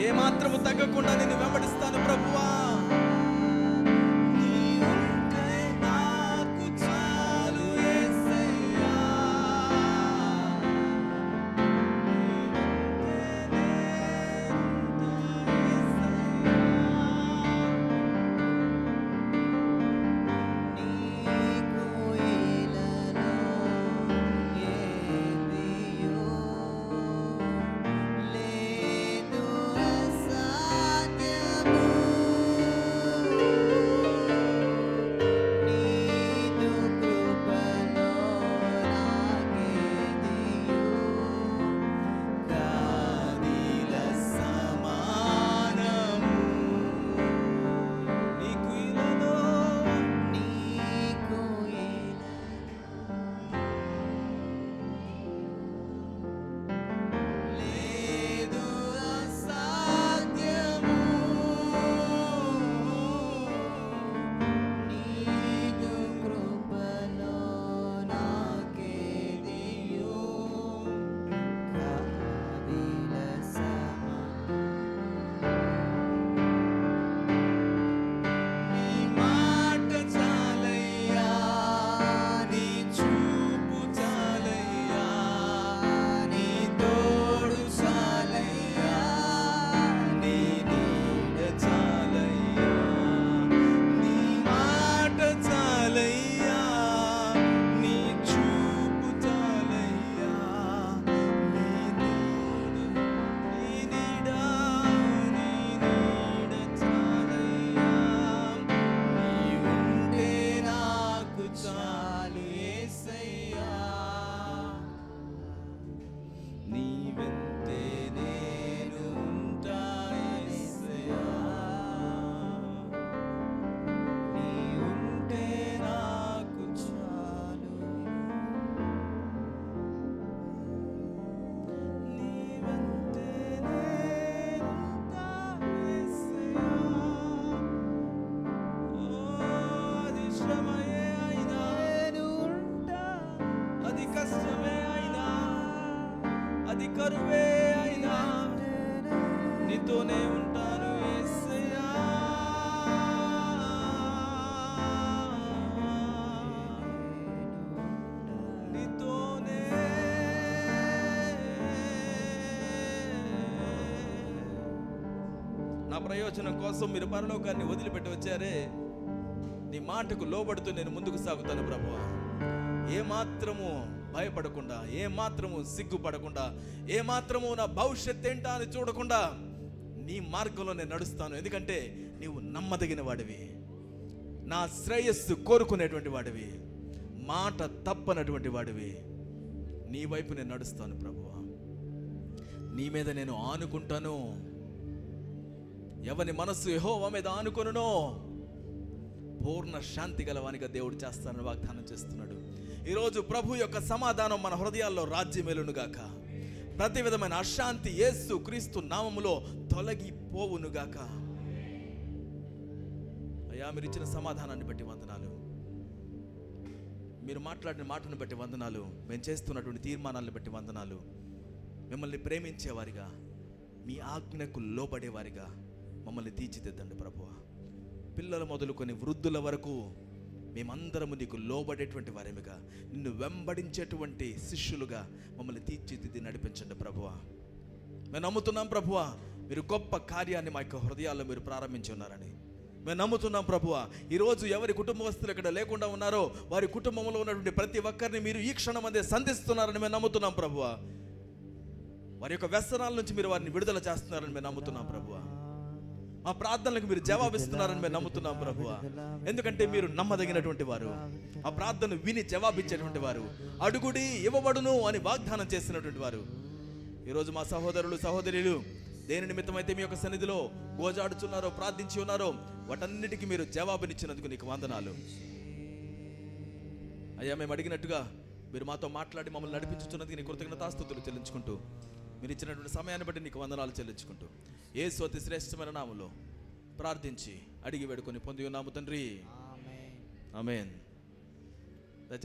ఏ మాత్రము తగ్గకుండా నేను వెంబడిస్తాను ప్రభువా. కరువే అయినా నీతోనే ఉంటాను యేసయ్యా. నీతోనే నా ప్రయోజనం కోసం మీరు పరలోకాన్ని వదిలిపెట్టి వచ్చారే, నీ మాటకు లోబడుతూ నేను ముందుకు సాగుతాను ప్రభువా. ఏ మాత్రము భయపడకుండా, ఏ మాత్రము సిగ్గుపడకుండా, ఏ మాత్రము నా భవిష్యత్ ఏంటా అని చూడకుండా నీ మార్గంలో నేను నడుస్తాను. ఎందుకంటే నీవు నమ్మదగిన వాడివి, నా శ్రేయస్సు కోరుకునేటువంటి వాడివి, మాట తప్పనటువంటి వాడివి. నీ వైపు నేను నడుస్తాను ప్రభువా. నీ మీద నేను ఆనుకుంటాను. ఎవని మనస్సు యెహోవా మీద ఆనుకొనునో పూర్ణ శాంతి గలవానిగా దేవుడు చేస్తానని వాగ్దానం చేస్తున్నాడు. ఈరోజు ప్రభు యొక్క సమాధానం మన హృదయాల్లో రాజ్యమేలునుగాక. ప్రతి విధమైన అశాంతి యేసు క్రీస్తు నామములో తొలగిపోవునుగాక. అయ్యా, మీరు ఇచ్చిన సమాధానాన్ని బట్టి వందనాలు, మీరు మాట్లాడిన మాటను బట్టి వందనాలు, మేము చేస్తున్నటువంటి తీర్మానాలను బట్టి వందనాలు. మిమ్మల్ని ప్రేమించేవారిగా, మీ ఆజ్ఞకు లోబడేవారిగా మమ్మల్ని తీర్చిదిద్దండి ప్రభువా. పిల్లలు మొదలుకొని వృద్ధుల వరకు మేమందరము నీకు లోబడేటువంటి వారిగా, నిన్ను వెంబడించేటువంటి శిష్యులుగా మమ్మల్ని తీర్చిదిద్ది నడిపించండి ప్రభువా. మేము నమ్ముతున్నాం ప్రభువా, మీరు గొప్ప కార్యాన్ని మా యొక్క హృదయాల్లో మీరు ప్రారంభించి ఉన్నారని మేము నమ్ముతున్నాం ప్రభువా. ఈరోజు ఎవరి కుటుంబస్తులు ఇక్కడ లేకుండా ఉన్నారో వారి కుటుంబంలో ఉన్నటువంటి ప్రతి ఒక్కరిని మీరు ఈ క్షణం అందే సంధిస్తున్నారని మేము నమ్ముతున్నాం ప్రభువా. వారి యొక్క వ్యసనాల నుంచి మీరు వారిని విడుదల చేస్తున్నారని మేము నమ్ముతున్నాం ప్రభువా. మా ప్రార్థనలకు మీరు జవాబిస్తున్నారని మేము నమ్ముతున్నాం ప్రభువా. ఎందుకంటే మీరు నమ్మదగినటువంటి వారు, ఆ ప్రార్థన విని జవాబిచ్చేటువంటి వారు, అడుగుడి ఇవ్వబడును అని వాగ్దానం చేసినటువంటి వారు. ఈరోజు మా సహోదరులు సహోదరులు దేని నిమిత్తమైతే మీ యొక్క సన్నిధిలో గోజాడుచున్నారో, ప్రార్థించి ఉన్నారో, వాటన్నిటికీ మీరు జవాబునిచ్చినందుకు నీకు వందనాలు అయ్యా. మేము అడిగినట్టుగా మీరు మాతో మాట్లాడి మమ్మల్ని నడిపించుతున్నందుకు నీ కృతజ్ఞతాస్తుతులు చెల్లించుకుంటూ, మీరు ఇచ్చినటువంటి సమయాన్ని బట్టి నీకు వందనాలు చెల్లించుకుంటూ, యేసు అతి శ్రేష్టమైన నామములో ప్రార్థించి అడిగి వేడుకొని పొంది ఉన్నాము తండ్రి. ఆమేన్.